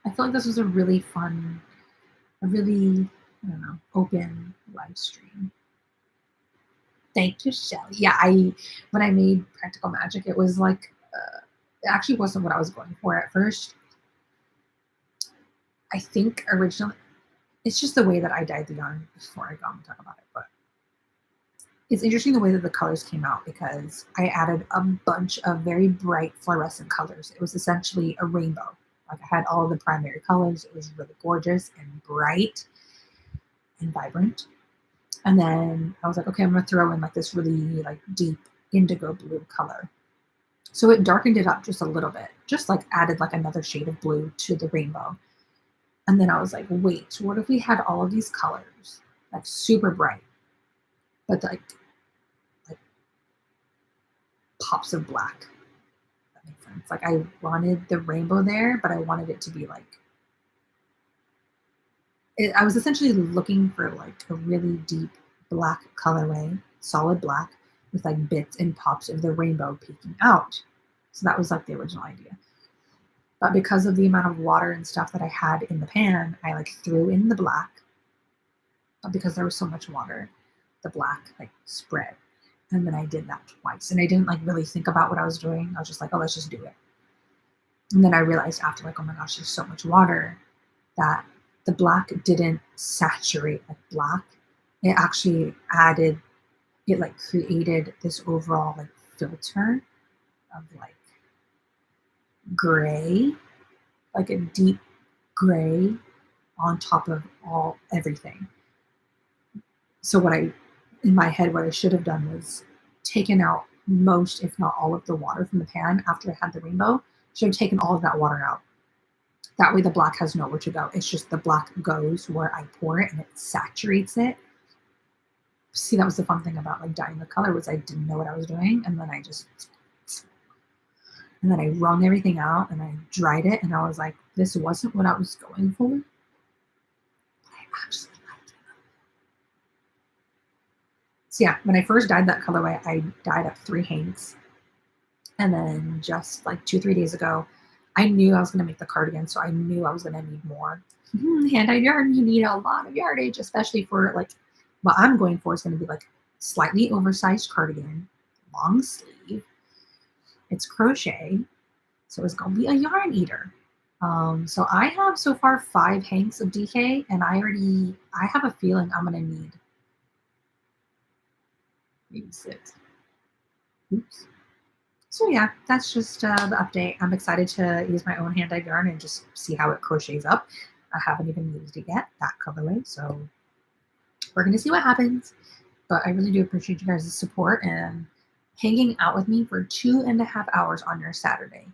A: I feel like this was a really fun, a really, I don't know, open live stream. Thank you, Shelly. Yeah, when I made Practical Magic, it was like, it actually wasn't what I was going for at first. I think originally, it's just the way that I dyed the yarn before I got to talk about it, but it's interesting the way that the colors came out because I added a bunch of very bright fluorescent colors. It was essentially a rainbow. Like I had all of the primary colors. It was really gorgeous and bright and vibrant. And then I was like, okay, I'm going to throw in like this really like deep indigo blue color. So it darkened it up just a little bit, just like added like another shade of blue to the rainbow. And then I was like, wait, what if we had all of these colors, like super bright, but like pops of black? That makes sense. Like I wanted the rainbow there, but I wanted it to be like, I was essentially looking for like a really deep black colorway, solid black, with like bits and pops of the rainbow peeking out. So that was like the original idea. But because of the amount of water and stuff that I had in the pan, I like threw in the black. But because there was so much water, the black like spread. And then I did that twice. And I didn't like really think about what I was doing. I was just like, oh, let's just do it. And then I realized after like, oh my gosh, there's so much water that the black didn't saturate like black. It actually added, it like created this overall like filter of like gray, like a deep gray on top of everything. So in my head, what I should have done was taken out most, if not all of the water from the pan after I had the rainbow. Should have taken all of that water out. That way the black has nowhere to go. It's just the black goes where I pour it and it saturates it. See, that was the fun thing about like dyeing the color was I didn't know what I was doing. And then I wrung everything out and I dried it. And I was like, this wasn't what I was going for. But I actually liked it. So yeah, when I first dyed that colorway, I dyed up 3 hanks. And then just like 2-3 days ago, I knew I was going to make the cardigan, so I knew I was going to need more hand-dyed yarn. You need a lot of yardage, especially for like what I'm going for is going to be like slightly oversized cardigan, long sleeve. It's crochet, so it's going to be a yarn eater. So I have so far 5 hanks of DK, and I have a feeling I'm gonna need maybe 6. Oops. So yeah, that's just the update. I'm excited to use my own hand-dyed yarn and just see how it crochets up. I haven't even used it yet, that colorway, so we're gonna see what happens. But I really do appreciate you guys' support and hanging out with me for 2.5 hours on your Saturday.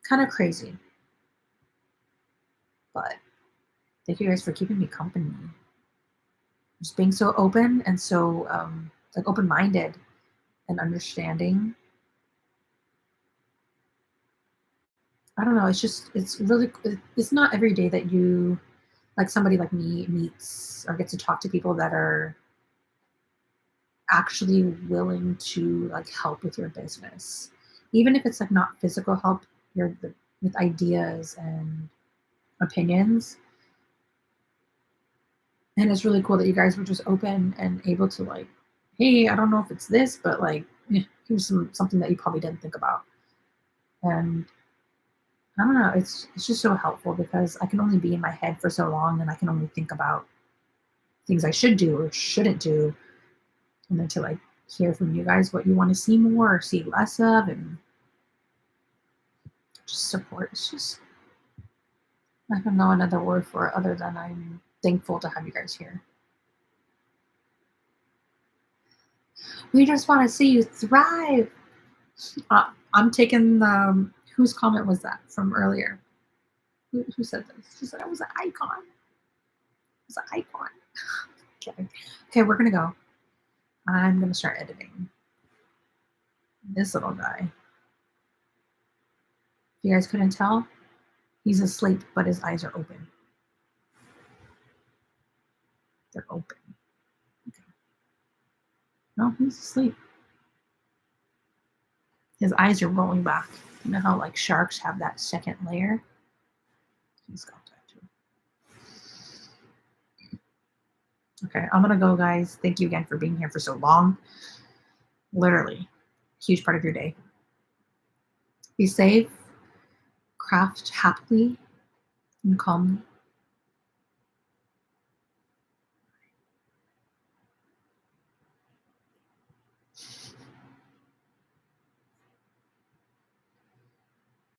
A: Kind of crazy, but thank you guys for keeping me company. Just being so open and so like open-minded and understanding. I don't know. It's really it's not every day that you like somebody like me meets or gets to talk to people that are actually willing to like help with your business, even if it's like not physical help. With ideas and opinions, and it's really cool that you guys were just open and able to like, hey, I don't know if it's this, but like, here's something that you probably didn't think about. And I don't know, it's just so helpful because I can only be in my head for so long, and I can only think about things I should do or shouldn't do, and then to like hear from you guys what you want to see more or see less of, and just support. It's just, I don't know another word for it other than I'm thankful to have you guys here. We just want to see you thrive. I'm taking the whose comment was that from earlier? Who said this? She said I was an icon. It was an icon. Okay. Okay, we're gonna go. I'm gonna start editing this little guy. If you guys couldn't tell, he's asleep, but his eyes are open. They're open. Okay. No, he's asleep. His eyes are rolling back. You know how like sharks have that second layer? He's got that too. Okay, I'm gonna go, guys. Thank you again for being here for so long. Literally, huge part of your day. Be safe, craft happily, and calmly.